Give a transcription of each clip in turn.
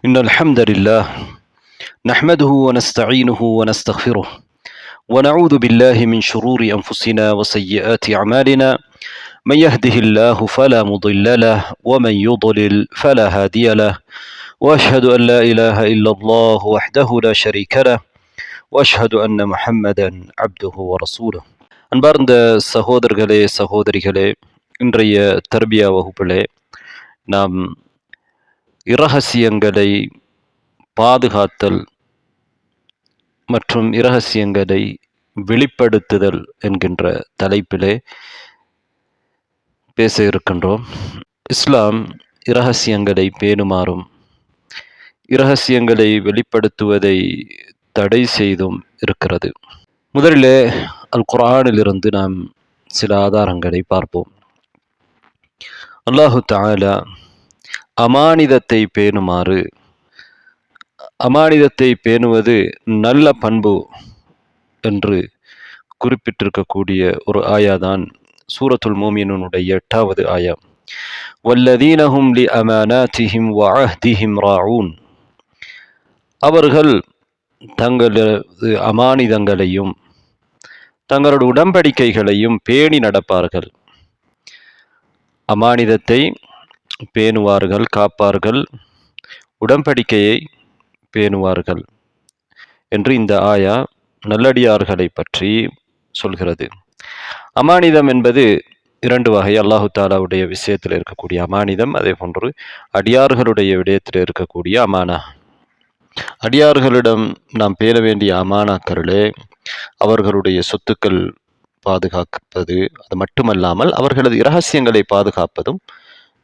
إن الحمد لله نحمده ونستعينه ونستغفره ونعوذ بالله من شرور أنفسنا وسيئات أعمالنا. من يهده الله فلا مضل له ومن يضلل فلا هادي له، وأشهد أن لا إله إلا الله وحده لا شريك له، وأشهد أن محمدا عبده ورسوله. அன்பார்ந்த சகோதரர்களே சகோதரிகளே, இன்றைய தர்பியா வகுப்பிலே நாம் இரகசியங்களை பாதுகாத்தல் மற்றும் இரகசியங்களை வெளிப்படுத்துதல் என்கின்ற தலைப்பிலே பேச இருக்கின்றோம். இஸ்லாம் இரகசியங்களை பேணுமாறும் இரகசியங்களை வெளிப்படுத்துவதை தடை செய்தும் இருக்கிறது. முதலிலே அல் குர்ஆனிலிருந்து நாம் சில ஆதாரங்களை பார்ப்போம். அல்லாஹு தஆலா அமானிதத்தை பேணுமாறு, அமானிதத்தை பேணுவது நல்ல பண்பு என்று குறிப்பிட்டிருக்கக்கூடிய ஒரு ஆயாதான் சூரத்துல் மூமினூனுடைய 8வது ஆயா. வல்லதீனஹும் லி அமானாத்திஹிம் வ அஹ்திஹிம் ராஊன். அவர்கள் தங்களது அமானிதங்களையும் தங்களது உடன்படிக்கைகளையும் பேணி நடப்பார்கள். அமானிதத்தை பேணுவார்கள், காப்பார்கள், உடன்படிக்கையை பேணுவார்கள் என்று இந்த ஆயா நல்லடியார்களை பற்றி சொல்கிறது. அமானிதம் என்பது 2 வகை. அல்லாஹு தாலாவுடைய விஷயத்தில் இருக்கக்கூடிய அமானிதம், அதே போன்று அடியார்களுடைய விடயத்தில் இருக்கக்கூடிய அமானா. அடியார்களிடம் நாம் பேண வேண்டிய அமானாக்களே அவர்களுடைய சொத்துக்கள் பாதுகாப்பது, அது மட்டுமல்லாமல் அவர்களது இரகசியங்களை பாதுகாப்பதும்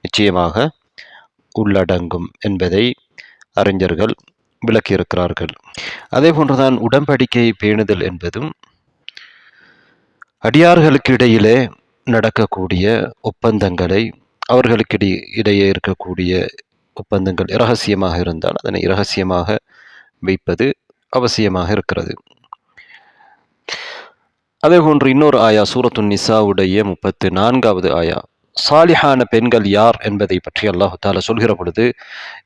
நிச்சயமாக உள்ளடங்கும் என்பதை அறிஞர்கள் விளக்கியிருக்கிறார்கள். அதே போன்றுதான் உடன்படிக்கை பேணுதல் என்பதும் அடியார்களுக்கு இடையிலே நடக்கக்கூடிய ஒப்பந்தங்களை, அவர்களுக்கு இடையே இருக்கக்கூடிய ஒப்பந்தங்கள் இரகசியமாக இருந்தால் அதனை இரகசியமாக வைப்பது அவசியமாக இருக்கிறது. அதே போன்று இன்னொரு ஆயா சூரத்துன் நிசாவுடைய 34வது ஆயா. சாலிஹான பெண்கள் யார் என்பதை பற்றி அல்லாஹு தஆலா சொல்கிற பொழுது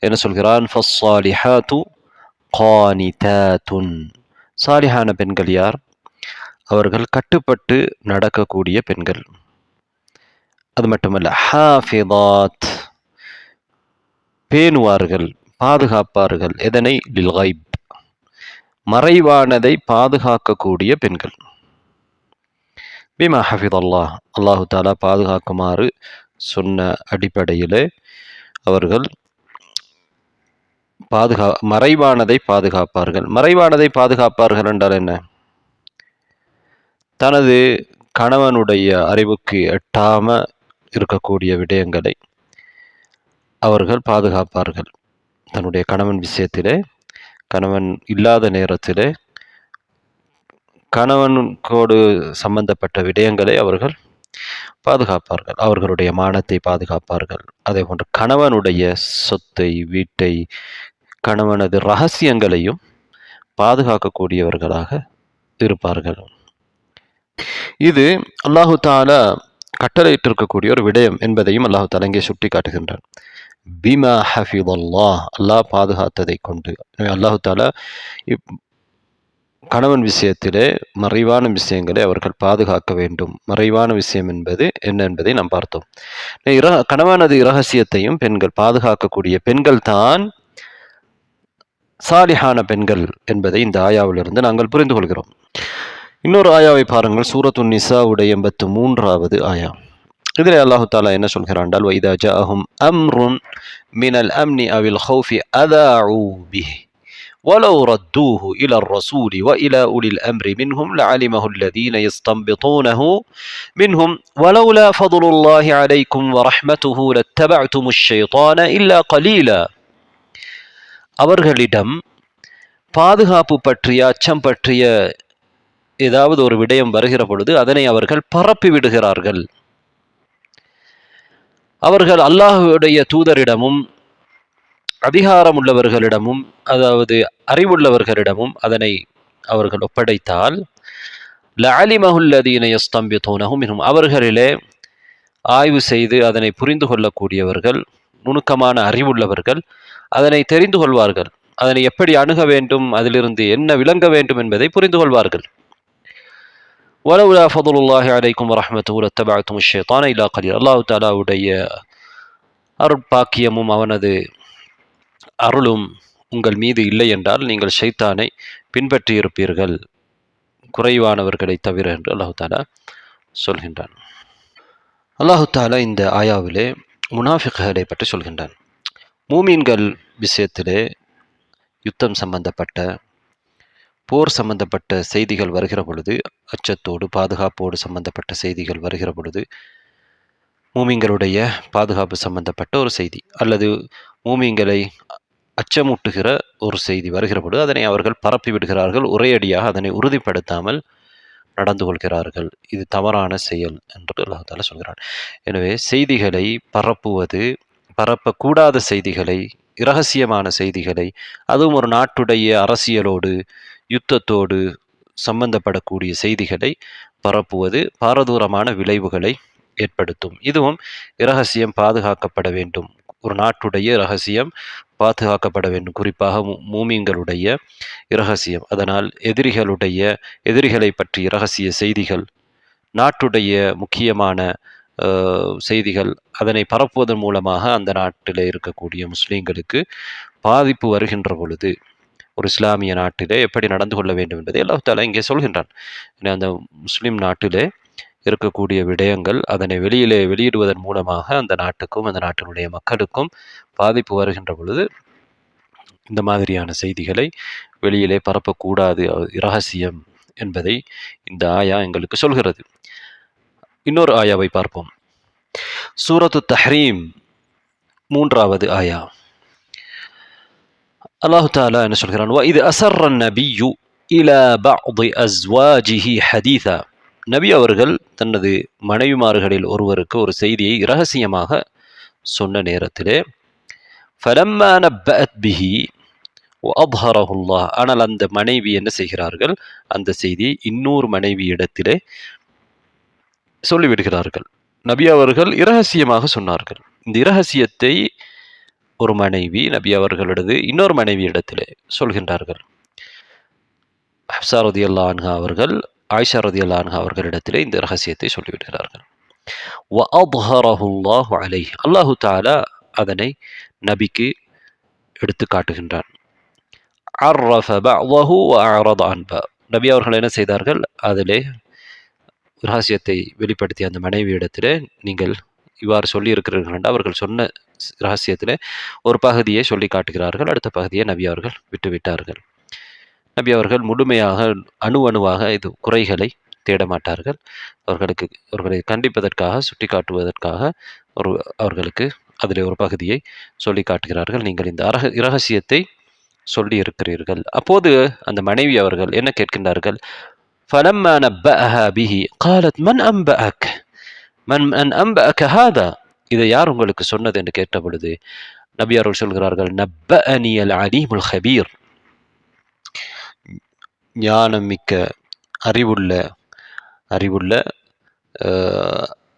என்ன சொல்கிறான்? ஃபஸ்ஸாலிஹாத்து கானிதாத்துன். சாலிஹான பெண்கள் யார்? அவர்கள் கட்டுப்பட்டு நடக்கக்கூடிய பெண்கள். அது மட்டுமல்ல, ஹாஃபிதாத், பேணுவார்கள், பாதுகாப்பார்கள். எதனை? லில் கைப், மறைவானதை பாதுகாக்கக்கூடிய பெண்கள். பிமா ஹஃபிதல்லாஹ், அல்லாஹு தஆலா பாதுகாக்குமாறு சொன்ன அடிப்படையிலே அவர்கள் மறைவானதை பாதுகாப்பார்கள். மறைவானதை பாதுகாப்பார்கள் என்றால் என்ன? தனது கணவனுடைய அறிவுக்கு எட்டாம இருக்கக்கூடிய விடயங்களை அவர்கள் பாதுகாப்பார்கள். தன்னுடைய கணவன் விஷயத்திலே, கணவன் இல்லாத நேரத்திலே கணவனுக்கோடு சம்பந்தப்பட்ட விடயங்களை அவர்கள் பாதுகாப்பார்கள். அவர்களுடைய மானத்தை பாதுகாப்பார்கள். அதே போன்று கணவனுடைய சொத்தை, வீட்டை, கணவனது ரகசியங்களையும் பாதுகாக்கக்கூடியவர்களாக இருப்பார்கள். இது அல்லாஹு தஆலா கட்டளையிட்டிருக்கக்கூடிய ஒரு விடயம் என்பதையும் அல்லாஹு தஆலா இங்கே சுட்டி காட்டுகின்றான். பிமா ஹஃபிதல்லாஹ், அல்லாஹ் பாதுகாத்ததை கொண்டு. அல்லாஹு தஆலா கணவன் விஷயத்திலே மறைவான விஷயங்களை அவர்கள் பாதுகாக்க வேண்டும். மறைவான விஷயம் என்பது என்ன என்பதை நாம் பார்த்தோம். கணவனது இரகசியத்தையும் பெண்கள் பாதுகாக்கக்கூடிய பெண்கள் தான் சாலிஹான பெண்கள் என்பதை இந்த ஆயாவிலிருந்து நாங்கள் புரிந்து கொள்கிறோம். இன்னொரு ஆயாவை பாருங்கள், சூரத்துன் நிசாவுடைய 83வது ஆயா. இதில் அல்லாஹு தஆலா என்ன சொல்கிறான்? வைதா ஜாஅஹும் அம்ருன் மினல் அம்னி அவில் ஹௌஃபி அதாஉ பிஹி ولو ردوه إلى الرسول وإلى أولي الأمر منهم لعلمه الذين يستنبطونه منهم ولولا فضل الله عليكم ورحمته لاتبعتم الشيطان إلا قليلا. அவர்களிடம் பாதுகாப்பு பற்றிய, அச்சம் பற்றிய ஏதாவது ஒரு விடயம் வருகிற பொழுது அதனை அவர்கள் பரப்பி விடுகிறார்கள். அவர்கள் அல்லாஹ்வுடைய தூதரிடமும் அதிகாரம் உள்ளவர்களிடமும், அதாவது அறிவுள்ளவர்களிடமும் அதனை அவர்கள் ஒப்படைத்தால் லஅலிமஹு அல்லதீன யஸ்தம்பிதூனஹு மின்ஹும், அவர்களிலே ஆய்வு செய்து அதனை புரிந்து கொள்ளக்கூடியவர்கள், நுணுக்கமான அறிவுள்ளவர்கள் அதனை தெரிந்து கொள்வார்கள். அதனை எப்படி அணுக வேண்டும், அதிலிருந்து என்ன விளங்க வேண்டும் என்பதை புரிந்து கொள்வார்கள். வலவுலா ஃபதுலுல்லாஹி அலைக்கும் வரஹ்மத்துஹு லத்தபஅத்தும் ஷைத்தான இல்லா கலீலா. அல்லாஹ் தஆலாவுடைய அருட்பாக்கியமும் அவனது அருளும் உங்கள் மீது இல்லை என்றால் நீங்கள் ஷைத்தானை பின்பற்றி இருப்பீர்கள், குறைவானவர்களை தவிர என்று அல்லாஹ் தஆலா சொல்கின்றான். அல்லாஹ் தஆலா இந்த ஆயாவிலே முனாஃபிக்குகளை பற்றி சொல்கின்றான். மூமீன்கள் விஷயத்திலே யுத்தம் சம்பந்தப்பட்ட, போர் சம்பந்தப்பட்ட செய்திகள் வருகிற பொழுது, அச்சத்தோடு பாதுகாப்போடு சம்பந்தப்பட்ட செய்திகள் வருகிற பொழுது, மூமீன்களுடைய பாதுகாப்பு சம்பந்தப்பட்ட ஒரு செய்தி அல்லது மூமீன்களை அச்சமூட்டுகிற ஒரு செய்தி வருகிற பொழுது அதனை அவர்கள் பரப்பி விடுகிறார்கள். ஒரேயடியாக அதனை உறுதிப்படுத்தாமல் நடந்து கொள்கிறார்கள். இது தவறான செயல் என்று அல்லாஹ் தஆலா சொல்கிறான். எனவே செய்திகளை பரப்புவது, பரப்பக்கூடாத செய்திகளை, இரகசியமான செய்திகளை, அதுவும் ஒரு நாட்டுடைய அரசியலோடு யுத்தத்தோடு சம்பந்தப்படக்கூடிய செய்திகளை பரப்புவது பாரதூரமான விளைவுகளை ஏற்படுத்தும். இதுவும் இரகசியம் பாதுகாக்கப்பட வேண்டும். ஒரு நாட்டுடைய இரகசியம் பாதுகாக்கப்பட வேண்டும், குறிப்பாக மூமீன்களுடைய இரகசியம். அதனால் எதிரிகளை பற்றி இரகசிய செய்திகள், நாட்டுடைய முக்கியமான செய்திகள், அதனை பரப்புவதன் மூலமாக அந்த நாட்டில் இருக்கக்கூடிய முஸ்லீம்களுக்கு பாதிப்பு வருகின்ற பொழுது ஒரு இஸ்லாமிய நாட்டிலே எப்படி நடந்து கொள்ள வேண்டும் என்பதை அல்லாஹ் தஆலா இங்கே சொல்கின்றான். அந்த முஸ்லிம் நாட்டிலே இருக்கக்கூடிய விடயங்கள் அதனை வெளியிடுவதன் மூலமாக அந்த நாட்டுக்கும் அந்த நாட்டினுடைய மக்களுக்கும் பாதிப்பு வருகின்ற பொழுது இந்த மாதிரியான செய்திகளை வெளியிலே பரப்பக்கூடாது, இரகசியம் என்பதை இந்த ஆயா எங்களுக்கு சொல்கிறது. இன்னொரு ஆயாவை பார்ப்போம். சூரத்து தஹ்ரீம் 3வது ஆயா. அல்லாஹ் தஆலா என்ன சொல்கிறான்? வஇத் அஸர்ர நபியு இலா பஅதி அஸ்வாஜிஹி ஹதீஸா. நபி அவர்கள் தனது மனைவிமார்களில் ஒருவருக்கு ஒரு செய்தியை இரகசியமாக சொன்ன நேரத்திலே ஃபலம்மா நப்பஅத் பிஹி வஅظஹரஹு அல்லாஹ், ஆனால் அந்த மனைவி என்ன செய்கிறார்கள்? அந்த செய்தியை இன்னொரு மனைவி இடத்திலே சொல்லிவிடுகிறார்கள். நபி அவர்கள் இரகசியமாக சொன்னார்கள். இந்த இரகசியத்தை ஒரு மனைவி நபி அவர்களது இன்னொரு மனைவி இடத்திலே சொல்கின்றார்கள். ஹப்ஸா ரலியல்லாஹு அன்ஹா அவர்கள் ஆயிஷா ரலியல்லாஹு அன்ஹா அவர்களிடத்திலே இந்த ரகசியத்தை சொல்லிவிடுகிறார்கள். வஅظஹரஹு அல்லாஹு அலைஹி, அல்லாஹ் தஆலா அதனை நபிக்கு எடுத்து காட்டுகின்றான். அர்ரஃப பஅதஹு வஅரத அன் பஅத். நபி அவர்கள் என்ன செய்தார்கள்? அதிலே ரகசியத்தை வெளிப்படுத்திய அந்த மனைவி இடத்திலே நீங்கள் இவ்வாறு சொல்லி இருக்கிறீர்கள் என்று அவர்கள் சொன்ன ரகசியத்திலே ஒரு பகுதியை சொல்லி காட்டுகிறார்கள். அடுத்த பகுதியை நபி அவர்கள் விட்டுவிட்டார்கள். நபி அவர்கள் முழுமையாக அணுவாக இது குறைகளை தேட மாட்டார்கள். அவர்களை கண்டிப்பதற்காக, சுட்டி காட்டுவதற்காக அவர்களுக்கு அதில் ஒரு பகுதியை சொல்லி காட்டுகிறார்கள். நீங்கள் இந்த இரகசியத்தை சொல்லி இருக்கிறீர்கள். அப்போது அந்த மனைவி அவர்கள் என்ன கேட்கின்றார்கள்? فلما نبأها به قالت من أنبأك من أنبأك هذا, இதை யார் உங்களுக்கு சொன்னது என்று கேட்ட பொழுது நபி அவர்கள் சொல்கிறார்கள், நப்பஅனி அல் அலீமுல் ஹபீர், ஞானமிக்க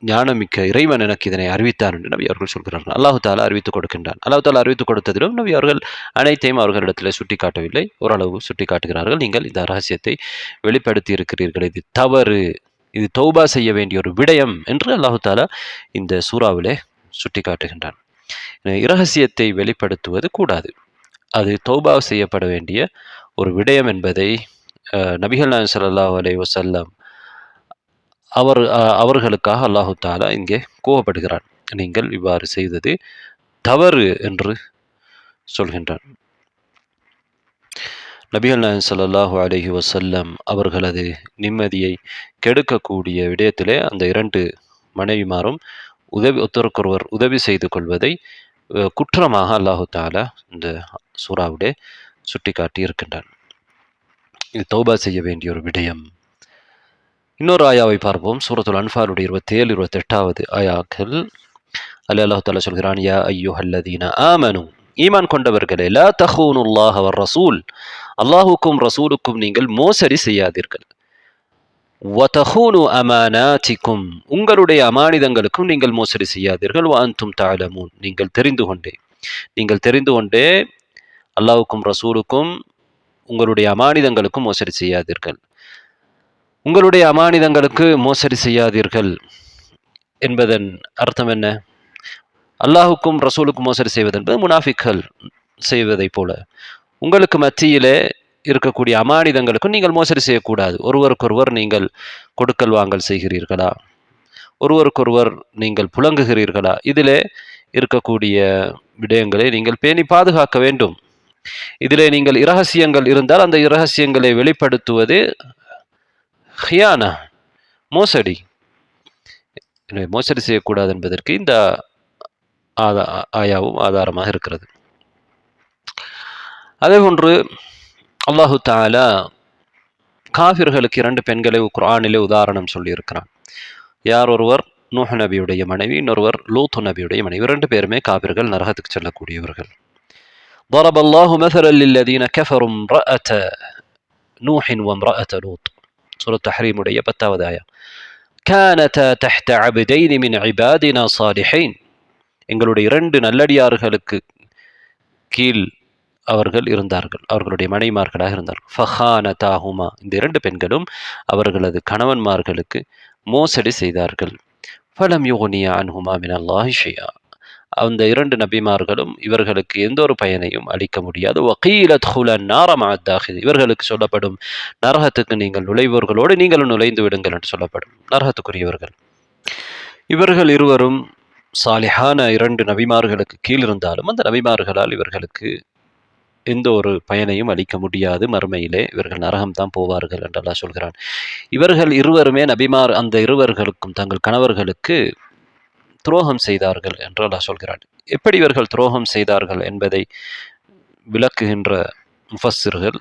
ஞானமிக்க இறைவன் எனக்கு இதனை அறிவித்தார் என்று நபி அவர்கள் சொல்கிறார்கள். அல்லாஹ் தஆலா அறிவித்துக் கொடுக்கின்றான். அல்லாஹ் தஆலா அறிவித்துக் கொடுத்ததிலும் நபி அவர்கள் அனைத்தையும் அவர்களிடத்தில் சுட்டி காட்டவில்லை, ஓரளவு சுட்டி காட்டுகிறார்கள். நீங்கள் இந்த ரகசியத்தை வெளிப்படுத்தி இருக்கிறீர்கள், இது தவறு, இது தௌபா செய்ய வேண்டிய ஒரு விடயம் என்று அல்லாஹ் தஆலா இந்த சூறாவிலே சுட்டி காட்டுகின்றான். இரகசியத்தை வெளிப்படுத்துவது கூடாது, அது தௌபா செய்யப்பட வேண்டிய ஒரு விடயம் என்பதை நபிகள் நாயகம் ஸல்லல்லாஹு அலைஹி வஸல்லம் அவர்களுக்காக அல்லாஹ் தஆலா இங்கே கோபப்படுகிறான். நீங்கள் இவ்வாறு செய்தது தவறு என்று சொல்கின்றான். நபிகள் நாயகம் ஸல்லல்லாஹு அலைஹி வஸல்லம் அவர்களது நிம்மதியை கெடுக்கக்கூடிய விடயத்திலே அந்த 2 மனைவிமாரும் ஒருவருக்கொருவர் உதவி செய்து கொள்வதை குற்றமாக அல்லாஹ் தஆலா இந்த சூறாவிலே சுட்டி காட்டி இருக்கின்றான். இது தௌபா செய்ய வேண்டிய ஒரு விடயம். இன்னொரு ஆயாவை பார்ப்போம். சூரத்துல் அன்ஃபாலுடைய 27, 28வது ஆயாக்கள். அல்லாஹ் தஆலா சொல்கிறான், யா அய்யுஹல்லதீன ஆமனு, ஈமான் கொண்டவர்களே, லா தஹூனுல்லாஹ வர் ரசூல், அல்லாஹுக்கும் ரசூலுக்கும் நீங்கள் மோசடி செய்யாதீர்கள். வதஹூனு அமானாத்திக்கும், உங்களுடைய அமானிதங்களுக்கும் நீங்கள் மோசடி செய்யாதீர்கள். வஅன்தும் தஅலமூன், நீங்கள் தெரிந்து கொண்டே. நீங்கள் தெரிந்து கொண்டே அல்லாஹ்வுக்கும் ரசூலுக்கும் உங்களுடைய அமானிதங்களுக்கும் மோசடி செய்யாதீர்கள். உங்களுடைய அமானிதங்களுக்கு மோசடி செய்யாதீர்கள் என்பதன் அர்த்தம் என்ன? அல்லாஹ்வுக்கும் ரசூலுக்கும் மோசடி செய்வது என்பது முனாஃபிக்கள் செய்வதைப் போல. உங்களுக்கு மத்தியிலே இருக்கக்கூடிய அமானிதங்களுக்கும் நீங்கள் மோசடி செய்யக்கூடாது. ஒருவருக்கொருவர் நீங்கள் கொடுக்கல் வாங்கல் செய்கிறீர்களா? ஒருவருக்கொருவர் நீங்கள் புலங்குகிறீர்களா? இதிலே இருக்கக்கூடிய விடயங்களை நீங்கள் பேணி பாதுகாக்க வேண்டும். இதிலே நீங்கள் இரகசியங்கள் இருந்தால் அந்த இரகசியங்களை வெளிப்படுத்துவது ஹியானா, மோசடி. எனவே மோசடி செய்யக்கூடாது என்பதற்கு இந்த ஆயாவும் ஆதாரமாக இருக்கிறது. அதேபோன்று அல்லாஹு தஆலா காஃபிர்களுக்கு 2 பெண்களை குர்ஆனிலே உதாரணம் சொல்லியிருக்கிறான். யார் ஒருவர் நூஹ் நபியுடைய மனைவி, இன்னொருவர் லூத் நபியுடைய மனைவி. 2 பேருமே காபிர்கள், நரகத்துக்கு செல்லக்கூடியவர்கள். ضرب الله مثلا للذين كفروا امرأة نوح وامرأة لوط. சூரத் தஹ்ரீம் உடைய 10வது ஆயா. كانتا تحت عبدين من عبادنا صالحين. எங்களுடைய 2 நல்லடியார்களுக்கு கீழ் அவர்கள் இருந்தார்கள், அவர்களுடைய மனைமார்களாக இருந்தார்கள். ஃபஹானதாஹுமா, இந்த 2 பெண்களும் அவர்களது கணவன்மார்களுக்கு மோசடி செய்தார்கள். ஃபலம் யுக்னியா அன்ஹுமா மினல்லாஹி ஷைஆ, அந்த 2 நபிமார்களும் இவர்களுக்கு எந்த ஒரு பயனையும் அளிக்க முடியாது. வகீல துகுலன் நார மஅத்தாஹித், இவர்களுக்கு சொல்லப்படும் நரகத்துக்கு நீங்கள் நுழைவோர்களோடு நீங்களும் நுழைந்து விடுங்கள் என்று சொல்லப்படும். நரகத்துக்குரியவர்கள் இவர்கள் இருவரும் சாலிஹான 2 நபிமார்களுக்கு கீழ் இருந்தாலும் அந்த நபிமார்களால் இவர்களுக்கு எந்த ஒரு பயனையும் அளிக்க முடியாது. மறுமையிலே இவர்கள் நரகம்தான் போவார்கள் என்று அல்லாஹ் சொல்கிறான். இவர்கள் இருவருமே நபிமார் அந்த இருவர்களுக்கும் தங்கள் கணவர்களுக்கு துரோகம் செய்தார்கள் என்று அல்லாஹ் சொல்கிறான். எப்படி இவர்கள் துரோகம் செய்தார்கள் என்பதை விளக்குகின்ற முஃபஸ்ஸிர்கள்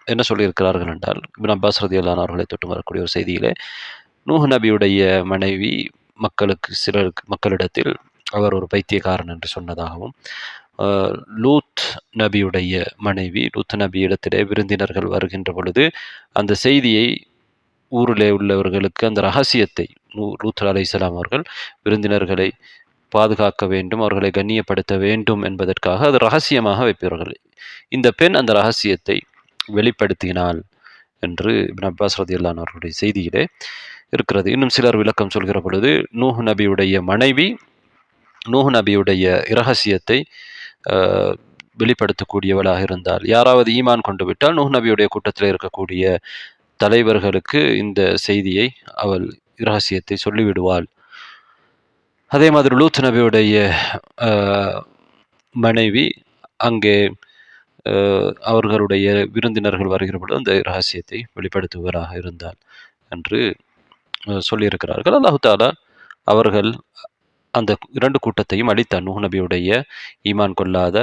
என்ன சொல்லியிருக்கிறார்கள் என்றால், இப்னு அப்பாஸ் ரலியல்லாஹு அவர்களை தொட்டு வரக்கூடிய ஒரு செய்தியிலே, நூஹ் நபியுடைய மனைவி மக்களிடத்தில் அவர் ஒரு பைத்தியக்காரன் என்று சொன்னதாகவும், லூத் நபியுடைய மனைவி லூத் நபியிடத்திலே விருந்தினர்கள் வருகின்ற பொழுது அந்த செய்தியை ஊரிலே உள்ளவர்களுக்கு அந்த ரகசியத்தை லூத் அலைஹிஸ்ஸலாம் அவர்கள் விருந்தினர்களை பாதுகாக்க வேண்டும், அவர்களை கண்ணியப்படுத்த வேண்டும் என்பதற்காக அது ரகசியமாக வைப்பார்கள். இந்த பெண் அந்த ரகசியத்தை வெளிப்படுத்தினாள் என்று இப்னு அப்பாஸ் ரலியல்லாஹு அவர்களுடைய செய்தியிலே இருக்கிறது. இன்னும் சிலர் விளக்கம் சொல்கிற பொழுது, நூஹ் நபியுடைய மனைவி நூஹ் நபியுடைய இரகசியத்தை வெளிப்படுத்தக்கூடியவளாக இருந்தால், யாராவது ஈமான் கொண்டு விட்டால் நூஹ் நபியுடைய கூட்டத்தில் இருக்கக்கூடிய தலைவர்களுக்கு இந்த செய்தியை அவள் இரகசியத்தை சொல்லிவிடுவாள். அதே மாதிரி லூத் நபியுடைய மனைவி அங்கே அவர்களுடைய விருந்தினர்கள் வருகிற பொழுது அந்த இரகசியத்தை வெளிப்படுத்துவராக இருந்தாள் என்று சொல்லியிருக்கிறார்கள். அல்லாஹு தஆலா அவர்கள் அந்த 2 கூட்டத்தையும் அழித்தான். நூஹ் நபியுடைய ஈமான் கொள்ளாத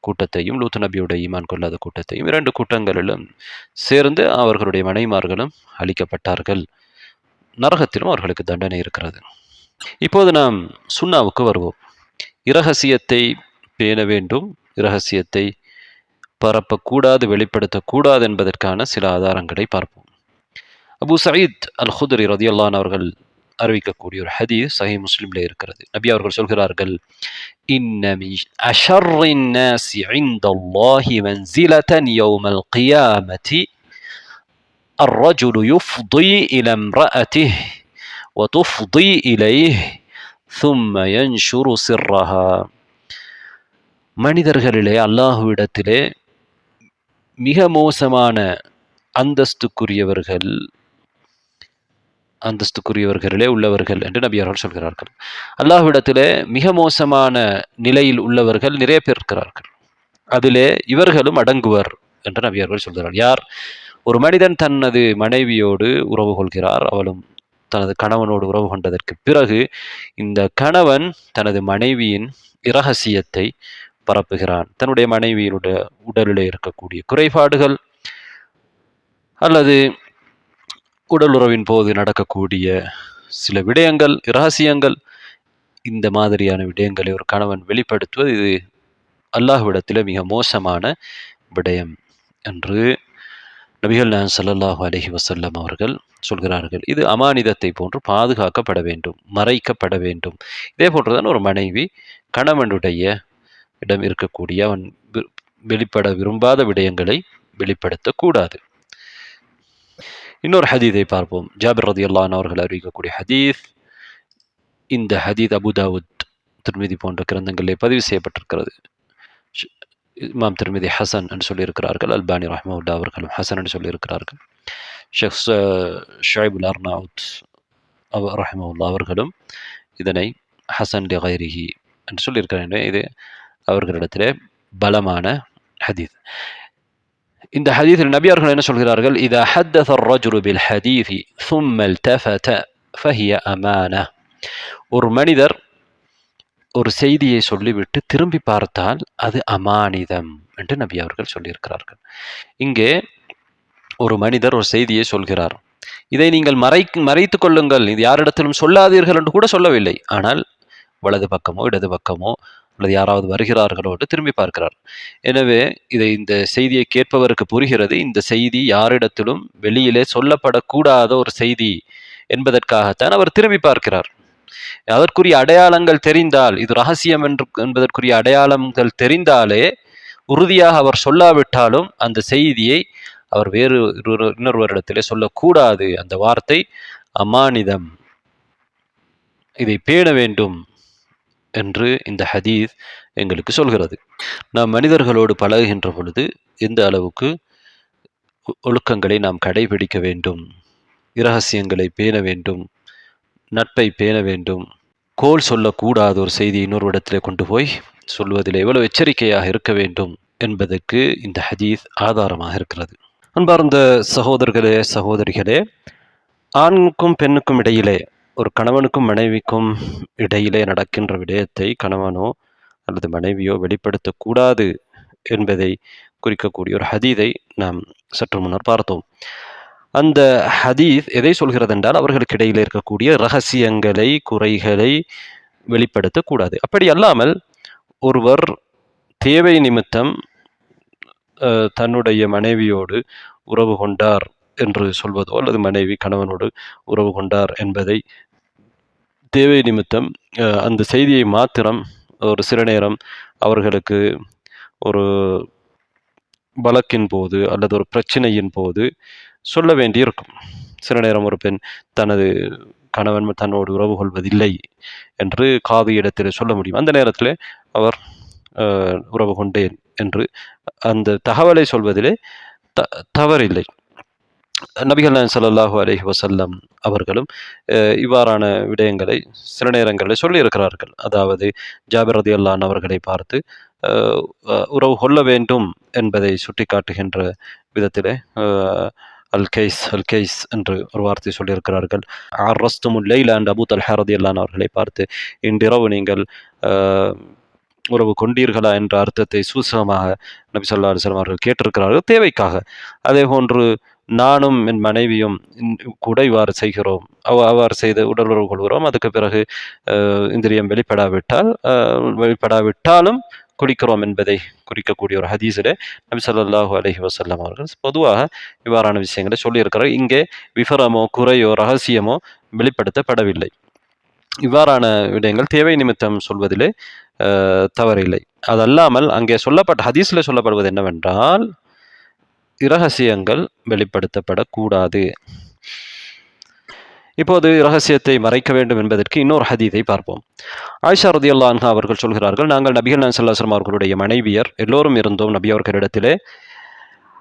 கூட்டத்தையும் லூத் நபியுடைய ஈமான் கொள்ளாத கூட்டத்தையும் 2 கூட்டங்களிலும் சேர்ந்து அவர்களுடைய மனைமார்களும் அழிக்கப்பட்டார்கள். நரகத்திலும் அவர்களுக்கு தண்டனை இருக்கிறது. இப்போது நாம் சுன்னாவுக்கு வருவோம். இரகசியத்தை பேண வேண்டும், இரகசியத்தை பரப்பக்கூடாது, வெளிப்படுத்தக்கூடாது என்பதற்கான சில ஆதாரங்களை பார்ப்போம். அபு சயீத் அல் குத்ரி ரலியல்லாஹு அன்ஹு அவர்கள் அறிவிக்கக்கூடிய ஒரு ஹதீஸ் சஹீஹ் முஸ்லிம்ல இருக்கிறது. நபி அவர்கள் சொல்கிறார்கள், இன்ன மின் அஷர்ரின் நாஸி இன்தல்லாஹி மன்ஸிலதன் யௌமல் கியாமத்தி الرجل يفضي إلى امرأته وتفضي إليه ثم ينشر سرها. மனிதர்களிலே அல்லாஹ்விடத்திலே மிக மோசமான அந்தஸ்துக்குரியவர்களே உள்ளவர்கள் என்று நபி அவர்கள் சொல்கிறார்கள். அல்லாஹ்விடத்திலே மிக மோசமான நிலையில் உள்ளவர்கள் நிறைய பேர் இருக்கிறார்கள், அதிலே இவர்களும் அடங்குவர் என்று நபி அவர்கள் சொல்கிறார். யார்? ஒரு மனிதன் தனது மனைவியோடு உறவு கொள்கிறார், அவளும் தனது கணவனோடு உறவு கொண்டதற்கு பிறகு இந்த கணவன் தனது மனைவியின் இரகசியத்தை பரப்புகிறான். தன்னுடைய மனைவியினுடைய உடலிலே இருக்கக்கூடிய குறைபாடுகள் அல்லது உடல் உறவின் போது நடக்கக்கூடிய சில விடயங்கள், இரகசியங்கள், இந்த மாதிரியான விடயங்களை ஒரு கணவன் வெளிப்படுத்துவது இது அல்லாஹ்விடத்தில் மிக மோசமான விடயம் என்று நபிகள் நாயகம் ஸல்லல்லாஹு அலைஹி வஸல்லம் அவர்கள் சொல்கிறார்கள். இது அமானிதத்தை போன்று பாதுகாக்கப்பட வேண்டும், மறைக்கப்பட வேண்டும். இதே போன்றுதான் ஒரு மனைவி கணவனுடைய இடம் இருக்கக்கூடிய அவன் வெளிப்பட விரும்பாத விடயங்களை வெளிப்படுத்தக்கூடாது. இன்னொரு ஹதீதை பார்ப்போம். ஜாபிர் ரலியல்லாஹு அன்ஹு அவர்கள் அறிவிக்கக்கூடிய ஹதீஸ். இந்த ஹதீத் அபுதாவுத், திருமிதி போன்ற கிரந்தங்களிலே பதிவு செய்யப்பட்டிருக்கிறது. இமாம் திருமிதி ஹசன் என்று சொல்லியிருக்கிறார்கள். அல்பானி ரஹ்மஹுல்லா அவர்களும் ஹசன் என்று சொல்லியிருக்கிறார்கள். ஷேக் ஷுஐபுல் அர்னவுத் ரஹ்மஹுல்லா அவர்களும் இதனை ஹசன் லி கைரிஹி என்று சொல்லியிருக்கிறார்கள். இது அவர்களிடத்திலே பலமான ஹதீத். இந்த ஹதீஸில் நபி அவர்கள் என்ன சொல்கிறார்கள்? இதா ஹத்தஸ الرجل بالحديث ثم التفت فهي أمانة. ஒரு மனிதர் ஒரு செய்தியை சொல்லிவிட்டு திரும்பி பார்த்தால் அது அமானிதம் என்று நபி அவர்கள் சொல்லியிருக்கிறார்கள். இங்கே ஒரு மனிதர் ஒரு செய்தியை சொல்கிறார். இதை நீங்கள் மறைத்து கொள்ளுங்கள், இது யாரிடத்திலும் சொல்லாதீர்கள் என்று கூட சொல்லவில்லை. ஆனால் வலது பக்கமோ இடது பக்கமோ அல்லது யாராவது வருகிறார்களோ என்று திரும்பி பார்க்கிறார். எனவே இந்த செய்தியை கேட்பவருக்கு புரிகிறது, இந்த செய்தி யாரிடத்திலும் வெளியிலே சொல்லப்படக்கூடாத ஒரு செய்தி என்பதற்காகத்தான் அவர் திரும்பி பார்க்கிறார். அதற்குரிய அடையாளங்கள் தெரிந்தால், இது ரகசியம் என்பதற்குரிய அடையாளங்கள் தெரிந்தாலே உறுதியாக அவர் சொல்லாவிட்டாலும் அந்த செய்தியை அவர் வேறு இன்னொருவரிடத்திலே சொல்லக்கூடாது. அந்த வார்த்தை அமானிதம், இதை பேண வேண்டும் என்று இந்த ஹதீஸ் எங்களுக்கு சொல்கிறது. நாம் மனிதர்களோடு பழகுகின்ற பொழுது எந்த அளவுக்கு ஒழுக்கங்களை நாம் கடைபிடிக்க வேண்டும், இரகசியங்களை பேண வேண்டும், நட்பை பேண வேண்டும், கோல் சொல்லக்கூடாத ஒரு செய்தி இன்னொரு கொண்டு போய் சொல்வதில் எவ்வளவு எச்சரிக்கையாக இருக்க வேண்டும் என்பதற்கு இந்த ஹதீஸ் ஆதாரமாக இருக்கிறது. அன்பார்ந்த சகோதரர்களே, சகோதரிகளே, ஆணுக்கும் பெண்ணுக்கும் இடையிலே, ஒரு கணவனுக்கும் மனைவிக்கும் இடையிலே நடக்கின்ற விடயத்தை கணவனோ அல்லது மனைவியோ வெளிப்படுத்தக்கூடாது என்பதை குறிக்கக்கூடிய ஒரு ஹதீதை நாம் சற்று முன்னர் பார்த்தோம். அந்த ஹதீஸ் எதை சொல்கிறது என்றால், அவர்களுக்கு இடையில் இருக்கக்கூடிய இரகசியங்களை, குறைகளை வெளிப்படுத்தக்கூடாது. அப்படி அல்லாமல் ஒருவர் தேவை நிமித்தம் தன்னுடைய மனைவியோடு உறவு கொண்டார் என்று சொல்வதோ அல்லது மனைவி கணவனோடு உறவு கொண்டார் என்பதை தேவை நிமித்தம் அந்த செய்தியை மாத்திரம் ஒரு சில நேரம் அவர்களுக்கு ஒரு வழக்கின் போது அல்லது ஒரு பிரச்சனையின் போது சொல்ல வேண்டியிருக்கும். சில நேரம் ஒரு பெண் தனது கணவன் தன்னோடு உறவு கொள்வதில்லை என்று காதியிடத்தில் சொல்ல முடியும். அந்த நேரத்தில் அவர் உறவு கொண்டேன் என்று அந்த தகவலை சொல்வதிலே தவறில்லை. நபிகள் நாயகம் ஸல்லல்லாஹு அலைஹி வஸல்லம் அவர்களும் இவ்வாறான விடயங்களை சில நேரங்களில் சொல்லியிருக்கிறார்கள். அதாவது ஜாபிர் ரலியல்லாஹு அன்ஹு அவர்களை பார்த்து உறவு கொள்ள வேண்டும் என்பதை சுட்டிக்காட்டுகின்ற விதத்திலே அல் கைஸ் என்று ஒரு வார்த்தை சொல்லியிருக்கிறார்கள். அர்ரஸ்துமுல் லைல அண்ட் அபூ தல்ஹா ரலியல்லாஹு அன்ஹு அவர்களை பார்த்து இன்றிரவு நீங்கள் உறவு கொண்டீர்களா என்ற அர்த்தத்தை சூசகமாக நபி ஸல்லல்லாஹு அலைஹி வஸல்லம் அவர்கள் கேட்டிருக்கிறார்கள் தேவைக்காக. அதே போன்று நானும் என் மனைவியும் கூட இவ்வாறு செய்கிறோம், அவ்வாறு செய்து உடல் உறவு கொள்கிறோம். அதுக்கு பிறகு இந்திரியம் வெளிப்படாவிட்டாலும் குடிக்கிறோம் என்பதை குறிக்கக்கூடிய ஒரு ஹதீஸிலே நபி ஸல்லல்லாஹு அலைஹி வஸல்லம் அவர்கள் பொதுவாக இவ்வாறான விஷயங்களை சொல்லியிருக்கிறார். இங்கே விஃபரமோ குறையோ ரகசியமோ வெளிப்படுத்தப்படவில்லை. இவ்வாறான விடயங்கள் தேவை நிமித்தம் சொல்வதிலே தவறில்லை. அதல்லாமல் அங்கே ஹதீஸில் சொல்லப்படுவது என்னவென்றால், இரகசியங்கள் வெளிப்படுத்தப்படக்கூடாது. இப்போது இரகசியத்தை மறைக்க வேண்டும் என்பதற்கு இன்னொரு ஹதீஸை பார்ப்போம். ஆயிஷா ரலியல்லாஹு அன்ஹா அவர்கள் சொல்கிறார்கள், நாங்கள் நபிகள் நாயகம் ஸல்லல்லாஹு அலைஹி வஸல்லம் அவர்களுடைய மனைவியர் எல்லோரும் இருந்தோம் நபி அவர்களிடத்திலே.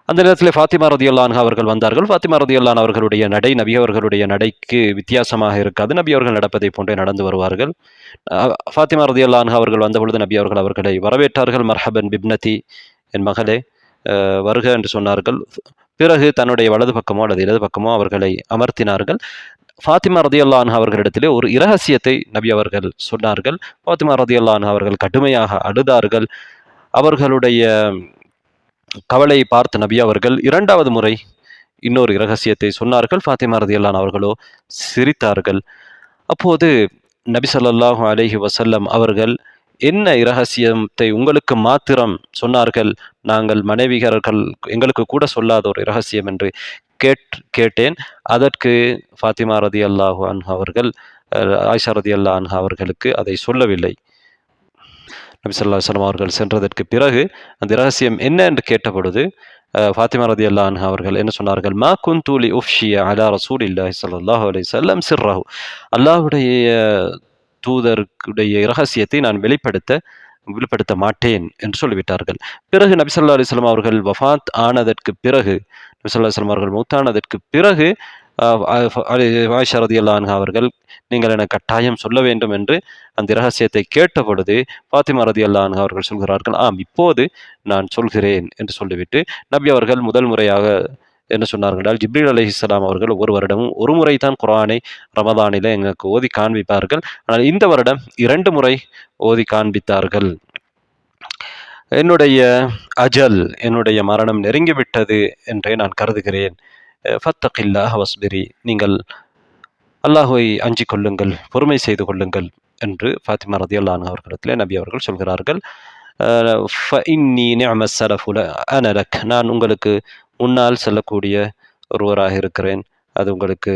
அந்த நேரத்தில் ஃபாத்திமா ரலியல்லாஹு அன்ஹா அவர்கள் வந்தார்கள். ஃபாத்திமா ரலியல்லாஹு அன்ஹா அவர்களுடைய நடை நபி அவர்களுடைய நடைக்கு வித்தியாசமாக இருக்காது. நபி அவர்கள் நடப்பதை போன்றே நடந்து வருவார்கள். ஃபாத்திமா ரலியல்லாஹு அன்ஹா அவர்கள் வந்தபொழுது நபி அவர்கள் அவர்களை வரவேற்றார்கள். மர்ஹபன் பிப்னதி, என் மகளே வருக என்று சொன்னார்கள். பிறகு தன்னுடைய வலது பக்கமோ அல்லது இடது பக்கமோ அவர்களை அமர்த்தினார்கள். ஃபாத்திமா ரலியல்லாஹு அன்ஹா அவர்களிடத்திலே ஒரு இரகசியத்தை நபி அவர்கள் சொன்னார்கள். ஃபாத்திமா ரலியல்லாஹு அன்ஹா அவர்கள் கடுமையாக அழுதார்கள். அவர்களுடைய கவலையை பார்த்த நபி அவர்கள் இரண்டாவது முறை இன்னொரு இரகசியத்தை சொன்னார்கள். ஃபாத்திமா ரலியல்லாஹு அன்ஹா அவர்களோ சிரித்தார்கள். அப்போது நபி ஸல்லல்லாஹு அலைஹி வஸல்லம் அவர்கள், என்ன இரகசியத்தை உங்களுக்கு மாத்திரம் சொன்னார்கள், நாங்கள் மனைவியர்கள் எங்களுக்கு கூட சொல்லாத ஒரு இரகசியம் என்று கேட்டேன். அதற்கு ஃபாத்திமா ரலியல்லாஹு அன்ஹா அவர்கள் ஆயிஷா ரலியல்லாஹு அன்ஹா அவர்களுக்கு அதை சொல்லவில்லை. நபி ஸல்லல்லாஹு அலைஹி வஸல்லம் அவர்கள் சென்றதற்கு பிறகு அந்த இரகசியம் என்ன என்று கேட்டபொழுது ஃபாத்திமா ரலியல்லாஹு அன்ஹா அவர்கள் என்ன சொன்னார்கள், மா குன்து லி உஃப்ஷிய அலா ரசூலில்லாஹி ஸல்லல்லாஹு அலைஹி வஸல்லம் சிர்ரஹு. அல்லாஹ்வுடைய தூதருடைய இரகசியத்தை நான் வெளிப்படுத்த மாட்டேன் என்று சொல்லிவிட்டார்கள். பிறகு நபி ஸல்லல்லாஹு அலைஹி வஸல்லம் அவர்கள் வஃபாத் ஆனதற்கு பிறகு, நபி ஸல்லல்லாஹு அலைஹி வஸல்லம் அவர்கள் மௌத்தானதற்கு பிறகு ஆயிஷா ரலியல்லாஹு அன்ஹா அவர்கள், நீங்கள் எனக்கு கட்டாயம் சொல்ல வேண்டும் என்று அந்த இரகசியத்தை கேட்டபொழுது ஃபாத்திமா ரலியல்லாஹு அன்ஹா அவர்கள் சொல்கிறார்கள், ஆம் இப்போது நான் சொல்கிறேன் என்று சொல்லிவிட்டு, நபி அவர்கள் முதல் முறையாக என்ன சொன்னார்கள் என்றால், ஜிப்ரீல் அலைஹிஸ்ஸலாம் அவர்கள் ஒவ்வொரு வருடமும் ஒரு முறை தான் குர்ஆனை ரமதானிலே எங்களுக்கு ஓதி காண்பிப்பார்கள். ஆனால் இந்த வருடம் 2 முறை ஓதி காண்பித்தார்கள். என்னுடைய அஜல், என்னுடைய மரணம் நெருங்கிவிட்டது என்றே நான் கருதுகிறேன். ஃபத்தகில்லாஹ வஸ்பிரி, நீங்கள் அல்லாஹ்வை அஞ்சிக் கொள்ளுங்கள், பொறுமை செய்து கொள்ளுங்கள் என்று ஃபாத்திமா ரலியல்லாஹு அன்ஹா அவர்களிடத்திலே நபி அவர்கள் சொல்கிறார்கள். ஃபஇன்னி நிஅம ஸலஃபு அன லக், நான் உங்களுக்கு முன்னால் செல்லக்கூடிய ஒருவராக இருக்கிறேன், அது உங்களுக்கு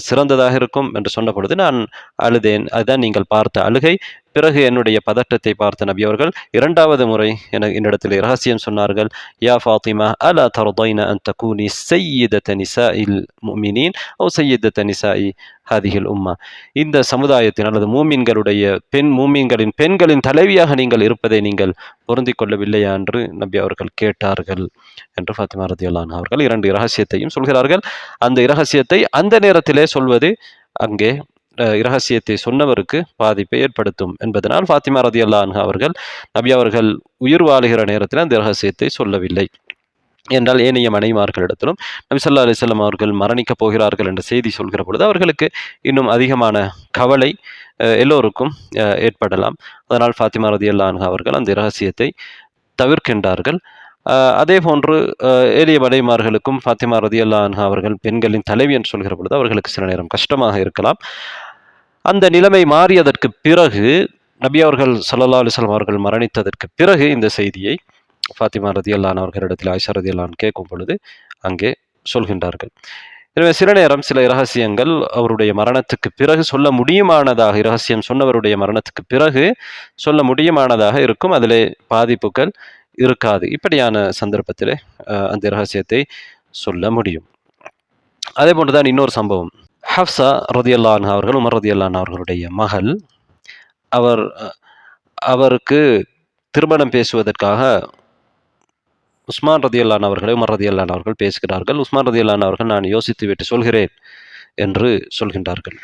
சிறந்ததாக இருக்கும் என்று சொன்ன பொழுது நான் அழுதேன். அதுதான் நீங்கள் பார்த்த அழுகை. பிறகு என்னுடைய பதட்டத்தை பார்த்த நபி அவர்கள் 2வது முறை என்னிடத்தில் ரகசியம் சொன்னார்கள். யா ஃபாத்திமா அலா தர்தைன அன் தகூனி சய்யிதத நிசாஇல் முஃமினீன் அவ் சய்யிதத நிசாஇ ஹாதிஹில் உம்மா, இந்த சமுதாயத்தின் அல்லது மூமின்களின் பெண்களின் தலைவியாக நீங்கள் இருப்பதை நீங்கள் பொருந்திக் கொள்ளவில்லையா என்று நபி அவர்கள் கேட்டார்கள் என்று ஃபாத்திமா ரலியல்லாஹு அன்ஹா அவர்கள் 2 இரகசியத்தையும் சொல்கிறார்கள். அந்த இரகசியத்தை அந்த நேரத்திலே சொல்வது அங்கே இரகசியத்தை சொன்னவருக்கு பாதிப்பை ஏற்படுத்தும் என்பதனால் ஃபாத்திமா ரலியல்லாஹு அன்ஹா அவர்கள் நபி அவர்கள் உயிர் வாழுகிற நேரத்தில் அந்த இரகசியத்தை சொல்லவில்லை. என்றால் ஏனைய மனைவிமார்களிடத்திலும் நபி ஸல்லல்லாஹு அலைஹி வஸல்லம் அவர்கள் மரணிக்கப் போகிறார்கள் என்ற செய்தி சொல்கிற பொழுது அவர்களுக்கு இன்னும் அதிகமான கவலை எல்லோருக்கும் ஏற்படலாம். அதனால் ஃபாத்திமா ரலியல்லாஹு அன்ஹா அவர்கள் அந்த இரகசியத்தை தவிர்க்கின்றார்கள். அதே போன்று ஏனைய மனைவிமார்களுக்கும் ஃபாத்திமா ரலியல்லாஹு அன்ஹா அவர்கள் பெண்களின் தலைவி என்று சொல்கிற பொழுது அவர்களுக்கு சில நேரம் கஷ்டமாக இருக்கலாம். அந்த நிலைமை மாறியதற்கு பிறகு நபி அவர்கள் ஸல்லல்லாஹு அலைஹி வஸல்லம் அவர்கள் மரணித்ததற்கு பிறகு இந்த செய்தியை ஃபாத்திமா ரலியல்லாஹு அன்ஹா அவர்களிடத்தில் ஆயிஷா ரலியல்லாஹு அன்ஹா கேட்கும் பொழுது அங்கே சொல்கின்றார்கள். எனவே சில நேரம் சில இரகசியங்கள் அவருடைய மரணத்துக்கு பிறகு சொல்ல முடியுமானதாக, இரகசியம் சொன்னவருடைய மரணத்துக்கு பிறகு சொல்ல முடியுமானதாக இருக்கும். அதிலே பாதிப்புகள் இருக்காது. இப்படியான சந்தர்ப்பத்திலே அந்த இரகசியத்தை சொல்ல முடியும். அதே போன்றுதான் இன்னொரு சம்பவம். ஹஃப்ஸா ரலியல்லாஹு அன்ஹா அவர்கள் உமர் ரலியல்லாஹு அன்ஹா அவர்களுடைய மகள். அவருக்கு திருமணம் பேசுவதற்காக உஸ்மான் ரலியல்லாஹு அன்ஹு அவர்களை உமர் ரலியல்லாஹு அன்ஹு அவர்கள் பேசுகிறார்கள். உஸ்மான் ரலியல்லாஹு அன்ஹு அவர்கள், நான் யோசித்துவிட்டு சொல்கிறேன் என்று சொல்கின்றார்கள்.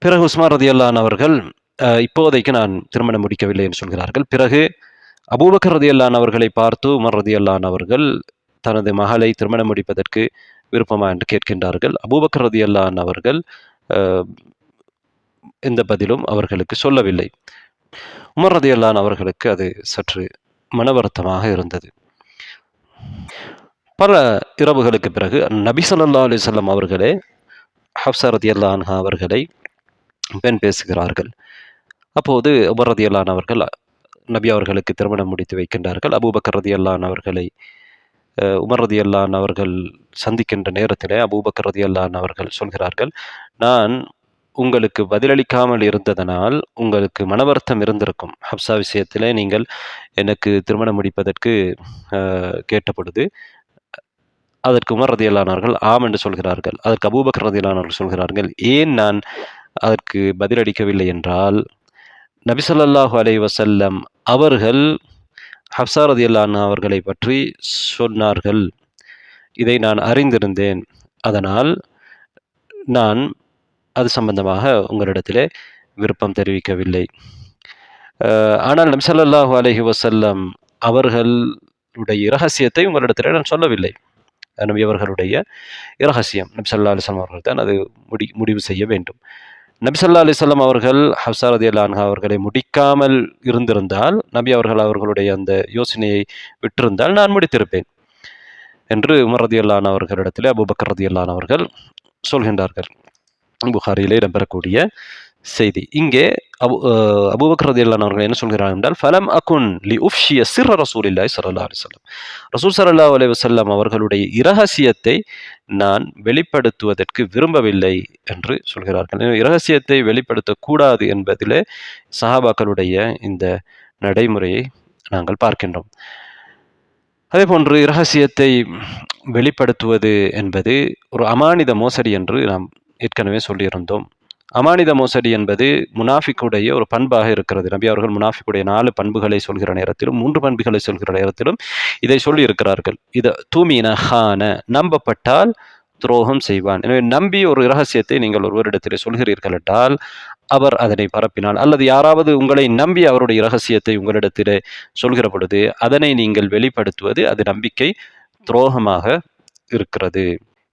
பிறகு உஸ்மான் ரலியல்லாஹு அன்ஹு அவர்கள், இப்போதைக்கு நான் திருமணம் முடிக்கவில்லை என்று சொல்கிறார்கள். பிறகு அபூபக்கர் ரலியல்லாஹு அன்ஹு அவர்களை பார்த்து உமர் ரலியல்லாஹு அன்ஹு அவர்கள் தனது மகளை திருமணம் முடிப்பதற்கு விருப்பமா என்று கேட்கின்றார்கள். அபூபக்கர் ரலியல்லாஹு அன்ஹு அவர்கள் எந்த பதிலும் அவர்களுக்கு சொல்லவில்லை. உமர் ரலியல்லாஹு அன்ஹு அவர்களுக்கு அது சற்று மனவருத்தமாக இருந்தது. பல இரவுகளுக்கு பிறகு நபி ஸல்லல்லாஹு அலைஹி வஸல்லம் அவர்களே ஹஃப்ஸா ரலியல்லாஹு அன்ஹா அவர்களை பெண் பேசுகிறார்கள். அப்போது உமர் ரலியல்லாஹு அன்ஹு அவர்கள் நபி அவர்களுக்கு திருமணம் முடித்து வைக்கின்றார்கள். அபூபக்கர் ரலியல்லாஹு அன்ஹு அவர்களை உமர் ரலியல்லாஹு அன்ஹு அவர்கள் சந்திக்கின்ற நேரத்திலே அபூபக்கர் ரலியல்லாஹு அன்ஹு அவர்கள் சொல்கிறார்கள், நான் உங்களுக்கு பதிலளிக்காமல் இருந்ததனால் உங்களுக்கு மனவருத்தம் இருந்திருக்கும். ஹப்ஸா விஷயத்திலே நீங்கள் எனக்கு திருமணம் முடிப்பதற்கு கேட்டபொழுது அதற்கு உமர் ரலியல்லாஹு அன்ஹு அவர்கள் ஆம் என்று சொல்கிறார்கள். அதற்கு அபூபக்கர் ரலியல்லாஹு அன்ஹு அவர்கள் சொல்கிறார்கள், ஏன் நான் அதற்கு பதிலளிக்கவில்லை என்றால், நபி ஸல்லல்லாஹு அலைஹி வஸல்லம் அவர்கள் ஹப்ஸா ரலியல்லாஹு அன்ஹா அவர்களை பற்றி சொன்னார்கள். இதை நான் அறிந்திருந்தேன். அதனால் நான் அது சம்பந்தமாக உங்களிடத்திலே விருப்பம் தெரிவிக்கவில்லை. ஆனால் நபி ஸல்லல்லாஹு அலைஹி வஸல்லம் அவர்களுடைய இரகசியத்தை உங்களிடத்திலே நான் சொல்லவில்லை. நபி அவர்களுடைய இரகசியம் நபி ஸல்லல்லாஹு அலைஹி வஸல்லம் அவர்கள் தான் அது முடிவு செய்ய வேண்டும். நபி ஸல்லல்லாஹு அலைஹி வஸல்லம் அவர்கள் ஹப்ஸா ரலியல்லாஹு அன்ஹா அவர்களை முடிக்காமல் இருந்திருந்தால், நபி அவர்கள் அவர்களுடைய அந்த யோசனையை விட்டிருந்தால் நான் முடித்திருப்பேன் என்று உமர் ரலியல்லாஹு அன்ஹு அவர்களிடத்திலே அபூபக்கர் ரலியல்லாஹு அன்ஹு அவர்கள் சொல்கின்றார்கள். புகாரியிலே இடம்பெறக்கூடிய செய்தி. இங்கே அபூபக்கர் ரலியல்லாஹு அவர்கள் என்ன சொல்கிறார்கள் என்றால், ஃபலம் அகுன் லி உஃப்ஷிய சிர்ர ரசூலில்லாஹி ஸல்லல்லாஹு அலைஹி வஸல்லம். ரசூல் ஸல்லல்லாஹு அலைஹி வஸல்லம் அவர்களுடைய இரகசியத்தை நான் வெளிப்படுத்துவதற்கு விரும்பவில்லை என்று சொல்கிறார்கள். எனவே இரகசியத்தை வெளிப்படுத்தக்கூடாது என்பதிலே சஹாபாக்களுடைய இந்த நடைமுறையை நாங்கள் பார்க்கின்றோம். அதேபோன்று இரகசியத்தை வெளிப்படுத்துவது என்பது ஒரு அமானித மோசடி என்று நாம் ஏற்கனவே சொல்லியிருந்தோம். அமானித மோசடி என்பது முனாஃபிக்குடைய ஒரு பண்பாக இருக்கிறது. நபி அவர்கள் முனாஃபிக்குடைய 4 பண்புகளை சொல்கிற நேரத்திலும் 3 பண்புகளை சொல்கிற நேரத்திலும் இதை சொல்லி இருக்கிறார்கள். இத தூமின ஹான, நம்பப்பட்டால் துரோகம் செய்வான். எனவே நம்பி ஒரு இரகசியத்தை நீங்கள் ஒருவரிடத்திலே சொல்கிறீர்கள் என்றால் அவர் அதனை பரப்பினால், அல்லது யாராவது உங்களை நம்பி அவருடைய இரகசியத்தை உங்களிடத்திலே சொல்கிற பொழுது அதனை நீங்கள் வெளிப்படுத்துவது அது நம்பிக்கை துரோகமாக இருக்கிறது.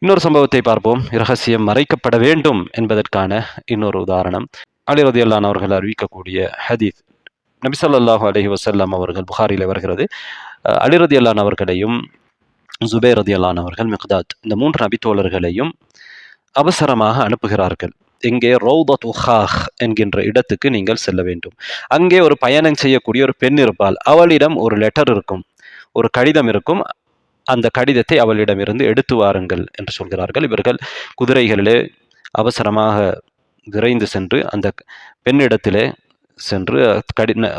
இன்னொரு சம்பவத்தை பார்ப்போம். இரகசியம் மறைக்கப்பட வேண்டும் என்பதற்கான இன்னொரு உதாரணம். அலி ரலியல்லாஹு அவர்கள் அறிவிக்கக்கூடிய ஹதீஸ். நபி ஸல்லல்லாஹு அலைஹி வஸல்லம் அவர்கள், புகாரிலே வருகிறது, அலி ரலியல்லாஹு அவர்களையும் ஜுபைர் ரலியல்லாஹு அவர்கள், மிக்தாத், இந்த 3 நபி தோழர்களையும் அவசரமாக அனுப்புகிறார்கள். எங்கே? ரௌதத்து ஹாஹ் என்கின்ற இடத்துக்கு நீங்கள் செல்ல வேண்டும். அங்கே ஒரு பயணம் செய்யக்கூடிய ஒரு பெண் இருப்பாள். அவளிடம் ஒரு லெட்டர் இருக்கும், ஒரு கடிதம் இருக்கும். அந்த கடிதத்தை அவளிடமிருந்து எடுத்து வாருங்கள் என்று சொல்கிறார்கள். இவர்கள் குதிரைகளிலே அவசரமாக விரைந்து சென்று அந்த பெண்ணிடத்திலே சென்று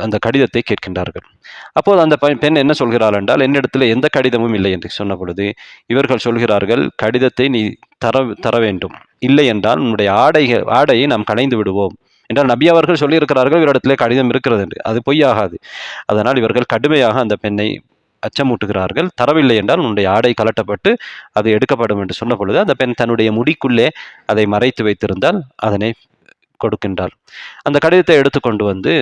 அந்த கடிதத்தை கேட்கின்றார்கள். அப்போது அந்த பெண் என்ன சொல்கிறாள் என்றால், என்னிடத்தில் எந்த கடிதமும் இல்லை என்று சொன்ன பொழுது இவர்கள் சொல்கிறார்கள், கடிதத்தை நீ தர வேண்டும், இல்லை என்றால் உன்னுடைய ஆடையை நாம் களைந்து விடுவோம் என்றால் நபி அவர்கள் சொல்லியிருக்கிறார்கள் இவரிடத்திலே கடிதம் இருக்கிறது என்று. அது பொய்யாகாது. அதனால் இவர்கள் கடுமையாக அந்த பெண்ணை அச்சமூட்டுகிறார்கள். தரவில்லை என்றால் உன்னுடைய ஆடை கலட்டப்பட்டு அது எடுக்கப்படும் என்று சொன்ன பொழுது அந்த பெண் தன்னுடைய முடிக்குள்ளே அதை மறைத்து வைத்திருந்தால் அதனை கொடுக்கின்றாள். அந்த கடிதத்தை எடுத்துக்கொண்டு வந்து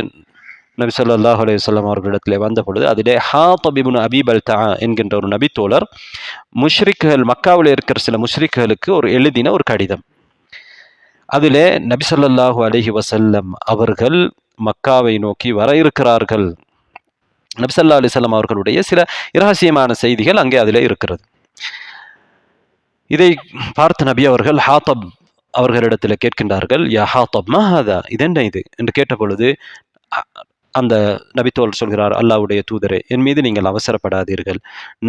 நபி ஸல்லல்லாஹு அலைஹி வஸல்லம் அவர்களிடத்திலே வந்த பொழுது அதிலே ஹாத்தப் இப்னு அபீ பல்தா என்கின்ற ஒரு நபி தோழர் முஷ்ரிக்குகள், மக்காவில் இருக்கிற சில முஷ்ரிக்குகளுக்கு எழுதின ஒரு கடிதம். அதிலே நபி ஸல்லல்லாஹு அலைஹி வஸல்லம் அவர்கள் மக்காவை நோக்கி வர இருக்கிறார்கள். நபி ஸல்லல்லாஹு அலைஹி வஸல்லம் அவர்களுடைய சில இரகசியமான செய்திகள் அங்கே அதிலே இருக்கிறது. இதை பார்த்த நபி அவர்கள் ஹாத்தப் அவர்களிடத்தில் கேட்கின்றார்கள், யா ஹாத்தப் மா ஹாதா, இதென்ன இது என்று கேட்ட பொழுது அந்த நபித்தோழர் சொல்கிறார், அல்லாஹ்வுடைய தூதரே, என் மீது நீங்கள் அவசரப்படாதீர்கள்.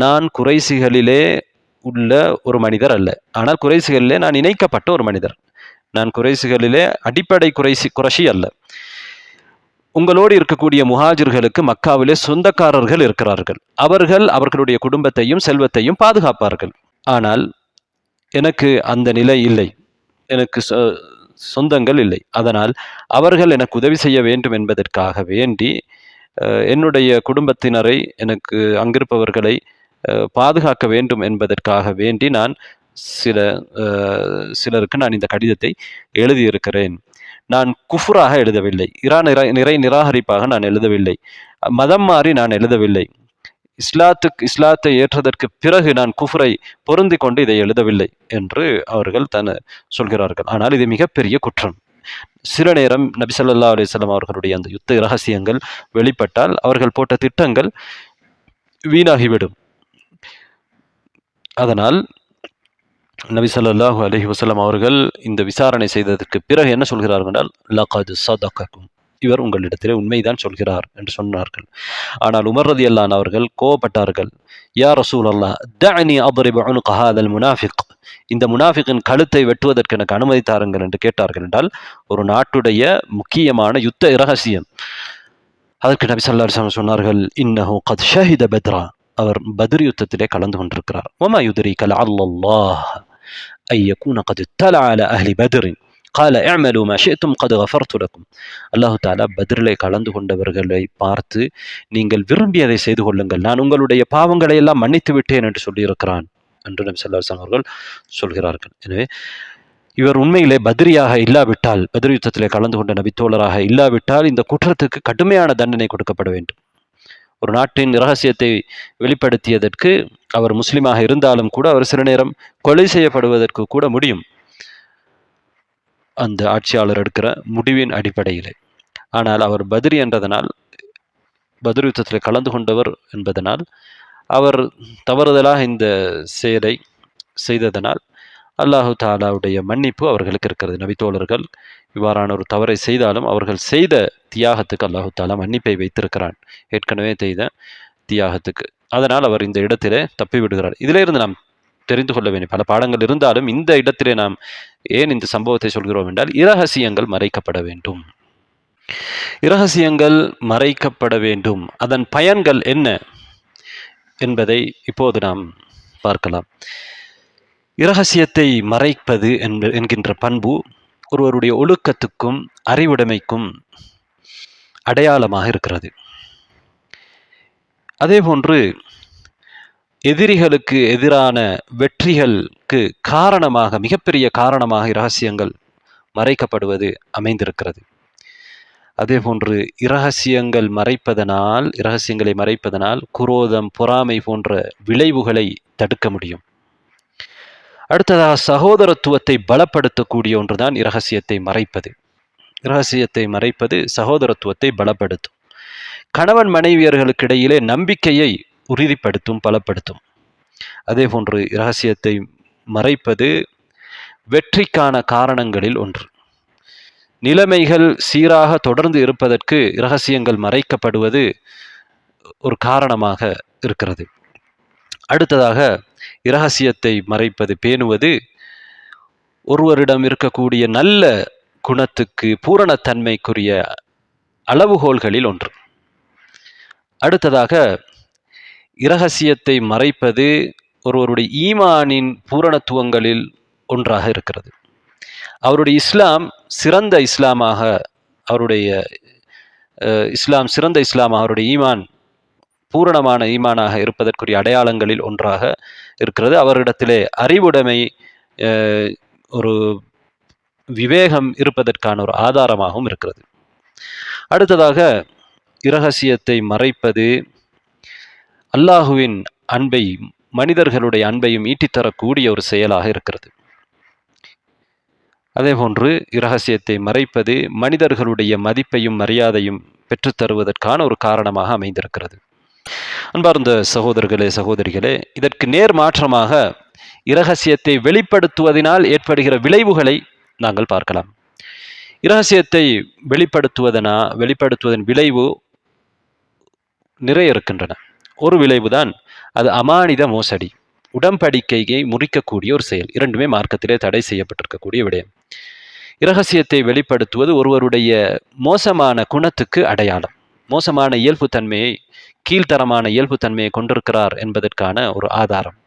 நான் குறைசிகளிலே உள்ள ஒரு மனிதர் அல்ல, ஆனால் குறைசிகளிலே நான் இணைக்கப்பட்ட ஒரு மனிதர். நான் குறைசிகளிலே அடிப்படை குறைஷி அல்ல. உங்களோடு இருக்கக்கூடிய முஹாஜிர்களுக்கு மக்காவிலே சொந்தக்காரர்கள் இருக்கிறார்கள். அவர்கள் அவர்களுடைய குடும்பத்தையும் செல்வத்தையும் பாதுகாப்பார்கள். ஆனால் எனக்கு அந்த நிலை இல்லை, எனக்கு சொந்தங்கள் இல்லை. அதனால் அவர்கள் எனக்கு உதவி செய்ய வேண்டும் என்பதற்காக வேண்டி என்னுடைய குடும்பத்தினரை, எனக்கு அங்கிருப்பவர்களை பாதுகாக்க வேண்டும் என்பதற்காக வேண்டி நான் சிலருக்கு நான் இந்த கடிதத்தை எழுதியிருக்கிறேன். நான் குஃபுராக எழுதவில்லை, நிறை நிராகரிப்பாக நான் எழுதவில்லை, மதம் மாறி நான் எழுதவில்லை, இஸ்லாத்தை ஏற்றதற்கு பிறகு நான் குஃபரை பொருந்தி கொண்டு இதை எழுதவில்லை என்று அவர்கள் சொல்கிறார்கள். ஆனால் இது மிகப்பெரிய குற்றம். சில நேரம் நபி ஸல்லல்லாஹு அலைஹி வஸல்லம் அவர்களுடைய அந்த யுத்த இரகசியங்கள் வெளிப்பட்டால் அவர்கள் போட்ட திட்டங்கள் வீணாகிவிடும். அதனால் நபி ஸல்லல்லாஹு அலைஹி வஸல்லம் அவர்கள் இந்த விசாரணை செய்ததற்கு பிறகு என்ன சொல்கிறார்கள் என்றால், லகத் ஸதககும், இவர் உங்களிடத்திலே உண்மைதான் சொல்கிறார் என்று சொன்னார்கள். ஆனால் உமர் ரலியல்லாஹு அவர்கள் கோபப்பட்டார்கள். யா ரசூலல்லாஹ், தஅனி அضرب عنق هذا المنافق, இந்த முனாஃபிக்கின் கழுத்தை வெட்டுவதற்கு எனக்கு அனுமதி தாருங்கள் என்று கேட்டார்கள். என்றால் ஒரு நாட்டுடைய முக்கியமான யுத்த இரகசியம். அதற்கு நபி ஸல்லல்லாஹு அலைஹி வஸல்லம் சொன்னார்கள், இன்னஹு கத் ஷஹித பத்ரா, அவர் பத்ர் யுத்தத்திலே கலந்து கொண்டிருக்கிறார். வமா யுத்ரீக லஅல்லல்லாஹ் ஐ யகூன கத் இத்தலஅ அலா அஹ்லி பத்ர் قال اعملوا ما شئتم قد غفرت لكم. அல்லாஹ் தஆலா பத்ரிலே கலந்து கொண்டவர்களை பார்த்து, நீங்கள் விரும்பியதை செய்து கொள்ளுங்கள், நான் உங்களுடைய பாவங்களை எல்லாம் மன்னித்து விட்டேன் என்று சொல்லியிருக்கிறான் என்று நபி ஸல்லல்லாஹு அலைஹி வஸல்லம் அவர்கள் சொல்கிறார்கள். எனவே இவர் உண்மையிலே பத்ரியாக இல்லாவிட்டால், பத்ர் யுத்தத்திலே கலந்து கொண்ட நபித்தோழராக இல்லாவிட்டால் இந்த குற்றத்துக்கு கடுமையான தண்டனை கொடுக்கப்பட வேண்டும். ஒரு நாட்டின் இரகசியத்தை வெளிப்படுத்தியதற்கு அவர் முஸ்லிமாக இருந்தாலும் கூட அவர் சில நேரம் கொலை செய்யப்படுவதற்கு கூட முடியும், அந்த ஆட்சியாளர் எடுக்கிற முடிவின் அடிப்படையிலே. ஆனால் அவர் பத்ரி என்றதனால், பத்ர் யுத்தத்தில் கலந்து கொண்டவர் என்பதனால், அவர் தவறுதலாக இந்த செயலை செய்ததனால் அல்லாஹு தாலாவுடைய மன்னிப்பு அவர்களுக்கு இருக்கிறது. நபித்தோழர்கள் இவ்வாறான ஒரு தவறை செய்தாலும் அவர்கள் செய்த தியாகத்துக்கு அல்லாஹு தாலா மன்னிப்பை வைத்திருக்கிறான், ஏற்கனவே செய்த தியாகத்துக்கு. அதனால் அவர் இந்த இடத்திலே தப்பி விடுகிறார். இதிலிருந்து நாம் தெரிந்து கொள்ள வேண்டிய பல பாடங்கள் இருந்தாலும் இந்த இடத்திலே நாம் ஏன் இந்த சம்பவத்தை சொல்கிறோம் என்றால், இரகசியங்கள் மறைக்கப்பட வேண்டும். இரகசியங்கள் மறைக்கப்பட வேண்டும். அதன் பயன்கள் என்ன என்பதை இப்போது நாம் பார்க்கலாம். இரகசியத்தை மறைப்பது என்கின்ற பண்பு ஒருவருடைய ஒழுக்கத்துக்கும் அறிவுடைமைக்கும் அடையாளமாக இருக்கிறது. அதேபோன்று எதிரிகளுக்கு எதிரான வெற்றிகளுக்கு காரணமாக, மிகப்பெரிய காரணமாக இரகசியங்கள் மறைக்கப்படுவது அமைந்திருக்கிறது. அதேபோன்று இரகசியங்களை மறைப்பதனால் குரோதம், பொறாமை போன்ற விளைவுகளை தடுக்க முடியும். அடுத்ததாக சகோதரத்துவத்தை பலப்படுத்தக்கூடிய ஒன்றுதான் இரகசியத்தை மறைப்பது. இரகசியத்தை மறைப்பது சகோதரத்துவத்தை பலப்படுத்தும். கணவன் மனைவியர்களுக்கு இடையிலே நம்பிக்கையை உறுதிப்படுத்தும், பலப்படுத்தும். அதேபோன்று இரகசியத்தை மறைப்பது வெற்றிக்கான காரணங்களில் ஒன்று. நிலைமைகள் சீராக தொடர்ந்து இருப்பதற்கு இரகசியங்கள் மறைக்கப்படுவது ஒரு காரணமாக இருக்கிறது. அடுத்ததாக இரகசியத்தை மறைப்பது, பேணுவது ஒருவரிடம் இருக்கக்கூடிய நல்ல குணத்துக்கு, பூரணத்தன்மைக்குரிய அளவுகோல்களில் ஒன்று. அடுத்ததாக இரகசியத்தை மறைப்பது ஒருவருடைய ஈமானின் பூரணத்துவங்களில் ஒன்றாக இருக்கிறது. அவருடைய இஸ்லாம் சிறந்த இஸ்லாமாக, அவருடைய ஈமான் பூரணமான ஈமானாக இருப்பதற்குரிய அடையாளங்களில் ஒன்றாக இருக்கிறது. அவரிடத்திலே அறிவுடைமை, ஒரு விவேகம் இருப்பதற்கான ஒரு ஆதாரமாகவும் இருக்கிறது. அடுத்ததாக இரகசியத்தை மறைப்பது அல்லாஹுவின் அன்பை, மனிதர்களுடைய அன்பையும் ஈட்டித்தரக்கூடிய ஒரு செயலாக இருக்கிறது. அதேபோன்று இரகசியத்தை மறைப்பது மனிதர்களுடைய மதிப்பையும் மரியாதையும் பெற்றுத்தருவதற்கான ஒரு காரணமாக அமைந்திருக்கிறது. அன்பார்ந்த சகோதரர்களே, சகோதரிகளே, இதற்கு நேர் மாற்றமாக இரகசியத்தை வெளிப்படுத்துவதனால் ஏற்படுகிற விளைவுகளை நாங்கள் பார்க்கலாம். இரகசியத்தை வெளிப்படுத்துவதன் விளைவு நிறைய இருக்கின்றன. ஒரு விளைவுதான் அது அமானித மோசடி, உடன்படிக்கையை முறிக்கக்கூடிய ஒரு செயல். இரண்டுமே மார்க்கத்திலே தடை செய்யப்பட்டிருக்கக்கூடிய விடயம். இரகசியத்தை வெளிப்படுத்துவது ஒருவருடைய மோசமான குணத்துக்கு அடையாளம். மோசமான இயல்புத்தன்மையை, கீழ்த்தரமான இயல்புத்தன்மையை கொண்டிருக்கிறார் என்பதற்கான ஒரு ஆதாரம்.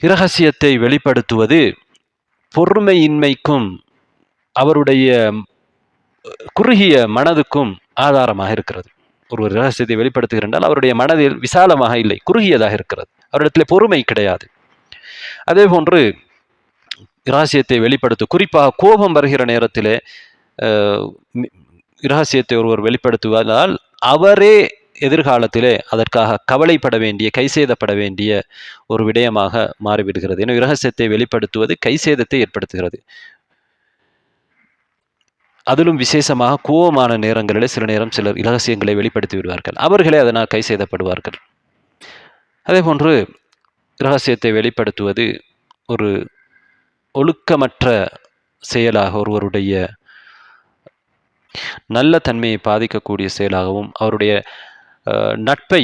இரகசியத்தை வெளிப்படுத்துவது பொறுமையின்மைக்கும் அவருடைய குறுகிய மனதுக்கும் ஆதாரமாக இருக்கிறது. ஒருவர் இரகசியத்தை வெளிப்படுத்துகிறார், அவருடைய மனதில் விசாலமாக இல்லை, குறுகியதாக இருக்கிறது. அவரிடத்தில் பொறுமை கிடையாது. அதே போன்று இரகசியத்தை குறிப்பாக கோபம் வருகிற நேரத்திலே இரகசியத்தை ஒருவர் வெளிப்படுத்துவதால் அவரே எதிர்காலத்திலே அதற்காக கவலைப்பட வேண்டிய, கைசேதப்பட வேண்டிய ஒரு விடயமாக மாறிவிடுகிறது. எனவே இரகசியத்தை வெளிப்படுத்துவது கைசேதத்தை ஏற்படுத்துகிறது. அதிலும் விசேஷமாக கோபமான நேரங்களிலே சில நேரம் சிலர் இரகசியங்களை வெளிப்படுத்தி விடுவார்கள். அவர்களே அதனால் கைசேதப்படுவார்கள். அதே போன்று இரகசியத்தை வெளிப்படுத்துவது ஒரு ஒழுக்கமற்ற செயலாக, ஒருவருடைய நல்ல தன்மையை பாதிக்கக்கூடிய செயலாகவும், அவருடைய நட்பை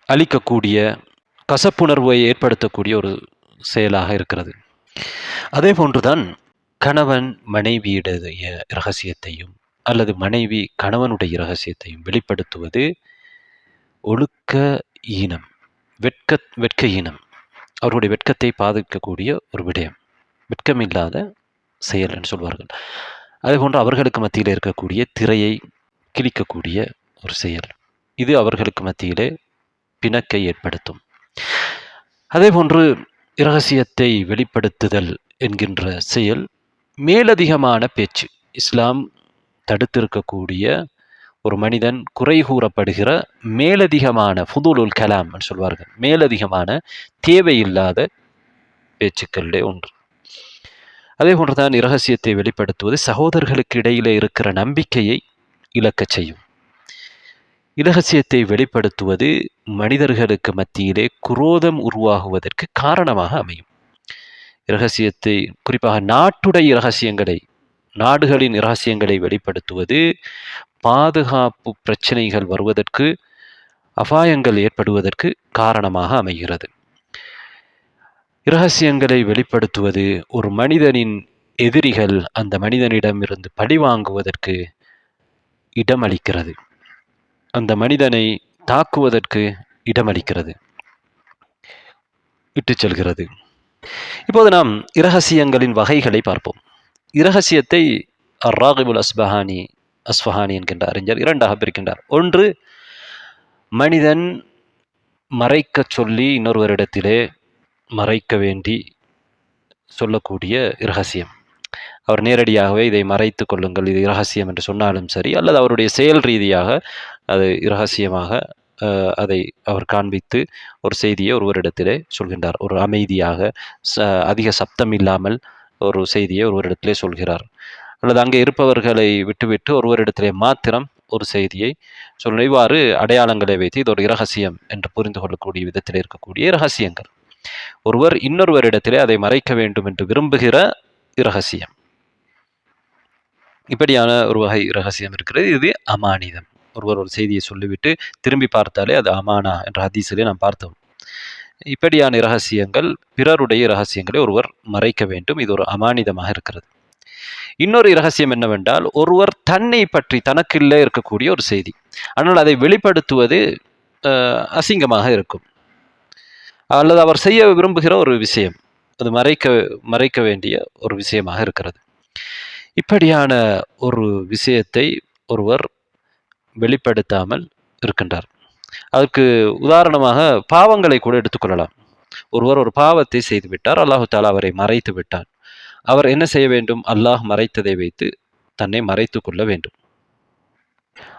அளிக்கக்கூடிய, கசப்புணர்வை ஏற்படுத்தக்கூடிய ஒரு செயலாக இருக்கிறது. அதே போன்றுதான் கணவன் மனைவியுடைய இரகசியத்தையும் அல்லது மனைவி கணவனுடைய இரகசியத்தையும் வெளிப்படுத்துவது ஒழுக்க ஈனம், வெட்க ஈனம், அவருடைய வெட்கத்தை பாதிக்கக்கூடிய ஒரு விடயம், வெட்கமில்லாத செயல் என்று சொல்வார்கள். அதேபோன்று அவர்களுக்கு மத்தியில் இருக்கக்கூடிய திரையை கிழிக்கக்கூடிய ஒரு செயல், இது அவர்களுக்கு மத்தியிலே பிணக்கை ஏற்படுத்தும். அதேபோன்று இரகசியத்தை வெளிப்படுத்துதல் என்கின்ற செயல் மேலதிகமான பேச்சு, இஸ்லாம் தடுத்திருக்கக்கூடிய, ஒரு மனிதன் குறை கூறப்படுகிற மேலதிகமான ஃபுதுலுல் கலாம் என்று சொல்வார்கள், மேலதிகமான தேவையில்லாத பேச்சுக்களிலே ஒன்று. அதே போன்றுதான் இரகசியத்தை வெளிப்படுத்துவது சகோதரர்களுக்கு இடையிலே இருக்கிற நம்பிக்கையை இழக்கச் செய்யும். இரகசியத்தை வெளிப்படுத்துவது மனிதர்களுக்கு மத்தியிலே குரோதம் உருவாகுவதற்கு காரணமாக அமையும். இரகசியத்தை, குறிப்பாக நாட்டுடைய இரகசியங்களை நாடுகளின் இரகசியங்களை வெளிப்படுத்துவது பாதுகாப்பு பிரச்சனைகள் வருவதற்கு, அபாயங்கள் ஏற்படுவதற்கு காரணமாக அமைகிறது. இரகசியங்களை வெளிப்படுத்துவது ஒரு மனிதனின் எதிரிகள் அந்த மனிதனிடமிருந்து பழிவாங்குவதற்கு இடமளிக்கிறது, அந்த மனிதனை தாக்குவதற்கு இடமளிக்கிறது, இட்டுச் செல்கிறது. இப்போது நாம் இரகசியங்களின் வகைகளை பார்ப்போம். இரகசியத்தை ராகிபுல் அஸ்ஃபஹானி என்கின்ற அறிஞர் இரண்டாக பிரிக்கின்றார். ஒன்று, மனிதன் மறைக்க சொல்லி இன்னொருவரிடத்திலே மறைக்க வேண்டி சொல்லக்கூடிய இரகசியம். அவர் நேரடியாகவே இதை மறைத்து கொள்ளுங்கள், இது இரகசியம் என்று சொன்னாலும் சரி, அல்லது அவருடைய செயல் ரீதியாக அது இரகசியமாக அதை அவர் காண்பித்து ஒரு செய்தியை ஒருவரிடத்திலே சொல்கின்றார். ஒரு அமைதியாக அதிக சப்தம் இல்லாமல் ஒரு செய்தியை ஒருவரிடத்திலே சொல்கிறார். அல்லது அங்கே இருப்பவர்களை விட்டுவிட்டு ஒருவரிடத்திலே மாத்திரம் ஒரு செய்தியை சொல்ல. இவ்வாறு அடையாளங்களை வைத்து இது ஒரு இரகசியம் என்று புரிந்து கொள்ளக்கூடிய விதத்தில் இருக்கக்கூடிய இரகசியங்கள். ஒருவர் இன்னொருவரிடத்திலே அதை மறைக்க வேண்டும் என்று விரும்புகிற இரகசியம். இப்படியான ஒரு வகை இரகசியம் இருக்கிறது. இது அமானிதம். ஒருவர் ஒரு செய்தியை சொல்லிவிட்டு திரும்பி பார்த்தாலே அது அமானா என்ற ஹதீஸிலே நாம் பார்த்தோம். இப்படியான இரகசியங்கள், பிறருடைய இரகசியங்களை ஒருவர் மறைக்க வேண்டும். இது ஒரு அமானிதமாக இருக்கிறது. இன்னொரு இரகசியம் என்னவென்றால், ஒருவர் தன்னை பற்றி தனக்குள்ளே இருக்கக்கூடிய ஒரு செய்தி, ஆனால் அதை வெளிப்படுத்துவது அசிங்கமாக இருக்கும், அல்லது அவர் செய்ய விரும்புகிற ஒரு விஷயம், அது மறைக்க வேண்டிய ஒரு விஷயமாக இருக்கிறது. இப்படியான ஒரு விஷயத்தை ஒருவர் வெளிப்படுத்தாமல் இருக்கின்றார். அதற்கு உதாரணமாக பாவங்களை கூட எடுத்துக்கொள்ளலாம். ஒருவர் ஒரு பாவத்தை செய்து விட்டார், அல்லாஹு தாலா அவரை மறைத்து விட்டார். அவர் என்ன செய்ய வேண்டும்? அல்லாஹ் மறைத்ததை வைத்து தன்னை மறைத்து கொள்ள வேண்டும்.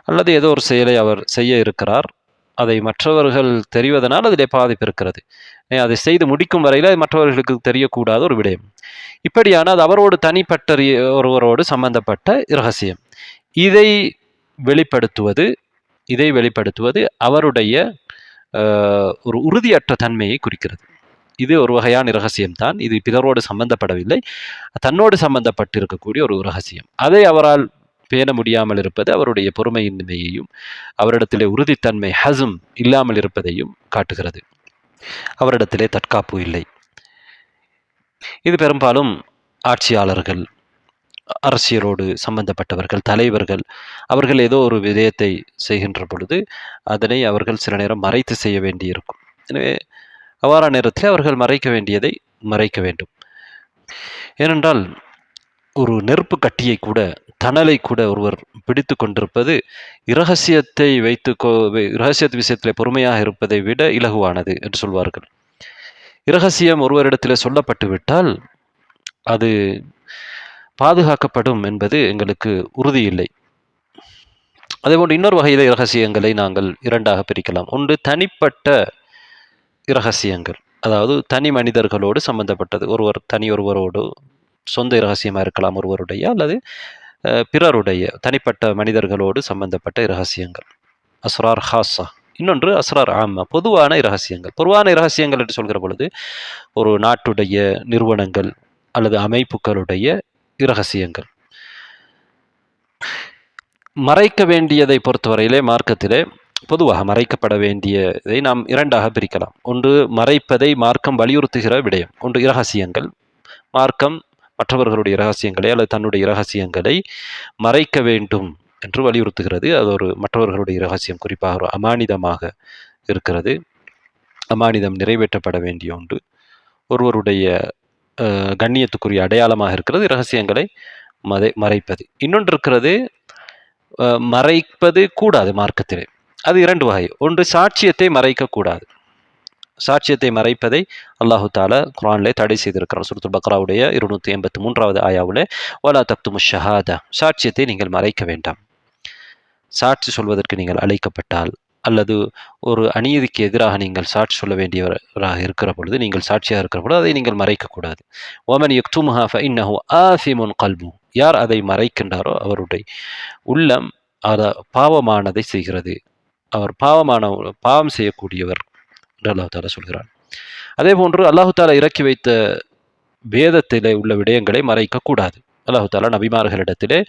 அல்லது ஏதோ ஒரு செயலை அவர் செய்ய இருக்கிறார், அதை மற்றவர்கள் தெரிவதனால் அதிலே பாதிப்பு இருக்கிறது. அதை செய்து முடிக்கும் வரையில் அது மற்றவர்களுக்கு தெரியக்கூடாத ஒரு விடயம். இப்படியான அது அவரோடு தனிப்பட்ட ஒருவரோடு சம்பந்தப்பட்ட இரகசியம். இதை வெளிப்படுத்துவது அவருடைய ஒரு உறுதியற்ற தன்மையை குறிக்கிறது. இது ஒரு வகையான இரகசியம்தான். இது பிறரோடு சம்பந்தப்படவில்லை, தன்னோடு சம்பந்தப்பட்டு இருக்கக்கூடிய ஒரு இரகசியம். அதை அவரால் பேண முடியாமல் இருப்பது அவருடைய பொறுமையின்மையையும் அவரிடத்திலே உறுதித்தன்மை ஹசும் இல்லாமல் இருப்பதையும் காட்டுகிறது. அவரிடத்திலே தற்காப்பு இல்லை. இது பெரும்பாலும் ஆட்சியாளர்கள், அரசியலோடு சம்பந்தப்பட்டவர்கள், தலைவர்கள், அவர்கள் ஏதோ ஒரு விடயத்தை செய்கின்ற பொழுது அதனை அவர்கள் சில நேரம் மறைத்து செய்ய வேண்டியிருக்கும். எனவே அவ்வாறான நேரத்தில் அவர்கள் மறைக்க வேண்டியதை மறைக்க வேண்டும். ஏனென்றால் ஒரு நெருப்பு கட்டியை கூட, தணலை கூட ஒருவர் பிடித்து கொண்டிருப்பது இரகசியத்தை இரகசிய விஷயத்திலே பொறுமையாக இருப்பதை விட இலகுவானது என்று சொல்வார்கள். இரகசியம் ஒருவரிடத்தில் சொல்லப்பட்டு விட்டால் அது பாதுகாக்கப்படும் என்பது எங்களுக்கு உறுதி இல்லை. அதேபோன்று இன்னொரு வகையில இரகசியங்களை நாங்கள் இரண்டாக பிரிக்கலாம். ஒன்று, தனிப்பட்ட இரகசியங்கள், அதாவது தனி மனிதர்களோடு சம்பந்தப்பட்டது. ஒருவரோடு சொந்த இரகசியமாக இருக்கலாம் ஒருவருடைய, அல்லது பிறருடைய தனிப்பட்ட மனிதர்களோடு சம்பந்தப்பட்ட இரகசியங்கள், அஸ்ரார் ஹாஸா. இன்னொன்று அஸ்ரார் ஆமா, பொதுவான இரகசியங்கள். பொதுவான இரகசியங்கள் என்று சொல்கிற பொழுது ஒரு நாட்டுடைய நிறுவனங்கள் அல்லது அமைப்புகளுடைய இரகசியங்கள். மறைக்க வேண்டியதை பொறுத்தவரையிலே மார்க்கத்திலே பொதுவாக மறைக்கப்பட வேண்டியதை நாம் இரண்டாக பிரிக்கலாம். ஒன்று, மறைப்பதை மார்க்கம் வலியுறுத்துகிற விடயம். ஒன்று இரகசியங்கள். மார்க்கம் மற்றவர்களுடைய இரகசியங்களை அல்லது தன்னுடைய இரகசியங்களை மறைக்க வேண்டும் என்று வலியுறுத்துகிறது. அது ஒரு மற்றவர்களுடைய இரகசியம், குறிப்பாக ஒரு அமானிதமாக இருக்கிறது. அமானிதம் நிறைவேற்றப்பட வேண்டிய ஒன்று, ஒருவருடைய கண்ணியத்துக்குரிய அடையாளமாக இருக்கிறது இரகசியங்களை மறைப்பது. இன்னொன்று இருக்கிறது, மறைப்பது கூடாது மார்க்கத்திலே. அது இரண்டு வகை. ஒன்று, சாட்சியத்தை மறைக்கக்கூடாது. சாட்சியத்தை மறைப்பதை அல்லாஹு தாலா குர்ஆனிலே தடை செய்திருக்கிறார். சூரத்துல் பக்ராவுடைய 283வது ஆயாவிலே, வலா தக்துமு ஷஹாதா, சாட்சியத்தை நீங்கள் மறைக்க வேண்டாம். சாட்சி சொல்வதற்கு நீங்கள் அழைக்கப்பட்டால், அல்லது ஒரு அநீதிக்கு எதிராக நீங்கள் சாட்சி சொல்ல வேண்டியவராக இருக்கிற பொழுது, நீங்கள் சாட்சியாக இருக்கிற பொழுது அதை நீங்கள் மறைக்கக்கூடாது. வமன் யக்துமுஹா ஃபஇன்னஹு ஆஸிமுன் கல்பு, யார் அதை மறைக்கின்றாரோ அவருடைய உள்ளம் பாவமானதை செய்கிறது, அவர் பாவம் செய்யக்கூடியவர் என்று அல்லாஹு தாலா சொல்கிறார். அதே போன்று அல்லாஹு தாலா இறக்கி வைத்த வேதத்திலே உள்ள விடயங்களை மறைக்கக்கூடாது. அல்லாஹு தாலா நபிமார்களிடத்திலே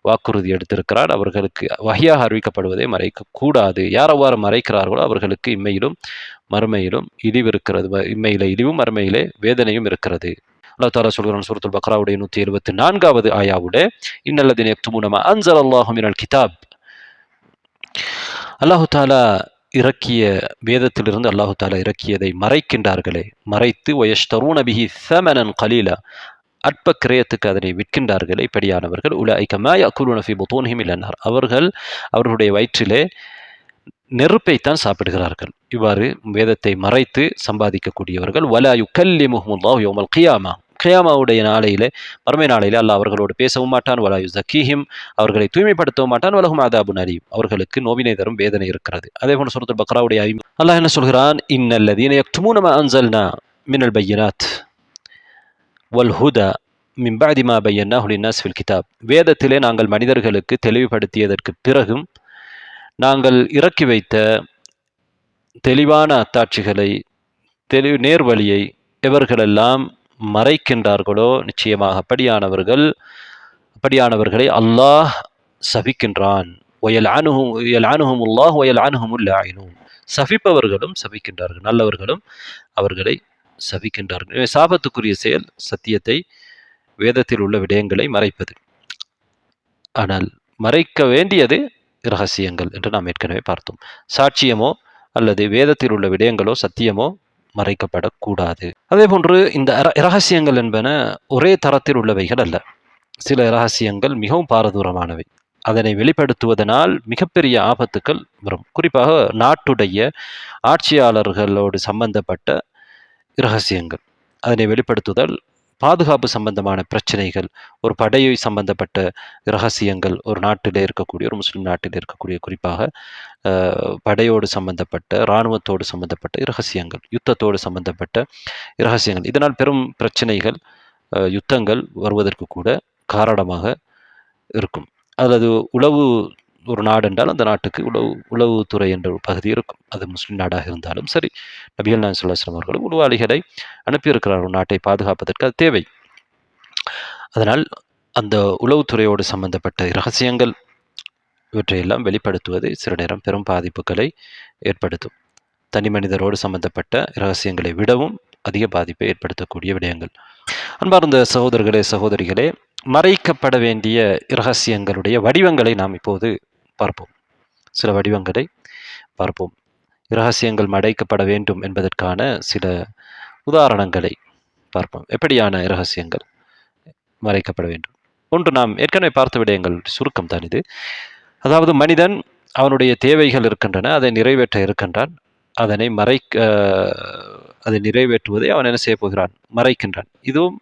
வாக்குறுதி எடுத்திருக்கிறார். அவர்களுக்கு வஹியாக அறிவிக்கப்படுவதை மறைக்க கூடாது. யார் அவ்வாறு மறைக்கிறார்களோ அவர்களுக்கு இம்மையிலும் மறுமையிலும் இழிவு இருக்கிறது. இம்மையிலே இழிவும் மறுமையிலே வேதனையும் இருக்கிறது. அல்லாஹ் தாலா சொல்கிறான் சூரத்துல் பக்ராவுடைய 174வது ஆயாவுடைய இன்னல்லதீன யக்துமூன மா அன்ஸலல்லாஹு மினல் கிதாப். அல்லாஹு தாலா இறக்கிய வேதத்திலிருந்து அல்லாஹு தாலா இறக்கியதை மறைக்கின்றார்களே, மறைத்து வயஷ்தரூன பிஹி ஸமனன் கலீலா, அற்ப கிரயத்துக்கு அதனை விற்கின்றார்களே, இப்படியானவர்கள் உலைக மா யஅகுலூன ஃபீ புதூனிஹிம் இல்லன் நார், அவர்கள் அவர்களுடைய வயிற்றிலே நெருப்பைத்தான் சாப்பிடுகிறார்கள். இவ்வாறு வேதத்தை மறைத்து சம்பாதிக்கக்கூடியவர்கள் வலா யுகல்லிமுஹுமுல்லாஹு யௌமல் கியாமா, கியாமாவுடைய நாளையிலே மறுமை நாளையிலே அல்லாஹ் அவர்களோடு பேசவும் மாட்டான். வலா யுஸக்கீஹிம், அவர்களை தூய்மைப்படுத்தவும் மாட்டான். வலஹும் அதாபுன் அலீம், அவர்களுக்கு நோவினை தரும் வேதனை இருக்கிறது. அதே போன்று சூரத்துல் பக்ராவுடைய அல்லாஹ் என்ன சொல்கிறான், இன்னல்லதீன யக்துமூன மா அன்ஸல்னா மினல் பையினாத் வல் ஹுதா மின் பஅதி மா பையன்னாஹு லின்னாஸ் ஃபில் கிதாப், வேதத்திலே நாங்கள் மனிதர்களுக்கு தெளிவுபடுத்தியதற்கு பிறகும் நாங்கள் இறக்கி வைத்த தெளிவான அத்தாட்சிகளை, நேர்வழியை எவர்களெல்லாம் மறைக்கின்றார்களோ நிச்சயமாக அப்படியானவர்களை அல்லாஹ் சபிக்கின்றான். சபிப்பவர்களும் சபிக்கின்றார்கள், நல்லவர்களும் அவர்களை சபிக்கின்றார்கள். சாபத்துக்குரிய செயல் சத்தியத்தை, வேதத்தில் உள்ள விடயங்களை மறைப்பது. ஆனால் மறைக்க வேண்டியது இரகசியங்கள் என்று நாம் ஏற்கனவே பார்த்தோம். சாட்சியமோ அல்லது வேதத்தில் உள்ள விடயங்களோ சத்தியமோ மறைக்கப்படக்கூடாது. அதே போன்று இந்த இரகசியங்கள் என்பன ஒரே தரத்தில் உள்ளவைகள் அல்ல. சில இரகசியங்கள் மிகவும் பாரதூரமானவை. அதனை வெளிப்படுத்துவதனால் மிகப்பெரிய ஆபத்துக்கள் வரும். குறிப்பாக நாட்டுடைய ஆட்சியாளர்களோடு சம்பந்தப்பட்ட இரகசியங்கள், அதனை வெளிப்படுத்துதல் பாதுகாப்பு சம்பந்தமான பிரச்சனைகள், ஒரு படையை சம்பந்தப்பட்ட இரகசியங்கள், ஒரு நாட்டிலே இருக்கக்கூடிய, ஒரு முஸ்லிம் நாட்டில் இருக்கக்கூடிய குறிப்பாக படையோடு சம்பந்தப்பட்ட, இராணுவத்தோடு சம்பந்தப்பட்ட இரகசியங்கள், யுத்தத்தோடு சம்பந்தப்பட்ட இரகசியங்கள், இதனால் பெரும் பிரச்சனைகள், யுத்தங்கள் வருவதற்கு கூட காரணமாக இருக்கும். அல்லது உளவு, ஒரு நாடு என்றால் அந்த நாட்டுக்கு உளவுத்துறை என்ற ஒரு பகுதி இருக்கும். அது முஸ்லிம் நாடாக இருந்தாலும் சரி. நபிகள் நாயகம் ஸல்லல்லாஹு அலைஹி வஸல்லம் அவர்களும் உளவாளிகளை அனுப்பியிருக்கிறார் ஒரு நாட்டை பாதுகாப்பதற்கு, அது தேவை. அதனால் அந்த உளவுத்துறையோடு சம்பந்தப்பட்ட இரகசியங்கள் இவற்றையெல்லாம் வெளிப்படுத்துவது சில நேரம் பெரும் பாதிப்புகளை ஏற்படுத்தும். தனி மனிதரோடு சம்பந்தப்பட்ட இரகசியங்களை விடவும் அதிக பாதிப்பை ஏற்படுத்தக்கூடிய விடயங்கள். அன்பார்ந்த சகோதரர்களே, சகோதரிகளே, மறைக்கப்பட வேண்டிய இரகசியங்களுடைய வடிவங்களை நாம் இப்போது பார்ப்போம். சில வடிவங்களை பார்ப்போம். இரகசியங்கள் மறைக்கப்பட வேண்டும் என்பதற்கான சில உதாரணங்களை பார்ப்போம். எப்படியான இரகசியங்கள் மறைக்கப்பட வேண்டும்? ஒன்று, நாம் ஏற்கனவே பார்த்த விடயங்கள் சுருக்கம் தான் இது. அதாவது மனிதன் அவனுடைய தேவைகள் இருக்கின்றன, அதை நிறைவேற்ற இருக்கின்றான். அதை நிறைவேற்றுவதை அவன் என்ன செய்ய போகிறான்? மறைக்கின்றான். இதுவும்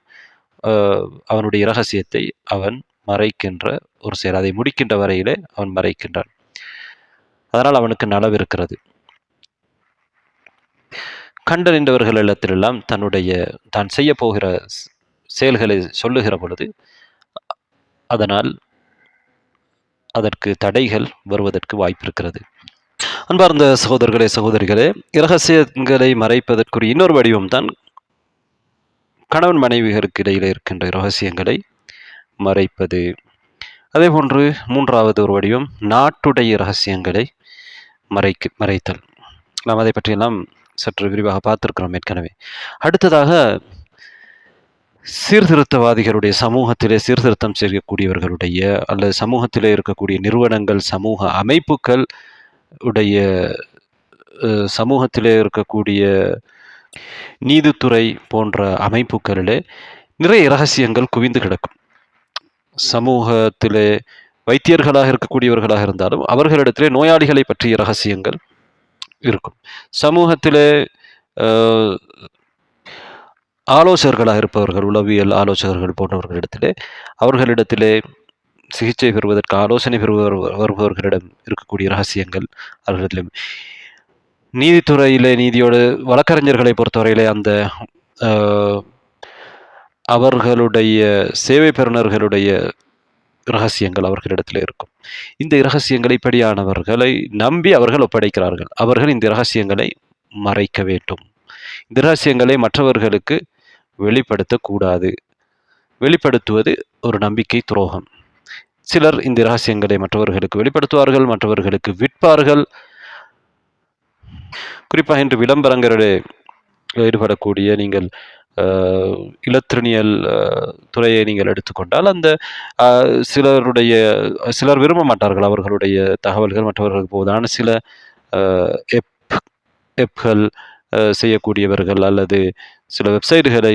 அவனுடைய இரகசியத்தை அவன் மறைக்கின்ற ஒரு செயல். அதை முடிக்கின்ற வரையிலே அவன் மறைக்கின்றான். அதனால் அவனுக்கு நலவு இருக்கிறது. கண்டறிந்தவர்களிடத்திலெல்லாம் தான் செய்ய போகிற செயல்களை சொல்லுகிற பொழுது அதனால் அதற்கு தடைகள் வருவதற்கு வாய்ப்பு இருக்கிறது. அன்பார்ந்த சகோதரர்களே, சகோதரிகளே, இரகசியங்களை மறைப்பதற்குரிய இன்னொரு வடிவம் தான் கணவன் மனைவிகளுக்கு இடையிலே இருக்கின்ற இரகசியங்களை மறைப்பது. அதே போன்று மூன்றாவது ஒரு வடிவம் நாட்டுடைய இரகசியங்களை மறைத்தல். நாம் அதை பற்றியெல்லாம் சற்று விரிவாக பார்த்திருக்கிறோம் ஏற்கனவே. அடுத்ததாக சீர்திருத்தவாதிகளுடைய, சமூகத்திலே சீர்திருத்தம் செய்யக்கூடியவர்களுடைய அல்லது சமூகத்திலே இருக்கக்கூடிய நிறுவனங்கள், சமூக அமைப்புகள் உடைய, சமூகத்திலே இருக்கக்கூடிய நீதித்துறை போன்ற அமைப்புகளிலே நிறைய இரகசியங்கள் குவிந்து கிடக்கும். சமூகத்திலே வைத்தியர்களாக இருக்கக்கூடியவர்களாக இருந்தாலும் அவர்களிடத்திலே நோயாளிகளை பற்றிய இரகசியங்கள் இருக்கும். சமூகத்திலே ஆலோசகர்களாக இருப்பவர்கள், உளவியல் ஆலோசகர்கள் போன்றவர்களிடத்திலே, அவர்களிடத்திலே சிகிச்சை பெறுவதற்கு ஆலோசனை வருபவர்களிடம் இருக்கக்கூடிய இரகசியங்கள் அவர்களிடம். நீதித்துறையிலே நீதியோடு வழக்கறிஞர்களை பொறுத்தவரையிலே அந்த அவர்களுடைய சேவை பெறுநர்களுடைய இரகசியங்கள் அவர்களிடத்தில் இருக்கும். இந்த இரகசியங்களை இப்படியானவர்களை நம்பி அவர்கள் ஒப்படைக்கிறார்கள். அவர்கள் இந்த இரகசியங்களை மறைக்க வேண்டும். இந்த இரகசியங்களை மற்றவர்களுக்கு வெளிப்படுத்தக்கூடாது. வெளிப்படுத்துவது ஒரு நம்பிக்கை துரோகம். சிலர் இந்த இரகசியங்களை மற்றவர்களுக்கு வெளிப்படுத்துவார்கள், மற்றவர்களுக்கு விற்பார்கள். குறிப்பாக இன்று விளம்பரங்களிலே ஈடுபடக்கூடிய நீங்கள் இலத்திரனியல் துறையை நீங்கள் எடுத்துக்கொண்டால், அந்த சிலர் விரும்ப மாட்டார்கள் அவர்களுடைய தகவல்கள் மற்றவர்களுக்கு போவதான சில எப்கள் செய்யக்கூடியவர்கள் அல்லது சில வெப்சைட்டுகளை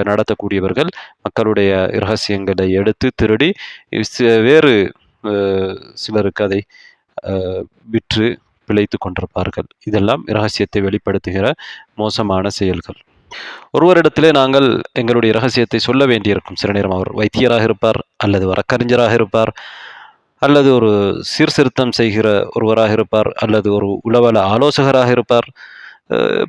நடத்தக்கூடியவர்கள் மக்களுடைய இரகசியங்களை எடுத்து திருடி வேறு சிலருக்கு அதை விற்று பிழைத்து கொண்டிருப்பார்கள். இதெல்லாம் இரகசியத்தை வெளிப்படுத்துகிற மோசமான செயல்கள். ஒருவரிடத்திலே நாங்கள் எங்களுடைய இரகசியத்தை சொல்ல வேண்டியிருக்கும். சில நேரம் அவர் வைத்தியராக இருப்பார், அல்லது வழக்கறிஞராக இருப்பார், அல்லது ஒரு சீர்திருத்தம் செய்கிற ஒருவராக இருப்பார், அல்லது ஒரு உளவல ஆலோசகராக இருப்பார்.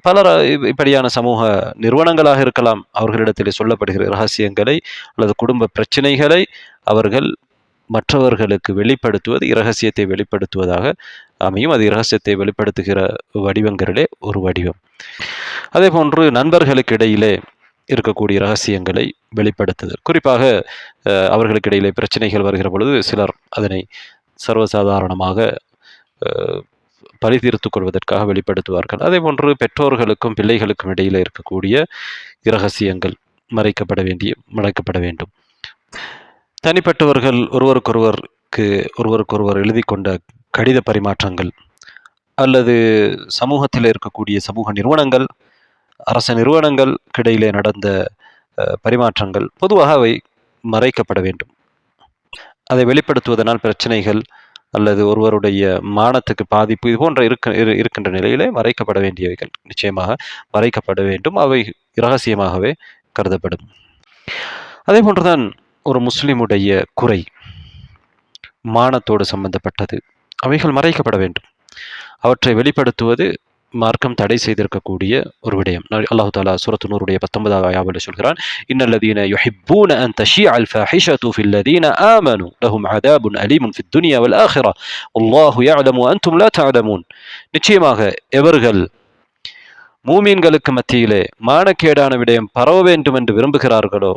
பலர் இப்படியான சமூக நிறுவனங்களாக இருக்கலாம். அவர்களிடத்திலே சொல்லப்படுகிற இரகசியங்களை அல்லது குடும்ப பிரச்சனைகளை அவர்கள் மற்றவர்களுக்கு வெளிப்படுத்துவது இரகசியத்தை வெளிப்படுத்துவதாக அமையும். அது இரகசியத்தை வெளிப்படுத்துகிற வடிவங்களிலே ஒரு வடிவம். அதே போன்று நண்பர்களுக்கு இடையிலே இருக்கக்கூடிய இரகசியங்களை வெளிப்படுத்துதல், குறிப்பாக அவர்களுக்கு இடையிலே பிரச்சனைகள் வருகிற பொழுது சிலர் அதனை சர்வசாதாரணமாக பழி தீர்த்துக் கொள்வதற்காக வெளிப்படுத்துவார்கள். அதே போன்று பெற்றோர்களுக்கும் பிள்ளைகளுக்கும் இடையிலே இருக்கக்கூடிய இரகசியங்கள் மறைக்கப்பட வேண்டும். தனிப்பட்டவர்கள் ஒருவருக்கொருவர் எழுதி கொண்ட கடித பரிமாற்றங்கள், அல்லது சமூகத்தில் இருக்கக்கூடிய சமூக நிறுவனங்கள், அரச நிறுவனங்களுக்கு இடையிலே நடந்த பரிமாற்றங்கள் பொதுவாக அவை மறைக்கப்பட வேண்டும். அதை வெளிப்படுத்துவதனால் பிரச்சனைகள் அல்லது ஒருவருடைய மானத்துக்கு பாதிப்பு இது போன்ற இருக்கின்ற நிலையிலே மறைக்கப்பட வேண்டியவைகள் நிச்சயமாக மறைக்கப்பட வேண்டும். அவை இரகசியமாகவே கருதப்படும். அதே போன்றுதான் ஒரு முஸ்லிமுடைய குறை, மானத்தோடு சம்பந்தப்பட்டது, அவைகள் மறைக்கப்பட வேண்டும். அவற்றை வெளிப்படுத்துவது மார்க்கம் தடை செய்திருக்கக்கூடிய ஒரு விடயம். அல்லாஹ் தஆலா சூரத்து நூருடைய 19வது ஆயத்தில் சொல்கிறான், இன்னல்லதீன யுஹிப்பூன அன் தஷீஅல் ஃபாஹிஷது ஃபில்லதீன ஆமனு லஹும் அதாபுன் அலீமுன் ஃபித் துன்யா வல் ஆখিরা வல்லாஹு யஅலமு அன்தும் லா தஅலமூன். நிச்சயமாக எவர்கள் மூமின்களுக்கு மத்தியிலே மானக்கேடான விடயம் பரவ வேண்டும் என்று விரும்புகிறார்களோ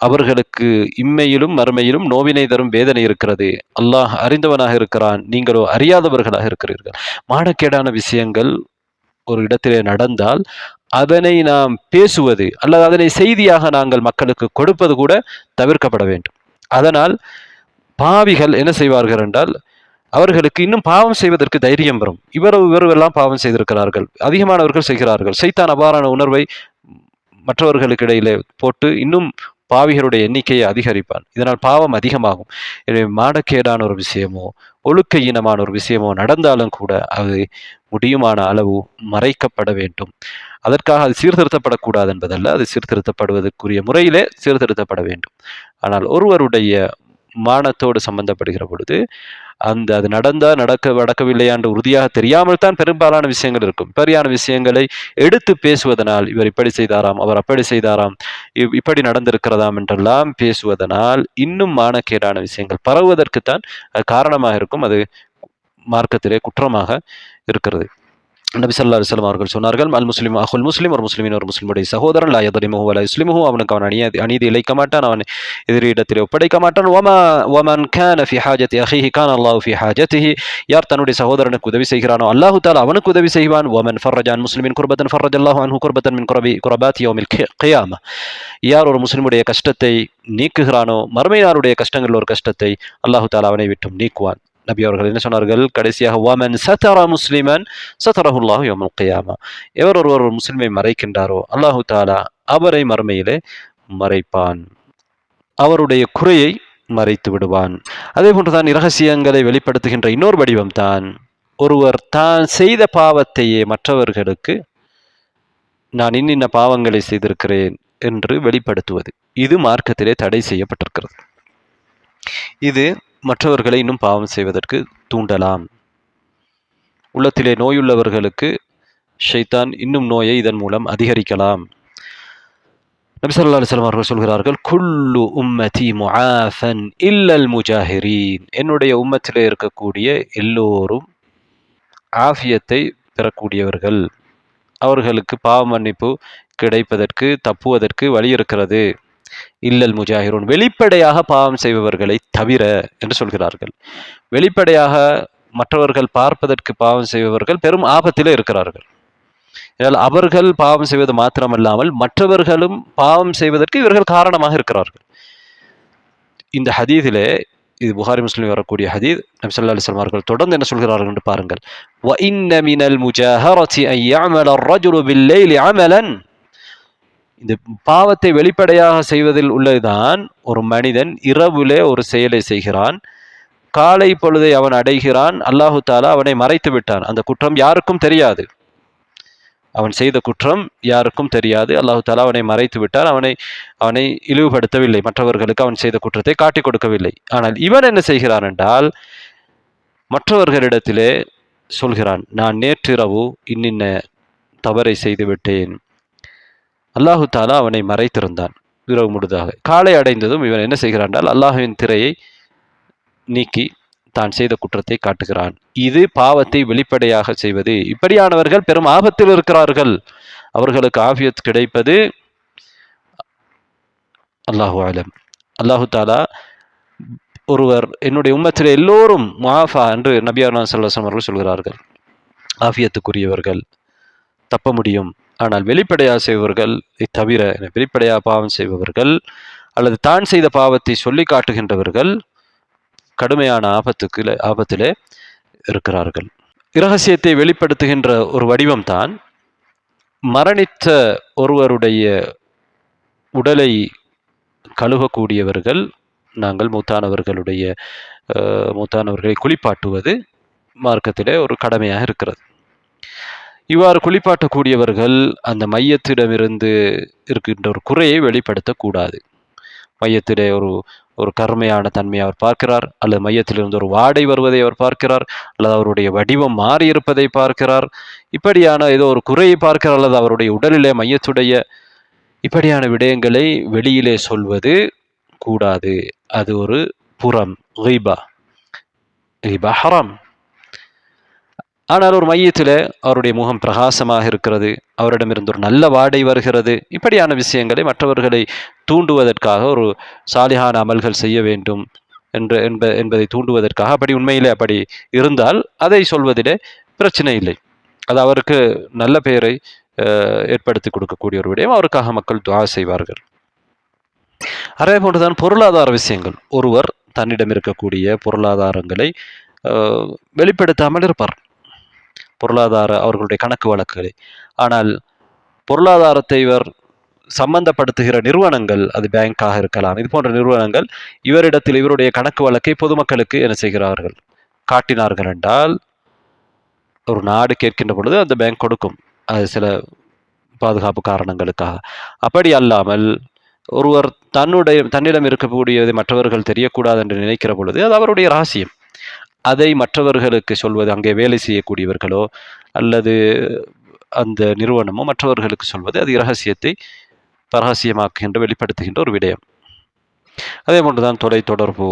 அவர்களுக்கு இம்மையிலும் மறுமையிலும் நோவினை தரும் வேதனை இருக்கிறது. அல்லாஹ் அறிந்தவனாக இருக்கிறான், நீங்களோ அறியாதவர்களாக இருக்கிறீர்கள். மானக்கேடான விஷயங்கள் ஒரு இடத்திலே நடந்தால் அதனை நாம் பேசுவது அல்லது அதனை செய்தியாக நாங்கள் மக்களுக்கு கொடுப்பது கூட தவிர்க்கப்பட வேண்டும். அதனால் பாவிகள் என்ன செய்வார்கள் என்றால், அவர்களுக்கு இன்னும் பாவம் செய்வதற்கு தைரியம் வரும். இவரெல்லாம் பாவம் செய்திருக்கிறார்கள், அதிகமானவர்கள் செய்கிறார்கள். சைத்தான் அவ்வாறான உணர்வை மற்றவர்களுக்கு இடையிலே போட்டு இன்னும் பாவிகளுடைய எண்ணிக்கையை அதிகரிப்பான். இதனால் பாவம் அதிகமாகும். எனவே மானக்கேடான ஒரு விஷயமோ ஒழுக்க ஈனமான ஒரு விஷயமோ நடந்தாலும் கூட அது முடியுமான அளவு மறைக்கப்பட வேண்டும். அதற்காக அது சீர்திருத்தப்படக்கூடாது என்பதல்ல, அது சீர்திருத்தப்படுவதற்குரிய முறையிலே சீர்திருத்தப்பட வேண்டும். ஆனால் ஒருவருடைய மானத்தோடு சம்பந்தப்படுகிற பொழுது அது நடக்கவில்லையா என்று உறுதியாக தெரியாமல் தான் பெரும்பாலான விஷயங்கள் இருக்கும். பெரியான விஷயங்களை எடுத்து பேசுவதனால், இவர் இப்படி செய்தாராம், அவர் அப்படி செய்தாராம், இப்படி நடந்திருக்கிறதாம் என்றெல்லாம் பேசுவதனால் இன்னும் மானக்கேடான விஷயங்கள் பரவுவதற்குத்தான் காரணமாக இருக்கும். அது மார்க்கத்திலே குற்றமாக இருக்கிறது. நபி ஸல்லல்லாஹு அலைஹி வஸல்லம் அவர்கள் சொன்னார்கள், அல் முஸ்லிம் அஹுல் முஸ்லிம், ஒரு முஸ்லிமின் ஒரு முஸ்லிமுடைய சகோதரன், லா யத்லிமுஹு வலா யுஸ்லிமுஹு, அவனுக்கு அவன் அநீதி இழைக்க மாட்டான், அவன் எதிரிடத்திலே ஒப்படைக்க மாட்டான். வமன் கான ஃபி ஹாஜத்தி அஹீஹி கான அல்லாஹு ஃபி ஹாஜத்திஹி, யார் தன்னுடைய சகோதரனுக்கு உதவி செய்கிறானோ அல்லாஹ் தஆலா அவனுக்கு உதவி செய்வான். வமன் ஃபர்ரஜ அன் முஸ்லிமின் குர்பத்தன் ஃபர்ரஜல்லாஹு அன்ஹு குர்பத்தன் மின் குரபாத்தி யௌமில் கியாமah, யார் ஒரு முஸ்லிமுடைய கஷ்டத்தை நீக்குகிறானோ மறுமை நாளுடைய கஷ்டங்கள் ஒரு கஷ்டத்தை அல்லாஹ் தஆலா அவனை விட்டும் நீக்குவான். நபி அவர்கள் என்ன சொன்னார்கள்? கடைசியாக, வமன் சதர முஸ்லிமன் சதரஹுல்லாஹு யௌமல் கியாமah, எவர் ஒருவர் ஒரு முஸ்லிமை மறைக்கின்றாரோ அல்லாஹு தஆலா அவரை மறுமையிலே மறைப்பான், அவருடைய குறையை மறைத்து விடுவான். அதே போன்றுதான் இரகசியங்களை வெளிப்படுத்துகின்ற இன்னொரு வடிவம் தான் ஒருவர் தான் செய்த பாவத்தையே மற்றவர்களுக்கு நான் இன்னின்ன பாவங்களை செய்திருக்கிறேன் என்று வெளிப்படுத்துவது. இது மார்க்கத்திலே தடை செய்யப்பட்டிருக்கிறது. இது மற்றவர்களை இன்னும் பாவம் செய்வதற்கு தூண்டலாம். உள்ளத்திலே நோயுள்ளவர்களுக்கு ஷைத்தான் இன்னும் நோயை இதன் மூலம் அதிகரிக்கலாம். நபி ஸல்லல்லாஹு அலைஹி வஸல்லம் அவர்கள் சொல்கிறார்கள், குல்லு உம்மதி முஆஃபன் இல்லல் முஜாஹிரீன், என்னுடைய உம்மத்திலே இருக்கக்கூடிய எல்லோரும் ஆஃபியத்தை பெறக்கூடியவர்கள், அவர்களுக்கு பாவ மன்னிப்பு கிடைப்பதற்கு தப்புவதற்கு வழி இருக்கிறது. இல்லல் முஜாஹிரூன், வெளிப்படையாக பாவம் செய்பவர்களை தவிர என்று சொல்கிறார்கள். வெளிப்படையாக மற்றவர்கள் பார்ப்பதற்கு பாவம் செய்பவர்கள் பெரும் ஆபத்திலே இருக்கிறார்கள். அவர்கள் பாவம் செய்வது மாத்திரமல்லாமல் மற்றவர்களும் பாவம் செய்வதற்கு இவர்கள் காரணமாக இருக்கிறார்கள். இந்த ஹதீதிலே, இது புகாரி முஸ்லிம் வரக்கூடிய ஹதீத், நபி ஸல்லல்லாஹு அலைஹி வஸல்லம் அவர்கள் தொடர்ந்து என்ன சொல்கிறார்கள் என்று பாருங்கள். வ இன்ன மினல் முஜாஹரத்தி அன் யஅமல الرجل بالليل عملا, இந்த பாவத்தை வெளிப்படையாக செய்வதில் உள்ளதுதான், ஒரு மனிதன் இரவுலே ஒரு செயலை செய்கிறான், காலை பொழுதை அவன் அடைகிறான், அல்லாஹு தாலா அவனை மறைத்து விட்டான், அந்த குற்றம் யாருக்கும் தெரியாது, அவன் செய்த குற்றம் யாருக்கும் தெரியாது, அல்லாஹு தாலா அவனை மறைத்து விட்டான், அவனை இழிவுபடுத்தவில்லை, மற்றவர்களுக்கு அவன் செய்த குற்றத்தை காட்டிக் கொடுக்கவில்லை. ஆனால் இவன் என்ன செய்கிறான் என்றால், மற்றவர்களிடத்திலே சொல்கிறான், நான் நேற்றிரவு இன்னின்ன தவறை செய்து விட்டேன், அல்லாஹு தாலா அவனை மறைத்திருந்தான் இரவு முழுதாக. காலை அடைந்ததும் இவன் என்ன செய்கிறான் என்றால், அல்லாஹுவின் திரையை நீக்கி தான் செய்த குற்றத்தை காட்டுகிறான். இது பாவத்தை வெளிப்படையாக செய்வது. இப்படியானவர்கள் பெரும் ஆபத்தில் இருக்கிறார்கள். அவர்களுக்கு ஆஃபியத் கிடைப்பது அல்லாஹு அலம். அல்லாஹு தாலா ஒருவர், என்னுடைய உம்மத்திலே எல்லோரும் முஆஃபா என்று நபி ஸல்லல்லாஹு அலைஹி வஸல்லம் அவர்கள் சொல்கிறார்கள். ஆஃபியத்துக்குரியவர்கள், தப்ப முடியும். ஆனால் வெளிப்படையாக செய்பவர்கள் தவிர, வெளிப்படையாக பாவம் செய்பவர்கள் அல்லது தான் செய்த பாவத்தை சொல்லி காட்டுகின்றவர்கள் கடுமையான ஆபத்திலே இருக்கிறார்கள். இரகசியத்தை வெளிப்படுத்துகின்ற ஒரு வடிவம் தான், மரணித்த ஒருவருடைய உடலை கழுவக்கூடியவர்கள், நாங்கள் மூத்தானவர்களை குளிப்பாட்டுவது மார்க்கத்திலே ஒரு கடமையாக இருக்கிறது. இவ்வாறு குளிப்பாட்டக்கூடியவர்கள் அந்த மையத்திடமிருந்து இருக்கின்ற ஒரு குறையை வெளிப்படுத்தக்கூடாது. மையத்திலே ஒரு கருமையான தன்மையை அவர் பார்க்கிறார், அல்லது மையத்திலிருந்து ஒரு வாடை வருவதை அவர் பார்க்கிறார், அல்லது அவருடைய வடிவம் மாறியிருப்பதை பார்க்கிறார், இப்படியான ஏதோ ஒரு குறையை பார்க்கிறார், அல்லது அவருடைய உடலிலே மையத்துடைய இப்படியான விடயங்களை வெளியிலே சொல்வது கூடாது. அது ஒரு புறம், கீபா ஹராம். ஆனால் ஒரு மையத்திலே அவருடைய முகம் பிரகாசமாக இருக்கிறது, அவரிடமிருந்து ஒரு நல்ல வாடை வருகிறது, இப்படியான விஷயங்களை மற்றவர்களை தூண்டுவதற்காக, ஒரு சாலிஹான அமல்கள் செய்ய வேண்டும் என்பதை தூண்டுவதற்காக, அப்படி உண்மையிலே அப்படி இருந்தால் அதை சொல்வதிலே பிரச்சனை இல்லை. அது அவருக்கு நல்ல பெயரை ஏற்படுத்தி கொடுக்கக்கூடிய ஒரு விடயம், அவருக்காக மக்கள் துஆ செய்வார்கள். அதே போன்றுதான் பொருளாதார விஷயங்கள். ஒருவர் தன்னிடம் இருக்கக்கூடிய பொருளாதாரங்களை வெளிப்படுத்தாமல் இருப்பார், அவர்களுடைய கணக்கு வழக்குகளை. ஆனால் பொருளாதாரத்தை இவர் சம்பந்தப்படுத்துகிற நிறுவனங்கள், அது பேங்காக இருக்கலாம், இது போன்ற நிறுவனங்கள் இவரிடத்தில் இவருடைய கணக்கு வழக்கை பொதுமக்களுக்கு என்ன செய்கிறார்கள், காட்டினார்கள் என்றால், ஒரு நாடு கேட்கின்ற பொழுது அந்த பேங்க் கொடுக்கும், அது சில பாதுகாப்பு காரணங்களுக்காக. அப்படி அல்லாமல் ஒருவர் தன்னிடம் இருக்கக்கூடியதை மற்றவர்கள் தெரியக்கூடாது என்று நினைக்கிற பொழுது அது அவருடைய ரகசியம். அதை மற்றவர்களுக்கு சொல்வது, அங்கே வேலை செய்யக்கூடியவர்களோ அல்லது அந்த நிறுவனமோ மற்றவர்களுக்கு சொல்வது, அது இரகசியத்தை பரகசியமாக்குகின்ற, வெளிப்படுத்துகின்ற ஒரு விடயம். அதே போன்றுதான் தொலைத்தொடர்பு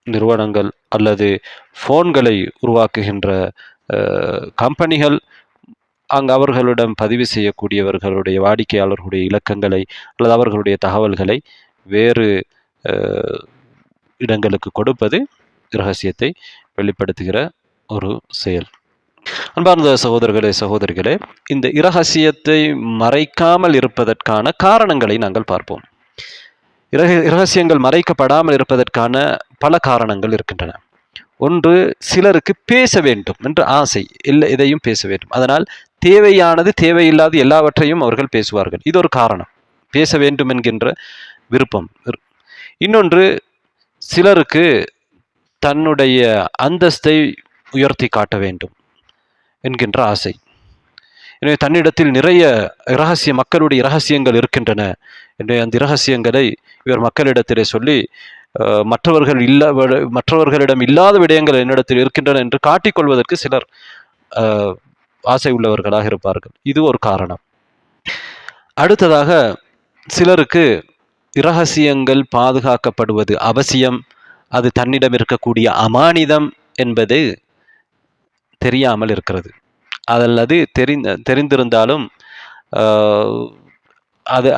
நிறுவனங்கள் அல்லது போன்களை உருவாக்குகின்ற கம்பெனிகள், அங்கு அவர்களிடம் பதிவு செய்யக்கூடியவர்களுடைய வாடிக்கையாளர்களுடைய இலக்கங்களை அல்லது அவர்களுடைய தகவல்களை வேறு இடங்களுக்கு கொடுப்பது இரகசியத்தை வெளிப்படுத்துகிற ஒரு செயல். அன்பார்ந்த சகோதரர்களே, சகோதரிகளே, இந்த இரகசியத்தை மறைக்காமல் இருப்பதற்கான காரணங்களை நாங்கள் பார்ப்போம். இரகசியங்கள் மறைக்கப்படாமல் இருப்பதற்கான பல காரணங்கள் இருக்கின்றன. ஒன்று, சிலருக்கு பேச வேண்டும் என்ற ஆசை, எதையும் பேச வேண்டும், அதனால் தேவையானது தேவையில்லாது எல்லாவற்றையும் அவர்கள் பேசுவார்கள். இது ஒரு காரணம், பேச வேண்டும் என்கின்ற விருப்பம். இன்னொன்று, சிலருக்கு தன்னுடைய அந்தஸ்தை உயர்த்தி காட்ட வேண்டும் என்கின்ற ஆசை. எனவே தன்னிடத்தில் நிறைய மக்களுடைய இரகசியங்கள் இருக்கின்றன, எனவே அந்த இரகசியங்களை இவர் மக்களிடத்திலே சொல்லி மற்றவர்களிடம் இல்லாத விடயங்கள் என்னிடத்தில் இருக்கின்றன என்று காட்டிக்கொள்வதற்கு சிலர் ஆசை உள்ளவர்களாக இருப்பார்கள். இது ஒரு காரணம். அடுத்ததாக, சிலருக்கு இரகசியங்கள் பாதுகாக்கப்படுவது அவசியம், அது தன்னிடம் இருக்கக்கூடிய அமானிதம் என்பது தெரியாமல் இருக்கிறது. அல்லது தெரிந்திருந்தாலும்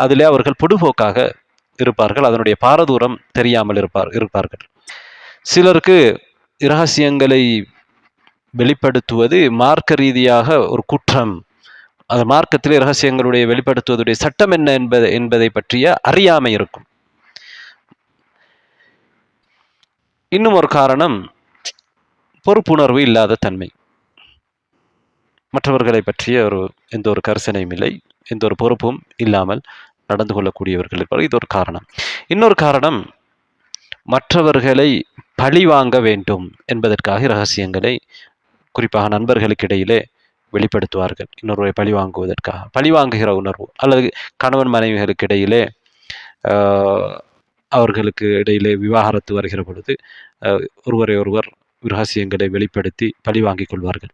அதிலே அவர்கள் பொடுபோக்காக இருப்பார்கள், அதனுடைய பாரதூரம் தெரியாமல் இருப்பார்கள். சிலருக்கு இரகசியங்களை வெளிப்படுத்துவது மார்க்க ரீதியாக ஒரு குற்றம், அது மார்க்கத்திலே இரகசியங்களுடைய வெளிப்படுத்துவதுடைய சட்டம் என்ன என்பதை பற்றிய அறியாமை இருக்கும். இன்னும் ஒரு காரணம் பொறுப்புணர்வு இல்லாத தன்மை. மற்றவர்களை பற்றிய எந்த ஒரு கரிசனையும் இல்லை, எந்த ஒரு பொறுப்பும் இல்லாமல் நடந்து கொள்ளக்கூடியவர்கள் இருப்பார்கள். இது ஒரு காரணம். இன்னொரு காரணம், மற்றவர்களை பழி வாங்க வேண்டும் என்பதற்காக இரகசியங்களை குறிப்பாக நண்பர்களுக்கு இடையிலே வெளிப்படுத்துவார்கள். இன்னொருவரை பழி வாங்குவதற்காக, பழி வாங்குகிற உணர்வு, அல்லது கணவன் மனைவிகளுக்கு இடையிலே அவர்களுக்கு இடையிலே விவாகரத்து வருகிற பொழுது ஒருவரை ஒருவர் இரகசியங்களை வெளிப்படுத்தி பழி வாங்கிக் கொள்வார்கள்.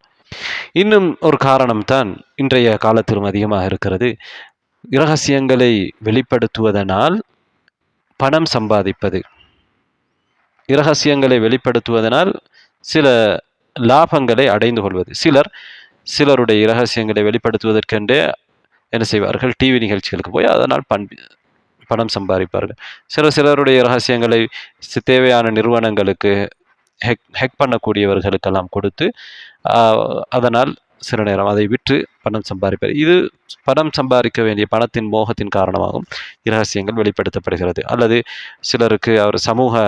இன்னும் ஒரு காரணம் தான் இன்றைய காலத்திலும் அதிகமாக இருக்கிறது. இரகசியங்களை வெளிப்படுத்துவதனால் பணம் சம்பாதிப்பது, இரகசியங்களை வெளிப்படுத்துவதனால் சில லாபங்களை அடைந்து கொள்வது. சிலருடைய இரகசியங்களை வெளிப்படுத்துவதற்கென்றே என்ன செய்வார்கள், டிவி நிகழ்ச்சிகளுக்கு போய் அதனால் பணம் சம்பாதிப்பார்கள். சிலருடைய இரகசியங்களை தேவையான நிறுவனங்களுக்கு ஹெக் பண்ணக்கூடியவர்களுக்கெல்லாம் கொடுத்து அதனால் சில நேரம் அதை விற்று பணம் சம்பாதிப்பார். இது பணம் சம்பாதிக்க வேண்டிய பணத்தின் மோகத்தின் காரணமாகவும் இரகசியங்கள் வெளிப்படுத்தப்படுகிறது. அல்லது சிலருக்கு அவர் சமூக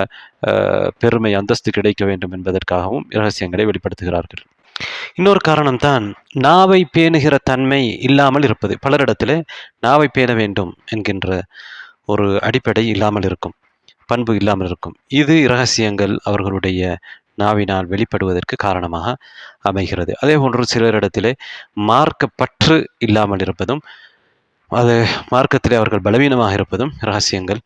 பெருமை அந்தஸ்து கிடைக்க வேண்டும் என்பதற்காகவும் இரகசியங்களை வெளிப்படுத்துகிறார்கள். இன்னொரு காரணம் தான் நாவை பேணுகிற தன்மை இல்லாமல் இருப்பது. பலரிடத்திலே நாவை பேண வேண்டும் என்கின்ற ஒரு அடிப்படை இல்லாமல் இருக்கும், பண்பு இல்லாமல் இருக்கும். இது இரகசியங்கள் அவர்களுடைய நாவினால் வெளிப்படுவதற்கு காரணமாக அமைகிறது. அதே போன்று சிலரிடத்திலே மார்க்க பற்று இல்லாமல் இருப்பதும், அது மார்க்கத்திலே அவர்கள் பலவீனமாக இருப்பதும் இரகசியங்கள்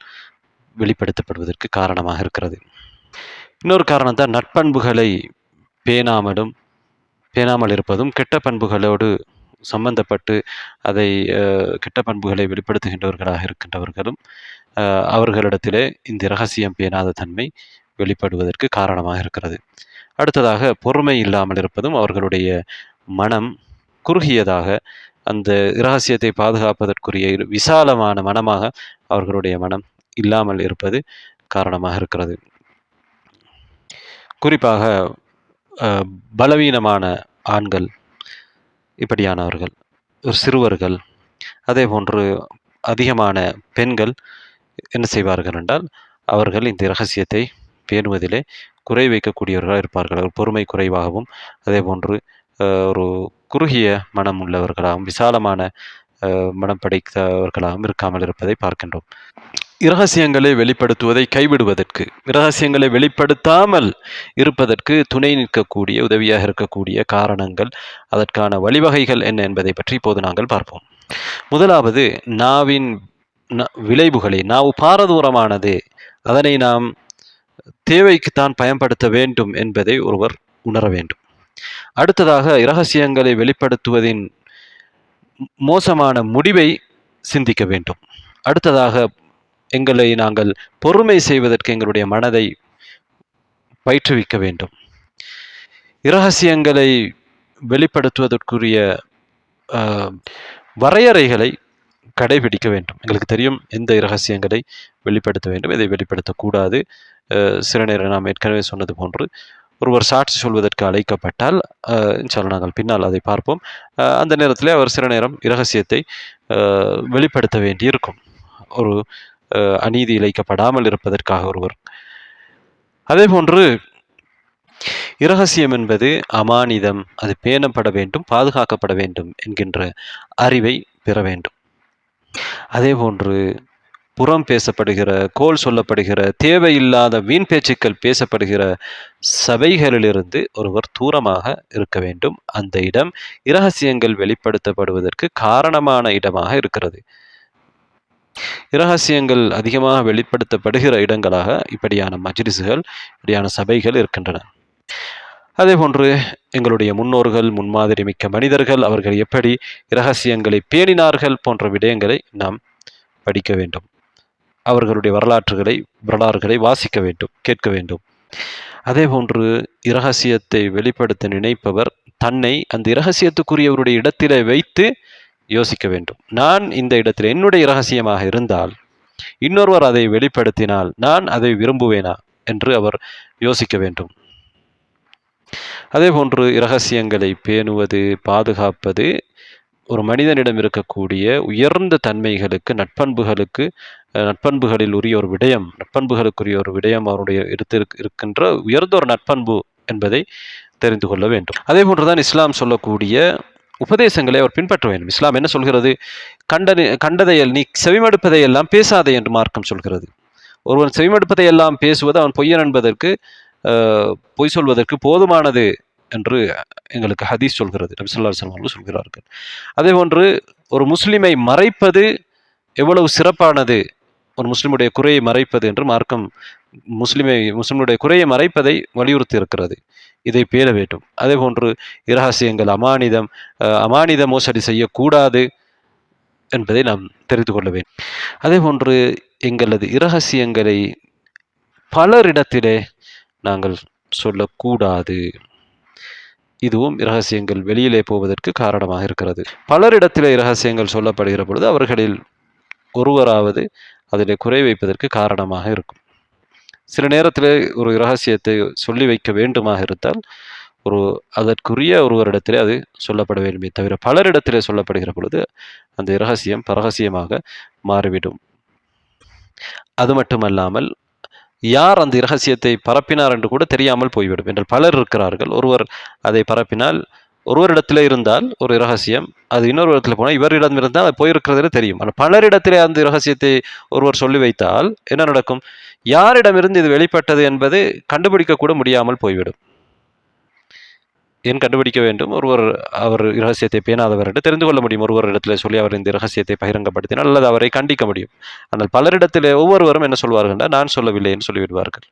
வெளிப்படுத்தப்படுவதற்கு காரணமாக இருக்கிறது. இன்னொரு காரணம் தான் நட்பண்புகளை பேணாமல் இருப்பதும், கெட்ட பண்புகளோடு சம்பந்தப்பட்டு அதை கெட்ட பண்புகளை வெளிப்படுத்துகின்றவர்களாக இருக்கின்றவர்களும் அவர்களிடத்திலே இந்த இரகசியம் பேணாத தன்மை வெளிப்படுவதற்கு காரணமாக இருக்கிறது. அடுத்ததாக பொறுமை இல்லாமல் இருப்பதும், அவர்களுடைய மனம் குறுகியதாக, அந்த இரகசியத்தை பாதுகாப்பதற்குரிய விசாலமான மனமாக அவர்களுடைய மனம் இல்லாமல் இருப்பது காரணமாக இருக்கிறது. குறிப்பாக பலவீனமான ஆண்கள், இப்படியானவர்கள், சிறுவர்கள், அதே போன்று அதிகமான பெண்கள் என்ன செய்வார்கள் என்றால், அவர்கள் இந்த இரகசியத்தை பேணுவதிலே குறை வைக்கக்கூடியவர்களாக இருப்பார்கள். பொறுமை குறைவாகவும், அதே போன்று ஒரு குறுகிய மனம் உள்ளவர்களாகவும், விசாலமான மனம் படைத்தவர்களாகவும் இருக்காமல் இருப்பதை பார்க்கின்றோம். இரகசியங்களை வெளிப்படுத்துவதை கைவிடுவதற்கு, இரகசியங்களை வெளிப்படுத்தாமல் இருப்பதற்கு துணை நிற்கக்கூடிய, உதவியாக இருக்கக்கூடிய காரணங்கள், அதற்கான வழிவகைகள் என்ன என்பதை பற்றி இப்போது நாங்கள் பார்ப்போம். முதலாவது, நாவின் விளைவுகளை, நாவு பாரதூரமானது, அதனை நாம் தேவைக்குத்தான் பயன்படுத்த வேண்டும் என்பதை ஒருவர் உணர வேண்டும். அடுத்ததாக, இரகசியங்களை வெளிப்படுத்துவதின் மோசமான முடிவை சிந்திக்க வேண்டும். அடுத்ததாக, எங்களை நாங்கள் பொறுமை செய்வதற்கு எங்களுடைய மனதை பயிற்றுவிக்க வேண்டும். இரகசியங்களை வெளிப்படுத்துவதற்குரிய வரையறைகளை கடைபிடிக்க வேண்டும். எங்களுக்கு தெரியும் எந்த இரகசியங்களை வெளிப்படுத்த வேண்டும், எதை வெளிப்படுத்தக்கூடாது. சில நேரம் நாம் ஏற்கனவே சொன்னது போன்று, ஒருவர் சாட்சி சொல்வதற்கு அழைக்கப்பட்டால், இன்ஷால்லா நாங்கள் பின்னால் அதை பார்ப்போம், அந்த நேரத்தில் அவர் சில நேரம் இரகசியத்தை வெளிப்படுத்த வேண்டியிருக்கும், ஒரு அநீதி இழைக்கப்படாமல் இருப்பதற்காக ஒருவர். அதே போன்று இரகசியம் என்பது அமானிதம், அது பேணப்பட வேண்டும், பாதுகாக்கப்பட வேண்டும் என்கின்ற அறிவை பெற வேண்டும். அதே போன்று புறம் பேசப்படுகிற, கோல் சொல்லப்படுகிற, தேவையில்லாத வீண் பேச்சுக்கள் பேசப்படுகிற சபைகளிலிருந்து ஒருவர் தூரமாக இருக்க வேண்டும். அந்த இடம் இரகசியங்கள் வெளிப்படுத்தப்படுவதற்கு காரணமான இடமாக இருக்கிறது. இரகசியங்கள் அதிகமாக வெளிப்படுத்தப்படுகிற இடங்களாக இப்படியான மஜ்லிஸ்கள், இப்படியான சபைகள் இருக்கின்றன. அதே போன்று எங்களுடைய முன்னோர்கள், முன்மாதிரி மிக்க மனிதர்கள், அவர்கள் எப்படி இரகசியங்களை பேணினார்கள் போன்ற விடயங்களை நாம் படிக்க வேண்டும். அவர்களுடைய வரலாறுகளை வாசிக்க வேண்டும், கேட்க வேண்டும். அதே போன்று இரகசியத்தை வெளிப்படுத்த நினைப்பவர் தன்னை அந்த இரகசியத்துக்குரியவருடைய இடத்திலே வைத்து யோசிக்க வேண்டும். நான் இந்த இடத்தில் என்னுடைய இரகசியமாக இருந்தால் இன்னொருவர் அதை வெளிப்படுத்தினால் நான் அதை விரும்புவேனா என்று அவர் யோசிக்க வேண்டும். அதே போன்று இரகசியங்களை பேணுவது, பாதுகாப்பது ஒரு மனிதனிடம் இருக்கக்கூடிய உயர்ந்த தன்மைகளுக்கு, நட்பண்புகளில் உரிய ஒரு விடயம், நட்பண்புகளுக்குரிய ஒரு விடயம் அவருடைய இருக்கின்ற உயர்ந்த ஒரு நட்பண்பு என்பதை தெரிந்து கொள்ள வேண்டும். அதே போன்றுதான் இஸ்லாம் சொல்லக்கூடிய உபதேசங்களை அவர் பின்பற்ற வேண்டும். இஸ்லாம் என்ன சொல்கிறது? கண்டதையல் நீ செவிமடுப்பதை எல்லாம் பேசாதே என்று மார்க்கம் சொல்கிறது. ஒருவன் செவிமடுப்பதை எல்லாம் பேசுவது அவன் பொய்யன் என்பதற்கு, பொய் சொல்வதற்கு போதுமானது என்று எங்களுக்கு ஹதீஸ் சொல்கிறது. நபி ஸல்லல்லாஹு அலைஹி வஸல்லம் சொல்கிறார்கள். அதே போன்று ஒரு முஸ்லிமை மறைப்பது எவ்வளவு சிறப்பானது, ஒரு முஸ்லிமுடைய குறையை மறைப்பது என்று மார்க்கம் முஸ்லிமுடைய குறையை மறைப்பதை வலியுறுத்தி இருக்கிறது. இதை பேண வேண்டும். அதே போன்று இரகசியங்கள், அமானித மோசடி செய்யக்கூடாது என்பதை நாம் தெரிந்து கொள்ள வேண்டும். அதே போன்று எங்களது இரகசியங்களை பலரிடத்திலே நாங்கள் சொல்லக்கூடாது. இதுவும் இரகசியங்கள் வெளியிலே போவதற்கு காரணமாக இருக்கிறது. பலரிடத்திலே இரகசியங்கள் சொல்லப்படுகிற பொழுது அவர்களில் ஒருவராவது அதிலே குறை வைப்பதற்கு காரணமாக இருக்கும். சில நேரத்திலே ஒரு இரகசியத்தை சொல்லி வைக்க வேண்டுமாக இருந்தால் அதற்குரிய ஒருவரிடத்திலே அது சொல்லப்பட வேண்டுமே தவிர பலரிடத்திலே சொல்லப்படுகிற பொழுது அந்த இரகசியம் பரகசியமாக மாறிவிடும். அது மட்டுமல்லாமல் யார் அந்த இரகசியத்தை பரப்பினார் என்று கூட தெரியாமல் போய்விடும். என்றால் பலர் இருக்கிறார்கள். ஒருவர் அதை பரப்பினால், ஒருவரிடத்திலே இருந்தால் ஒரு இரகசியம், அது இன்னொரு இடத்துல போனால் இவரிடம் இருந்தால் அது போயிருக்கிறதே தெரியும். ஆனால் பலரிடத்திலே அந்த இரகசியத்தை ஒருவர் சொல்லி வைத்தால் என்ன நடக்கும்? யாரிடமிருந்து இது வெளிப்பட்டது என்பது கண்டுபிடிக்க கூட முடியாமல் போய்விடும். ஏன் கண்டுபிடிக்க வேண்டும்? அவர் இரகசியத்தை பேணாதவர் என்று தெரிந்து கொள்ள முடியும். ஒருவரிடத்தில் சொல்லி அவர் இந்த இரகசியத்தை பகிரங்கப்படுத்தினால் அல்லது அவரை கண்டிக்க முடியும். ஆனால் பலரிடத்திலே ஒவ்வொருவரும் என்ன சொல்வார்கள்? நான் சொல்லவில்லை என்று சொல்லிவிடுவார்கள்.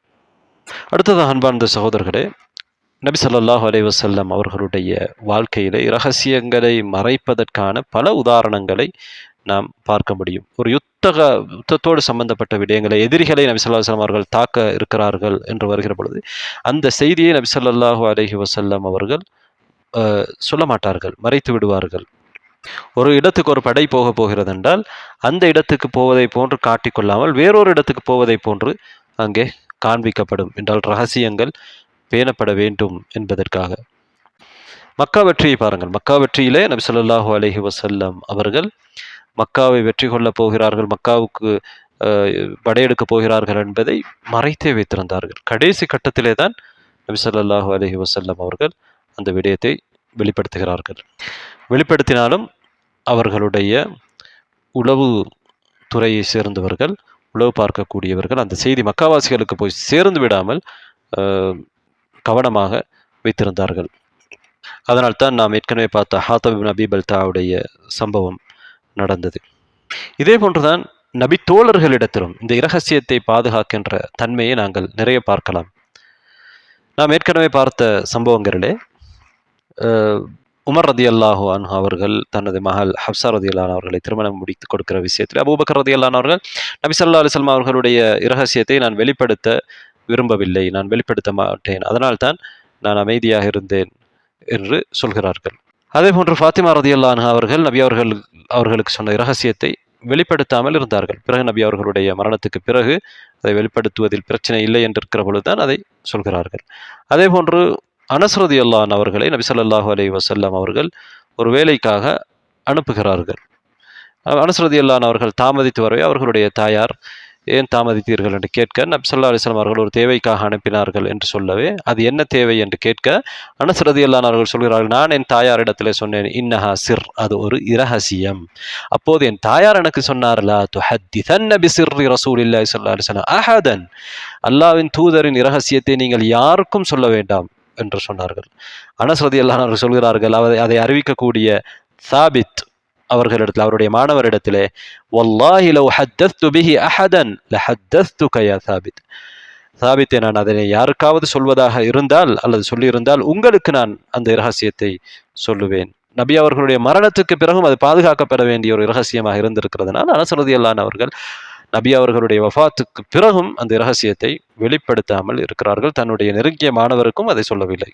அடுத்ததாக அன்பார்ந்த சகோதரர்களே, நபி ஸல்லல்லாஹு அலைஹி வஸல்லம் அவர்களுடைய வாழ்க்கையிலே இரகசியங்களை மறைப்பதற்கான பல உதாரணங்களை நாம் பார்க்க முடியும். ஒரு யுத்தத்தோடு சம்பந்தப்பட்ட விடயங்களை, எதிரிகளை நபி ஸல்லல்லாஹு அலைஹி வஸல்லம் அவர்கள் தாக்க இருக்கிறார்கள் என்று வருகிற பொழுது அந்த செய்தியை நபி ஸல்லல்லாஹு அலைஹி வஸல்லம் அவர்கள் சொல்ல மாட்டார்கள், மறைத்து விடுவார்கள். ஒரு இடத்துக்கு ஒரு படை போகிறது என்றால் அந்த இடத்துக்கு போவதை போன்று காட்டிக்கொள்ளாமல் வேறொரு இடத்துக்கு போவதை போன்று அங்கே காண்பிக்கப்படும். என்றால் ரகசியங்கள் பேணப்பட வேண்டும் என்பதற்காக. மக்கா வெற்றியை பாருங்கள். மக்கா வெற்றியிலே நபி ஸல்லல்லாஹு அலைஹி வஸல்லம் அவர்கள் மக்காவை வெற்றி கொள்ளப் போகிறார்கள், மக்காவுக்கு படையெடுக்க போகிறார்கள் என்பதை மறைத்தே வைத்திருந்தார்கள். கடைசி கட்டத்திலே தான் நபி ஸல்லல்லாஹு அலைஹி வஸல்லம் அவர்கள் அந்த விடயத்தை வெளிப்படுத்துகிறார்கள். வெளிப்படுத்தினாலும் அவர்களுடைய உளவு துறையை சேர்ந்தவர்கள், உளவு பார்க்கக்கூடியவர்கள் அந்த செய்தி மக்காவாசிகளுக்கு போய் சேர்ந்து விடாமல் கவனமாக வைத்திருந்தார்கள். அதனால்தான் நாம் ஏற்கனவே பார்த்த ஹாத்தப் இப்னு அபீ பல்தாவுடைய சம்பவம் நடந்தது. இதே போன்றுதான் நபி தோழர்களிடத்திலும் இந்த இரகசியத்தை பாதுகாக்கின்ற தன்மையை நாங்கள் நிறைய பார்க்கலாம். நாம் ஏற்கனவே பார்த்த சம்பவங்களிலே உமர் ரதியல்லாஹு அன்ஹு அவர்கள் தனது மகள் ஹப்ஸா ரதியல்லாஹு அவர்களை திருமணம் முடித்து கொடுக்கிற விஷயத்தில் அபூபக்கர் ரதியல்லாஹு அவர்கள் நபி ஸல்லல்லாஹு அலைஹி வஸல்லம் அவர்களுடைய இரகசியத்தை நான் வெளிப்படுத்த விரும்பவில்லை, நான் வெளிப்படுத்த மாட்டேன், அதனால்தான் நான் அமைதியாக இருந்தேன் என்று சொல்கிறார்கள். அதே போன்று ஃபாத்திமா ரதியல்லாஹு அன்ஹா அவர்கள் நபி அவர்களுக்கு சொன்ன இரகசியத்தை வெளிப்படுத்தாமல் இருந்தார்கள். பிறகு நபி அவர்களுடைய மரணத்துக்கு பிறகு அதை வெளிப்படுத்துவதில் பிரச்சனை இல்லை என்றிருக்கிற பொழுதுதான் அதை சொல்கிறார்கள். அதே போன்று அனஸ் ரதியல்லாஹு அன்ஹு அவர்களை நபி ஸல்லல்லாஹு அலைஹி வஸல்லம் அவர்கள் ஒரு வேலைக்காக அனுப்புகிறார்கள். அனஸ் ரதியல்லாஹு அன்ஹு அவர்கள் தாமதித்து வரவே அவர்களுடைய தாயார் ஏன் தாமதித்தீர்கள் என்று கேட்க நபி ஸல்லல்லாஹு அலைஹி வஸல்லம் அவர்கள் ஒரு தேவைக்காக அனுப்பினார்கள் என்று சொல்லவே அது என்ன தேவை என்று கேட்க அனஸ் ரதியல்லாஹு அன்ஹு அவர்கள் சொல்கிறார்கள், நான் என் தாயாரிடத்திலே சொன்னேன், இன்னஹா சிர், அது ஒரு இரகசியம். அப்போது என் தாயார் எனக்கு சொன்னார், லா துஹத்திஸன்ன பிசிர்ரி ரசூலில்லாஹி ஸல்லல்லாஹு அலைஹி வஸல்லம் அஹதன், அல்லாஹ்வின் தூதரின் இரகசியத்தை நீங்கள் யாருக்கும் சொல்ல வேண்டாம் என்று சொன்னார்கள். அனஸ் ரதியல்லாஹு அன்ஹு சொல்கிறார்கள், அதை அறிவிக்கக்கூடிய சாபித் அவர்களிடத்தில், அவருடைய மாணவரிடத்திலே, வல்லாஹி லவ் ஹத்தஸ்து பிஹி அஹதன் லஹத்தஸ்துக யா சாபித், சாபித்தே நான் அதனை யாருக்காவது சொல்வதாக இருந்தால் அல்லது சொல்லியிருந்தால் உங்களுக்கு நான் அந்த இரகசியத்தை சொல்லுவேன். நபி அவர்களுடைய மரணத்துக்கு பிறகும் அது பாதுகாக்கப்பட வேண்டிய ஒரு இரகசியமாக இருந்திருக்கிறதுனால் அனஸ் ரலியல்லாஹு அன்ஹு அவர்கள் நபி அவர்களுடைய வஃபாத்துக்கு பிறகும் அந்த இரகசியத்தை வெளிப்படுத்தாமல் இருக்கிறார்கள். தன்னுடைய நெருங்கிய மாணவருக்கும் அதை சொல்லவில்லை.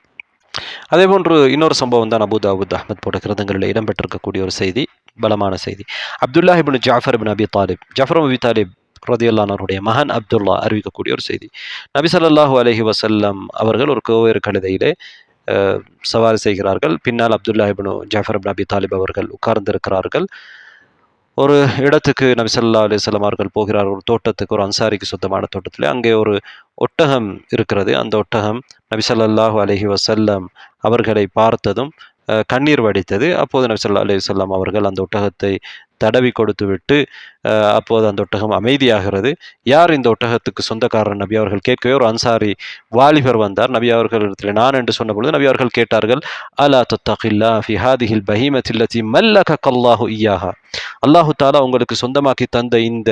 அதே போன்று இன்னொரு சம்பவம் தான் அபூ தாவூத், அஹ்மத் போன்ற கிரந்தங்களில் இடம்பெற்றிருக்கக்கூடிய ஒரு செய்தி, பலமான செய்தி. அப்துல்லாஹ் இப்னு ஜாஃபர் இப்னு அபி தாலிப், ஜாஃபர் இப்னு அபி தாலிப் ரதியல்லானவருடைய மகன் அப்துல்லா அறிவிக்கக்கூடிய ஒரு செய்தி. நபி ஸல்லல்லாஹு அலைஹி வஸல்லம் அவர்கள் ஒரு கோவேறு கழுதையிலே சவாரி செய்கிறார்கள். பின்னால் அப்துல்லா இப்னு ஜாஃபர் இப்னு அபி தாலிப் அவர்கள் உட்கார்ந்திருக்கிறார்கள். ஒரு இடத்துக்கு நபி ஸல்லல்லாஹு அலைஹி வஸல்லம் அவர்கள் போகிறார்கள். ஒரு தோட்டத்துக்கு, ஒரு அன்சாரிக்கு சொந்தமான தோட்டத்திலே. அங்கே ஒரு ஒட்டகம் இருக்கிறது. அந்த ஒட்டகம் நபி ஸல்லல்லாஹு அலைஹி வஸல்லம் அவர்களை பார்த்ததும் கண்ணீர் வடித்தது. அப்போது நபி ஸல்லல்லாஹு அலைஹி வஸல்லம் அவர்கள் அந்த ஒட்டகத்தை தடவி கொடுத்துவிட்டு அப்போது அந்த ஒட்டகம் அமைதியாகிறது. யார் இந்த ஒட்டகத்துக்கு சொந்தக்காரர் நபி அவர்கள் கேட்கவே ஒரு அன்சாரி வாலிபர் வந்தார். நபி அவர்களிடத்தில் நான் என்று சொன்ன பொழுது நபி அவர்கள் கேட்டார்கள், அலா தத்தகில்லா ஃபி ஹாதிஹில் பஹீமத்தி அல்லதி மல்லகல்லாஹு இய்யாஹா. அல்லாஹு தாலா உங்களுக்கு சொந்தமாக்கி தந்த இந்த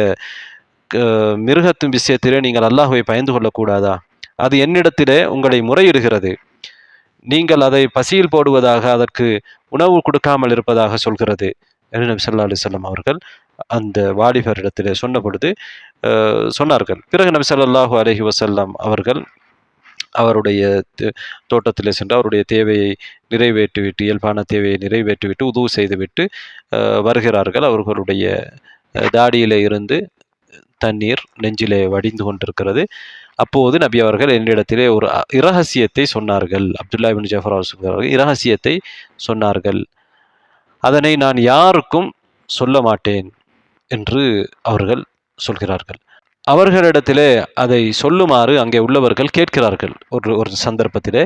மிருகத்தின் விஷயத்திலே நீங்கள் அல்லாஹுவை பயந்து கொள்ளக்கூடாதா? அது என்னிடத்திலே உங்களை முறையிடுகிறது. நீங்கள் அதை பசியில் போடுவதாக, அதற்கு உணவு கொடுக்காமல் இருப்பதாக சொல்கிறது என்று நபி ஸல்லல்லாஹு அலைஹி வஸல்லம் அவர்கள் அந்த வாலிபரிடத்திலே சொன்ன பொழுது சொன்னார்கள். பிறகு நபி ஸல்லல்லாஹு அலைஹி வஸல்லம் அவர்கள் அவருடைய தோட்டத்திலே சென்று அவருடைய தேவையை நிறைவேற்றிவிட்டு, இயல்பான தேவையை நிறைவேற்றிவிட்டு, உது செய்துவிட்டு வருகிறார்கள். அவர்களுடைய தாடியிலே இருந்து தண்ணீர் நெஞ்சிலே வடிந்து கொண்டிருக்கிறது. அப்போது நபி அவர்கள் என்னிடத்திலே ஒரு இரகசியத்தை சொன்னார்கள். அப்துல்லா இப்னு ஜாஃபர் அவர்கள் சொல்கிறார்கள், இரகசியத்தை சொன்னார்கள். அதனை நான் யாருக்கும் சொல்ல மாட்டேன் என்று அவர்கள் சொல்கிறார்கள். அவர்களிடத்திலே அதை சொல்லுமாறு அங்கே உள்ளவர்கள் கேட்கிறார்கள். ஒரு சந்தர்ப்பத்திலே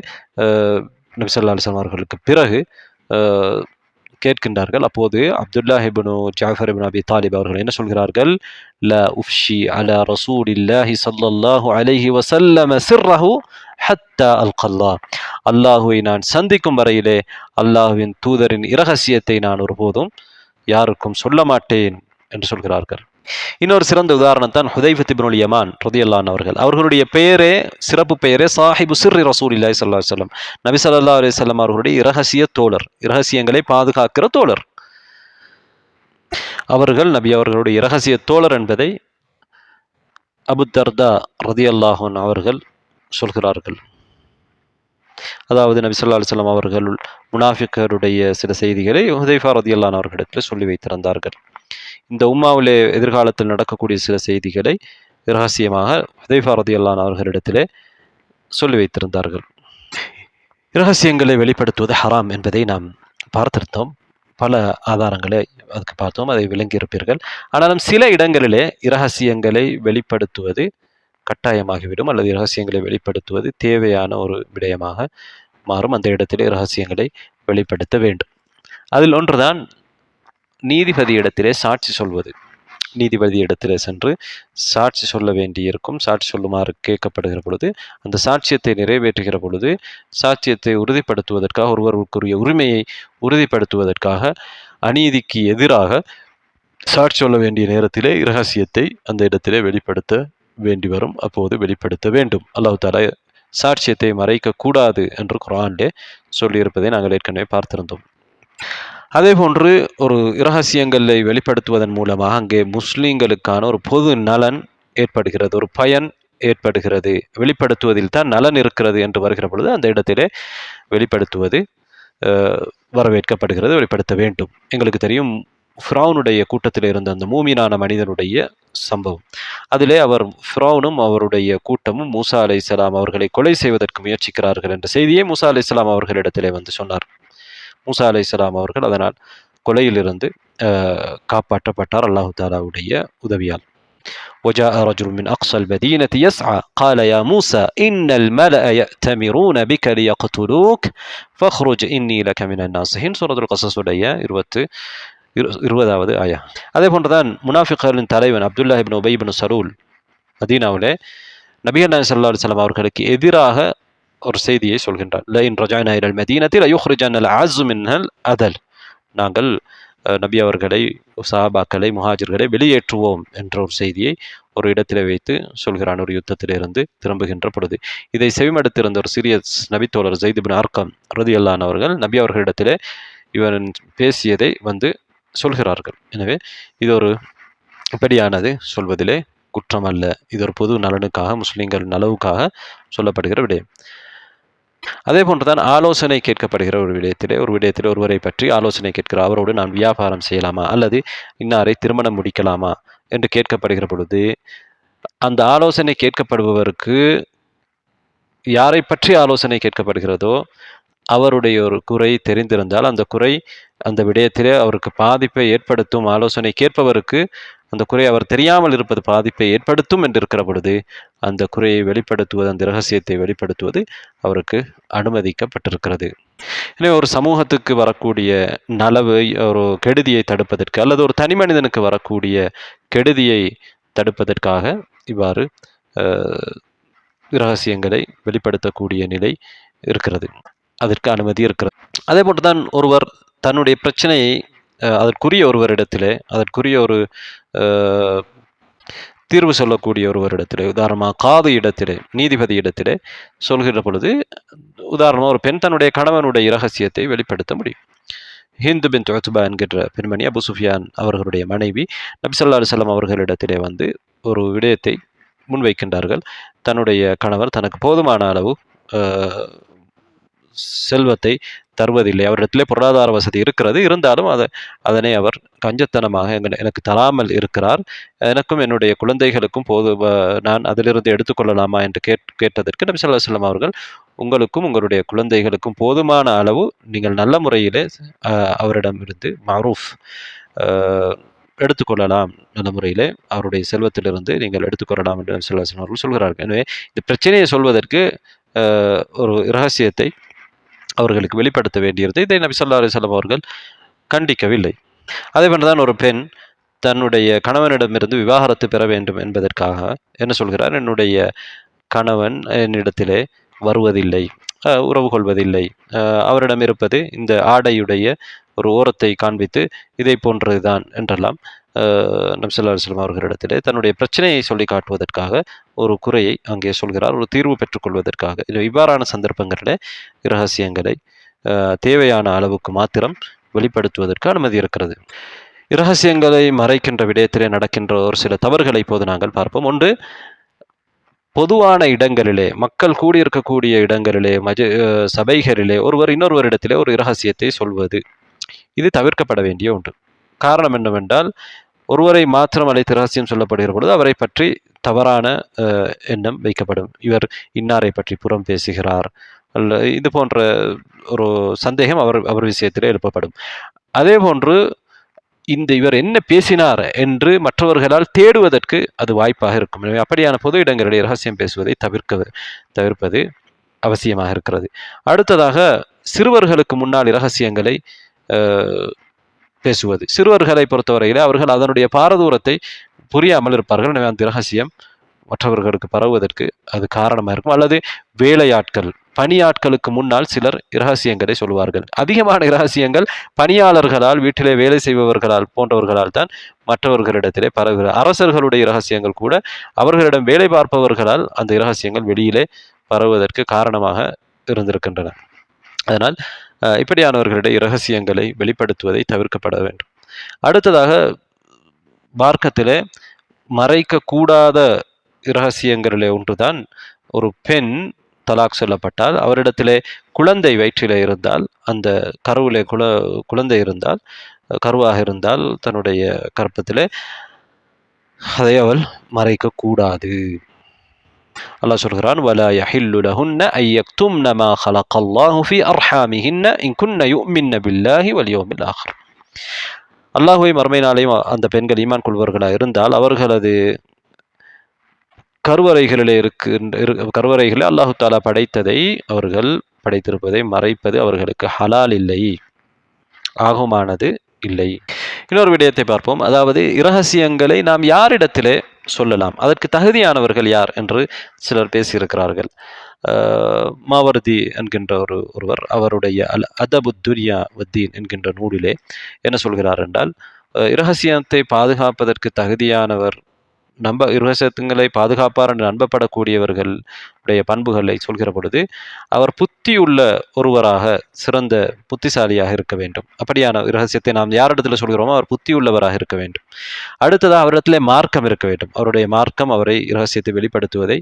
நபி ஸல்லல்லாஹு அலைஹி வஸல்லம் அவர்களுக்கு பிறகு கேட்கின்றார்கள். அப்போது அப்துல்லா இப்னு ஜாஃபர் இப்னு அபி தாலிப் அவர்கள் என்ன சொல்கிறார்கள், லா உஃப்ஷி அலா ரசூலில்லாஹி ஸல்லல்லாஹு அலைஹி வஸல்லம் சிர்ரஹு ஹத்தா அல்கல்லாஹ். அல்லாஹுவை நான் சந்திக்கும் வரையிலே அல்லாஹுவின் தூதரின் இரகசியத்தை நான் ஒருபோதும் யாருக்கும் சொல்ல மாட்டேன் என்று சொல்கிறார்கள். இன்னொரு சிறந்த உதாரணம் தான் ஹுதைஃபத் இப்னுல் யமான் ரலியல்லாஹு அவர்கள். அவர்களுடைய பெயரே, சிறப்பு பெயரே சாஹிபு சிர்ரி ரசூலில்லாஹி ஸல்லல்லாஹு அலைஹி வஸல்லம். நபி ஸல்லல்லாஹு அலைஹி வஸல்லம் அவர்களுடைய இரகசிய தோழர், இரகசியங்களை பாதுகாக்கிற தோழர். அவர்கள் நபி அவர்களுடைய இரகசிய தோழர் என்பதை அபு தர்தா ரலியல்லாஹு அன்ஹு அவர்கள் சொல்கிறார்கள். அதாவது நபி ஸல்லல்லாஹு அலைஹி வஸல்லம் அவர்கள் முனாஃபிக்கருடைய சில செய்திகளை ஹுதைஃபா ரலியல்லாஹு அன்ஹு அவர்களிடத்தில் சொல்லி வைத்திருந்தார்கள். இந்த உம்மாவிலே எதிர்காலத்தில் நடக்கக்கூடிய சில செய்திகளை இரகசியமாக ஹுதைஃபா ரலியல்லாஹு அன்ஹு அவர்களிடத்திலே சொல்லி வைத்திருந்தார்கள். இரகசியங்களை வெளிப்படுத்துவது ஹராம் என்பதை நாம் பார்த்திருந்தோம். பல ஆதாரங்களை அதுக்கு பார்த்தோம், அதை விளங்கியிருப்பீர்கள். ஆனாலும் சில இடங்களிலே இரகசியங்களை வெளிப்படுத்துவது கட்டாயமாகிவிடும், அல்லது இரகசியங்களை வெளிப்படுத்துவது தேவையான ஒரு விடயமாக மாறும். அந்த இடத்திலே இரகசியங்களை வெளிப்படுத்த வேண்டும். அதில் ஒன்றுதான் நீதிபதி இடத்திலே சாட்சி சொல்வது. நீதிபதி இடத்திலே சென்று சாட்சி சொல்ல வேண்டியிருக்கும். சாட்சி சொல்லுமாறு கேட்கப்படுகிற பொழுது அந்த சாட்சியத்தை நிறைவேற்றுகிற பொழுது சாட்சியத்தை உறுதிப்படுத்துவதற்காக, ஒருவருக்குரிய உரிமையை உறுதிப்படுத்துவதற்காக, அநீதிக்கு எதிராக சாட்சி சொல்ல வேண்டிய நேரத்திலே இரகசியத்தை அந்த இடத்திலே வெளிப்படுத்த வேண்டி வரும். அப்போது வெளிப்படுத்த வேண்டும். அல்லாஹ் தஆலா சாட்சியத்தை மறைக்க கூடாது என்று குர்ஆனிலே சொல்லியிருப்பதை நாங்கள் ஏற்கனவே பார்த்திருந்தோம். அதே போன்று ஒரு இரகசியங்களை வெளிப்படுத்துவதன் மூலமாக அங்கே முஸ்லிம்களுக்கான ஒரு பொது நலன் ஏற்படுகிறது, ஒரு பயன் ஏற்படுகிறது. வெளிப்படுத்துவதில் தான் நலன் இருக்கிறது என்று வருகிற பொழுது அந்த இடத்திலே வெளிப்படுத்துவது வரவேற்கப்படுகிறது, வெளிப்படுத்த வேண்டும். எங்களுக்கு தெரியும், ஃபிரௌனுடைய கூட்டத்தில் இருந்த அந்த மூமினான மனிதனுடைய சம்பவம். அதிலே ஃபிரௌனும் அவருடைய கூட்டமும் மூசா அலைஹிஸ்ஸலாம் அவர்களை கொலை செய்வதற்கு முயற்சிக்கிறார்கள் என்ற செய்தியை மூசா அலைஹிஸ்ஸலாம் அவர்களிடத்திலே வந்து சொன்னார். மூசா அலைஹிஸ்ஸலாம் அவர்கள் அதனால் கொலையிலிருந்து காப்பாற்றப்பட்டார் அல்லாஹு தஆலாவுடைய உதவியால். وجاء رجل من أقصى المدينة يسعى قال يا موسى إن الملأ يأتمرون بك ليقتلوك فاخرج إني لك من الناصحين. சூரத்துல் கஸஸ் உடைய 20வது ஆயா. அதே போன்றுதான் முனாஃபிக்குகளின் தலைவன் அப்துல்லா இப்னு உபை இப்னு சலூல் மதீனாவிலே நபிகள் நாயகம் ஸல்லல்லாஹு அலைஹி வஸல்லம் அவர்களுக்கு எதிராக ஒரு செய்தியை சொல்கின்றார். லஇன் ரஜஅனா இலல் மதீனத்தி லயுக்ரிஜன்னல் அஅஸ்ஸு மின்ஹல் அதல். நாங்கள் நபி அவர்களை, சஹாபாக்களை, முஹாஜிர்களை வெளியேற்றுவோம் என்ற ஒரு செய்தியை ஒரு இடத்திலே வைத்து சொல்கிறான், ஒரு யுத்தத்திலிருந்து திரும்புகின்ற பொழுது. இதை செவிமடுத்திருந்த ஒரு சிறிய நபித்தோழர் ஸைத் இப்னு அர்கம் ரலியல்லாஹு அன்ஹு அவர்கள் நபி அவர்களிடத்திலே இவன் பேசியதை வந்து சொல்கிறார்கள். எனவே இது ஒரு இப்படியானது சொல்வதிலே குற்றம் அல்ல. இது ஒரு பொது நலனுக்காக, முஸ்லிம்கள் நலவுக்காக சொல்லப்படுகிற விடயம். அதே போன்றுதான் ஆலோசனை கேட்கப்படுகிற ஒரு விடயத்திலே ஒருவரை பற்றி ஆலோசனை கேட்கிறார். அவரோடு நான் வியாபாரம் செய்யலாமா அல்லது இன்னாரை திருமணம் முடிக்கலாமா என்று கேட்கப்படுகிற பொழுது, அந்த ஆலோசனை கேட்கப்படுபவருக்கு யாரை பற்றி ஆலோசனை கேட்கப்படுகிறதோ அவருடைய ஒரு குறை தெரிந்திருந்தால், அந்த குறை அந்த விடயத்திலே அவருக்கு பாதிப்பை ஏற்படுத்தும், ஆலோசனை கேட்பவருக்கு அந்த குறை அவர் தெரியாமல் இருப்பது பாதிப்பை ஏற்படுத்தும் என்று இருக்கிற பொழுது, அந்த குறையை வெளிப்படுத்துவது, அந்த இரகசியத்தை வெளிப்படுத்துவது அவருக்கு அனுமதிக்கப்பட்டிருக்கிறது. எனவே ஒரு சமூகத்துக்கு வரக்கூடிய நலவை, ஒரு கெடுதியை தடுப்பதற்கு அல்லது ஒரு தனி மனிதனுக்கு வரக்கூடிய கெடுதியை தடுப்பதற்காக இவ்வாறு இரகசியங்களை வெளிப்படுத்தக்கூடிய நிலை இருக்கிறது, அதற்கு அனுமதி இருக்கிறது. அதே போன்றுதான் ஒருவர் தன்னுடைய பிரச்சனையை அதற்குரிய ஒருவரிடத்திலே, அதற்குரிய ஒரு தீர்வு சொல்லக்கூடிய ஒருவரிடத்திலே, உதாரணமாக காது இடத்திலே, நீதிபதி இடத்திலே சொல்கிற பொழுது, உதாரணமாக ஒரு பெண் தன்னுடைய கணவனுடைய இரகசியத்தை வெளிப்படுத்த முடியும். ஹிந்து பின் உத்பா என்கின்ற பெண்மணி அபு சுஃபியான் அவர்களுடைய மனைவி நபி ஸல்லல்லாஹு அலைஹி வஸல்லம் அவர்களிடத்திலே வந்து ஒரு விடயத்தை முன்வைக்கின்றார்கள். தன்னுடைய கணவர் தனக்கு போதுமான அளவு செல்வத்தை தருவதில்லை, அவரிடத்திலே பொருளாதார வசதி இருக்கிறது, இருந்தாலும் அதனை அவர் கஞ்சத்தனமாக எனக்கு தராமல் இருக்கிறார், எனக்கும் என்னுடைய குழந்தைகளுக்கும் நான் அதிலிருந்து எடுத்துக்கொள்ளலாமா என்று கேட்டதற்கு நபி ஸல்லல்லாஹு அலைஹி வஸல்லம் அவர்கள், உங்களுக்கும் உங்களுடைய குழந்தைகளுக்கும் போதுமான அளவு நீங்கள் நல்ல முறையிலே அவரிடமிருந்து மஅரூஃப் எடுத்துக்கொள்ளலாம், நல்ல முறையிலே அவருடைய செல்வத்திலிருந்து நீங்கள் எடுத்துக்கொள்ளலாம் என்று நபி ஸல்லல்லாஹு அலைஹி வஸல்லம் அவர்கள் சொல்கிறார்கள். எனவே இந்த பிரச்சனையை சொல்வதற்கு ஒரு இரகசியத்தை அவர்களுக்கு வெளிப்படுத்த வேண்டியிருந்தது. இதை நபி ஸல்லல்லாஹு அலைஹி வஸல்லம் அவர்கள் கண்டிக்கவில்லை. அதே போன்றுதான் ஒரு பெண் தன்னுடைய கணவனிடமிருந்து விவாகரத்து பெற வேண்டும் என்பதற்காக என்ன சொல்கிறார், என்னுடைய கணவன் என்னிடத்திலே வருவதில்லை, உறவு கொள்வதில்லை, அவரிடம் இருப்பது இந்த ஆடையுடைய ஒரு ஓரத்தை காண்பித்து இதை போன்றதுதான் என்றெல்லாம் நபி ஸல்லல்லாஹு அலைஹி வஸல்லம் அவர்களிடத்திலே தன்னுடைய பிரச்சனையை சொல்லி காட்டுவதற்காக ஒரு குறையை அங்கே சொல்கிறார், ஒரு தீர்வு பெற்றுக்கொள்வதற்காக. இவ்வாறான சந்தர்ப்பங்களிலே இரகசியங்களை தேவையான அளவுக்கு மாத்திரம் வெளிப்படுத்துவதற்கு அனுமதி இருக்கிறது. இரகசியங்களை மறைக்கின்ற விடயத்திலே நடக்கின்ற ஒரு சில தவறுகளை இப்போது நாங்கள் பார்ப்போம். ஒன்று, பொதுவான இடங்களிலே, மக்கள் கூடியிருக்கக்கூடிய இடங்களிலே, சபைகளிலே ஒருவர் இன்னொருவரிடத்திலே ஒரு இரகசியத்தை சொல்வது, இது தவிர்க்கப்பட வேண்டிய ஒன்று. காரணம் என்னவென்றால், ஒருவரை மாத்திரம் அழைத்து ரகசியம் சொல்லப்படுகிற பொழுது அவரை பற்றி தவறான எண்ணம் வைக்கப்படும். இவர் இன்னாரை பற்றி புறம் பேசுகிறார், அல்ல இது போன்ற ஒரு சந்தேகம் அவர் விஷயத்திலே எழுப்பப்படும். அதே போன்று இவர் என்ன பேசினார் என்று மற்றவர்களால் தேடுவதற்கு அது வாய்ப்பாக இருக்கும். எனவே அப்படியான பொது இடங்களிலே ரகசியம் பேசுவதை தவிர்ப்பது அவசியமாக இருக்கிறது. அடுத்ததாக, சிறுவர்களுக்கு முன்னால் இரகசியங்களை பேசுவது. சிறுவர்களை பொறுத்தவரையிலே அவர்கள் அதனுடைய பாரதூரத்தை புரியாமல் இருப்பார்கள். எனவே அந்த இரகசியம் மற்றவர்களுக்கு பரவுவதற்கு அது காரணமாக இருக்கும். அல்லது வேலையாட்கள், பணியாட்களுக்கு முன்னால் சிலர் இரகசியங்களை சொல்வார்கள். அதிகமான இரகசியங்கள் பணியாளர்களால், வீட்டிலே வேலை செய்பவர்களால் போன்றவர்களால் தான் மற்றவர்களிடத்திலே பரவுகிறது. அரசர்களுடைய இரகசியங்கள் கூட அவர்களிடம் வேலை பார்ப்பவர்களால் அந்த இரகசியங்கள் வெளியிலே பரவுவதற்கு காரணமாக இருந்திருக்கின்றன. அதனால் இப்படியானவர்களிடையே இரகசியங்களை வெளிப்படுத்துவதை தவிர்க்கப்பட வேண்டும். அடுத்ததாக, மார்க்கத்திலே மறைக்கக்கூடாத இரகசியங்களிலே ஒன்றுதான், ஒரு பெண் தலாக் சொல்லப்பட்டால் அவரிடத்திலே குழந்தை வயிற்றிலே இருந்தால், அந்த கருவிலே குழந்தை இருந்தால், கருவாக இருந்தால் தன்னுடைய கர்ப்பத்திலே அதை அவள் மறைக்கக்கூடாது. அல்லாஹ் சொல்கிறான், வலா யஹில்லு லஹுன்ன அன் யக்தும்ன மா ഖലഖல்லாஹு ஃபீ அர்ஹாமிஹின்ன இன் குன்ன யுமின்ன பில்லாஹி வல் யௌமில் ஆகிர். அல்லாஹ்வையும் மறுமை நாளையும் அந்த பெண்கள் ஈமான் கொள்வர்களாக இருந்தால் அவர்களது கருவறைகளிலே கருவறைகளில் அல்லாஹு தாலா படைத்ததை, அவர்கள் படைத்திருப்பதை மறைப்பது அவர்களுக்கு ஹலால் இல்லை, ஆகுமானது இல்லை. இன்னொரு விடயத்தை பார்ப்போம். அதாவது, இரகசியங்களை நாம் யாரிடத்திலே சொல்லலாம், அதற்கு தகுதியானவர்கள் யார் என்று சிலர் பேசியிருக்கிறார்கள். மாவர்தி என்கின்ற ஒருவர் அவருடைய அதபு துன்யா வத்தீன் என்கின்ற நூலிலே என்ன சொல்கிறார் என்றால், இரகசியத்தை பாதுகாப்பதற்கு தகுதியானவர், இரகசியங்களை பாதுகாப்பார் என்று நம்பப்படக்கூடியவர்களுடைய பண்புகளை சொல்கிற பொழுது, அவர் புத்தியுள்ள ஒருவராக, சிறந்த புத்திசாலியாக இருக்க வேண்டும். அப்படியான இரகசியத்தை நாம் யாரிடத்தில் சொல்கிறோமோ அவர் புத்தியுள்ளவராக இருக்க வேண்டும். அடுத்ததாக, அவரிடத்திலே மார்க்கம் இருக்க வேண்டும். அவருடைய மார்க்கம் அவரை இரகசியத்தை வெளிப்படுத்துவதை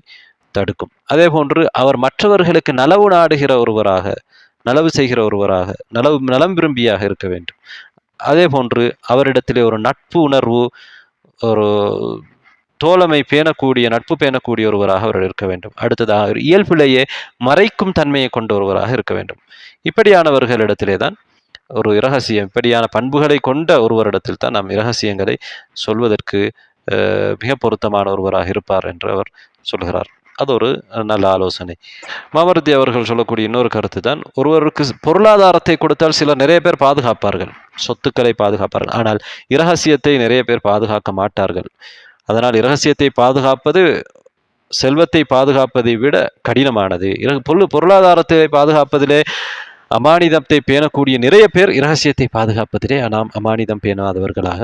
தடுக்கும். அதே போன்று அவர் மற்றவர்களுக்கு நலவு நாடுகிற ஒருவராக, நலவு செய்கிற ஒருவராக, நலம் விரும்பியாக இருக்க வேண்டும். அதே போன்று அவரிடத்திலே ஒரு நட்பு உணர்வு, ஒரு தோழமை பேணக்கூடிய, நட்பு பேணக்கூடிய ஒருவராக அவர் இருக்க வேண்டும். அடுத்ததாக இயல்பிலேயே மறைக்கும் தன்மையை கொண்ட ஒருவராக இருக்க வேண்டும். இப்படியானவர்களிடத்திலே தான் ஒரு இரகசியம், இப்படியான பண்புகளை கொண்ட ஒருவரிடத்தில் தான் நாம் இரகசியங்களை சொல்வதற்கு மிக பொருத்தமான ஒருவராக இருப்பார் என்று அவர் சொல்கிறார். அது ஒரு நல்ல ஆலோசனை. மாவர்தி அவர்கள் சொல்லக்கூடிய இன்னொரு கருத்து தான், ஒருவருக்கு பொருளாதாரத்தை கொடுத்தால் சிலர் நிறைய பேர் பாதுகாப்பார்கள், சொத்துக்களை பாதுகாப்பார்கள். ஆனால் இரகசியத்தை நிறைய பேர் பாதுகாக்க மாட்டார்கள். அதனால் இரகசியத்தை பாதுகாப்பது செல்வத்தை பாதுகாப்பதை விட கடினமானது. பொருளாதாரத்தை பாதுகாப்பதிலே அமானிதத்தை பேணக்கூடிய நிறைய பேர் இரகசியத்தை பாதுகாப்பதிலே நாம் அமானிதம் பேணாதவர்களாக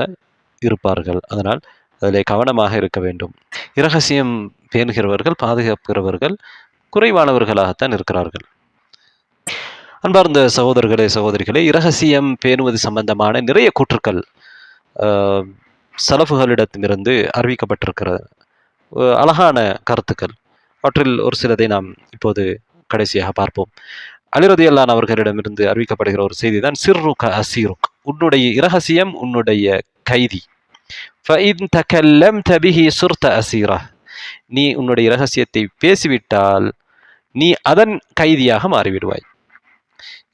இருப்பார்கள். அதனால் அதிலே கவனமாக இருக்க வேண்டும். இரகசியம் பேணுகிறவர்கள், பாதுகாப்புகிறவர்கள் குறைவானவர்களாகத்தான் இருக்கிறார்கள். அன்பார்ந்த சகோதரர்களே, சகோதரிகளே, இரகசியம் பேணுவது சம்பந்தமான நிறைய கூற்றுக்கள் சலஃபுகளிடத்திலிருந்து அறிவிக்கப்பட்டிருக்கிற அழகான கருத்துக்கள். அவற்றில் ஒரு சிலதை நாம் இப்போது கடைசியாக பார்ப்போம். அலி ரலியல்லாஹு அவர்களிடமிருந்து அறிவிக்கப்படுகிற ஒரு செய்தி தான், சிர்ருக அசீருக், உன்னுடைய இரகசியம் உன்னுடைய கைதி. ஃபஇன் தகல்லம்த பிஹி சுர்த அசீரா, நீ உன்னுடைய இரகசியத்தை பேசிவிட்டால் நீ அதன் கைதியாக மாறிவிடுவாய்,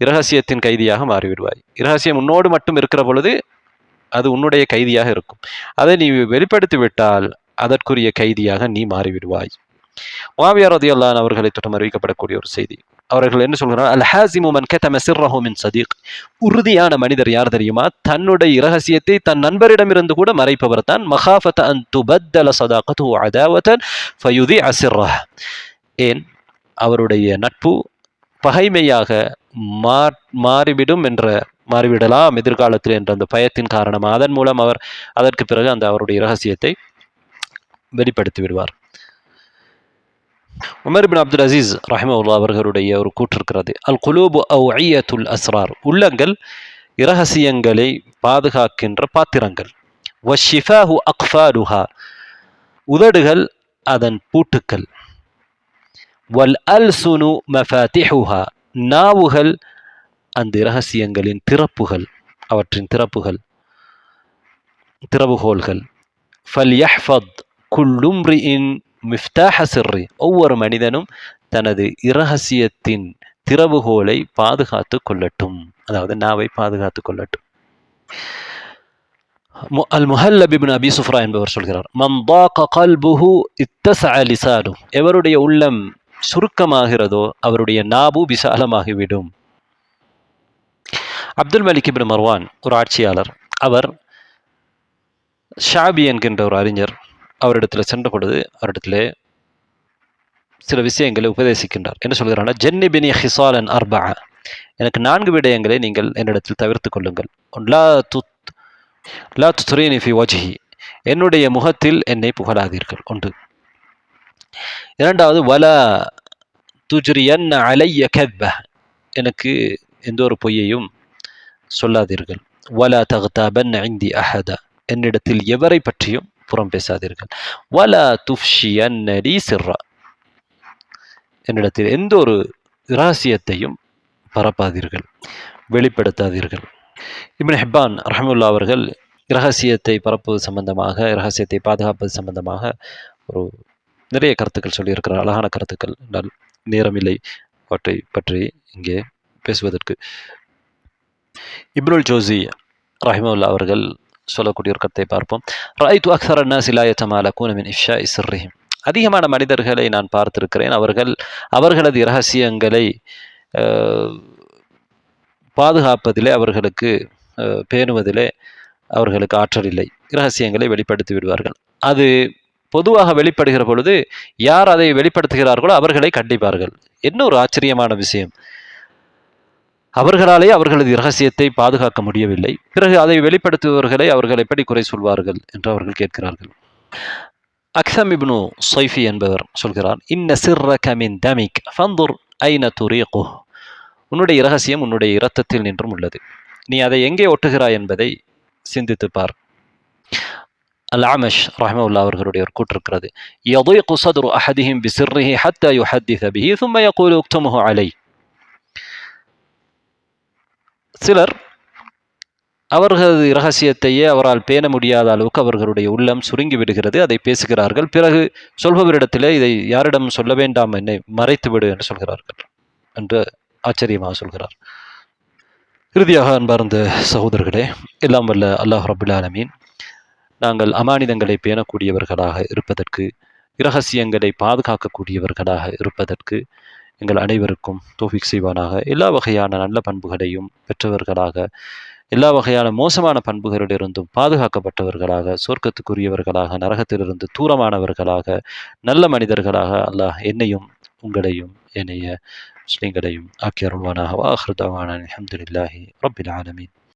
இரகசியத்தின் கைதியாக மாறிவிடுவாய். இரகசியம் உன்னோடு மட்டும் இருக்கிற பொழுது அது உன்னுடைய கைதியாக இருக்கும். அதை நீ வெளிப்படுத்தி விட்டால் அதற்குரிய கைதியாக நீ மாறிவிடுவாய். முஆவியா ரலியல்லாஹு அன்ஹு அவர்களை தொட்டும் அறிவிக்கப்படக்கூடிய ஒரு செய்தி. அவர்கள் என்ன சொல்கிறார்? அல் ஹாஸிமு மன் கதம சிர்ரஹு மின் சதீக், உறுதியான மனிதர் யார் தெரியுமா? தன்னுடைய இரகசியத்தை தன் நண்பரிடமிருந்து கூட மறைப்பவர் தான். மகாஃபத அன் துபத்தல சதாகத்துஹு அதாவதன் ஃபயுதிஅ சிர்ரஹ், ஏன் அவருடைய நட்பு பகைமையாக மாறிவிடும் என்ற, மாறிவிடலாம் எதிர்காலத்தில் என்ற அந்த பயத்தின் காரணமாக அதன் மூலம் அவர் அதற்கு பிறகு அந்த அவருடைய இரகசியத்தை வெளிப்படுத்தி விடுவார். உமர் இப்னு அப்துல் அசீஸ் ரஹிமஹுல்லாஹ் அவர்களுடைய ஒரு கூற்று இருக்கிறது, அல் குலூபு அவ்இயத்துல் அஸ்ரார், உள்ளங்கள் இரகசியங்களை பாதுகாக்கின்ற பாத்திரங்கள். வஷ்ஷிஃபாஹு அக்ஃபாலுஹா, உதடுகள் அதன் பூட்டுக்கள். வல் அல்சுனு மஃபாத்திஹுஹா, நாவுகள் அந்த இரகசியங்களின் திறப்புகள், அவற்றின் திறவுகோள்கள். ஃபல்யஹ்ஃபத் குல்லு இம்ரிஇன் மிஃப்தாஹ சிர்ரி, ஒவ்வொரு மனிதனும் தனது இரகசியத்தின் திறவுகோலை பாதுகாத்து கொள்ளட்டும், அதாவது நாவை பாதுகாத்து கொள்ளட்டும். அல் முஹல்லப் இப்னு அபி சுஃப்ரா என்பவர் சொல்கிறார், மன் ضاق قلبه اتسع لسانه, எவருடைய உள்ளம் சுருக்கமாகிறதோ அவருடைய நாவு விசாலமாகிவிடும். அப்துல் மலிக் இப்னு மர்வான் ஒரு ஆட்சியாளர், அவர் ஷாபி என்கின்ற ஒரு அறிஞர் அவரிடத்தில் சென்ற பொழுது அவரிடத்திலே சில விஷயங்களை உபதேசிக்கின்றார். என்ன சொல்கிறார்? ஜன்னிபினி ஹிசாலன் அர்பா, எனக்கு 4 விடயங்களை நீங்கள் என்னிடத்தில் தவிர்த்து கொள்ளுங்கள். லா துத்ரீனி ஃபி வஜ்ஹி, என்னுடைய முகத்தில் என்னை புகழாதீர்கள். 1. 2வது, வலா துஜ்ரியன் அலைய கத்ப, எனக்கு எந்த ஒரு பொய்யையும் சொல்லாதீர்கள். வலா தக்தாபன் இந்தி அஹதா, என்னிடத்தில் எவரை பற்றியும் புறம் பேசாதீர்கள். வலா துஃப்ஷியன்ன லீ சிர்ரா, என்னிடத்தில் எந்த ஒரு இரகசியத்தையும் பரப்பாதீர்கள், வெளிப்படுத்தாதீர்கள். இப்னு ஹிப்பான் ரஹ்மத்துல்லாஹி அவர்கள் இரகசியத்தை பரப்புவது சம்பந்தமாக, இரகசியத்தை பாதுகாப்பது சம்பந்தமாக ஒரு நிறைய கருத்துக்கள் சொல்லியிருக்கிறார், அழகான கருத்துக்கள். என்றால் நேரமில்லை அவற்றை பற்றி இங்கே பேசுவதற்கு. இப்னுல் ஜௌஸி ரஹ்மத்துல்லாஹி அவர்கள் சொல்லக்கூடிய ஒரு கருத்தை பார்ப்போம். ரஅய்து அக்ஸர அன்னாஸி லா யதமாலகூன மின் இஃஷாஇ சிர்ரிஹிம், அதிகமான மனிதர்களை நான் பார்த்திருக்கிறேன், அவர்களது இரகசியங்களை பாதுகாப்பதிலே, அவர்களுக்கு பேணுவதிலே அவர்களுக்கு ஆற்றல் இல்லை, இரகசியங்களை வெளிப்படுத்தி விடுவார்கள். அது பொதுவாக வெளிப்படுகிற பொழுது யார் அதை வெளிப்படுத்துகிறார்களோ அவர்களை கண்டிப்பார்கள். என்ன ஒரு ஆச்சரியமான விஷயம்! அவர்களாலே அவர்களது இரகசியத்தை பாதுகாக்க முடியவில்லை, பிறகு அதை வெளிப்படுத்துபவர்களை அவர்கள் எப்படி குறை சொல்வார்கள் என்று அவர்கள் கேட்கிறார்கள். அக்ஸம் இப்னு ஸைஃபி என்பவர் சொல்கிறார், இன்ன சிர்ரக மின் தமிக் ஃபன்துர் ஐன துரீகுஹ், உன்னுடைய இரகசியம் உன்னுடைய இரத்தத்தில் நின்றும் உள்ளது, நீ அதை எங்கே ஒட்டுகிறாய் என்பதை சிந்தித்து பார். அல்-அமஷ் ரஹ்மத்துல்லாஹி அவர்களுடைய ஒரு கூற்று இருக்கிறது. யதீகு ஸத்ரு அஹதிஹிம் பிசிர்ரிஹி ஹத்தா யுஹத்திஸ பிஹி ثم يقول اكتمه علي. சிலர் அவர்களது இரகசியத்தையே அவரால் பேண முடியாத அளவுக்கு அவர்களுடைய உள்ளம் சுருங்கி விடுகிறது. அதை பேசுகிறார்கள். பிறகு சொல்பவரிடத்திலே இதை யாரிடம் சொல்ல வேண்டாம், என்னை மறைத்து விடு என்று சொல்கிறார்கள் என்று ஆச்சரியமாக சொல்கிறார். இறுதியாக அன்பார்ந்த சகோதரர்களே, எல்லாம் வல்ல அல்லாஹ் ரப்புல் ஆலமீன் நாங்கள் அமானிதங்களை பேணக்கூடியவர்களாக இருப்பதற்கு, இரகசியங்களை பாதுகாக்கக்கூடியவர்களாக இருப்பதற்கு எங்கள் அனைவருக்கும் தௌஃபீக் செய்வானாக. எல்லா வகையான நல்ல பண்புகளையும் பெற்றவர்களாக, எல்லா வகையான மோசமான பண்புகளிலிருந்தும் பாதுகாக்கப்பட்டவர்களாக, சொர்க்கத்துக்குரியவர்களாக, நரகத்திலிருந்து தூரமானவர்களாக, நல்ல மனிதர்களாக அல்லாஹ் என்னையும் உங்களையும் ஏனைய முஸ்லிம்களையும் ஆக்கி அருள்வானாக. வ ஆகிரு தஅவானா அல்ஹம்துலில்லாஹி ரப்பில் ஆலமீன்.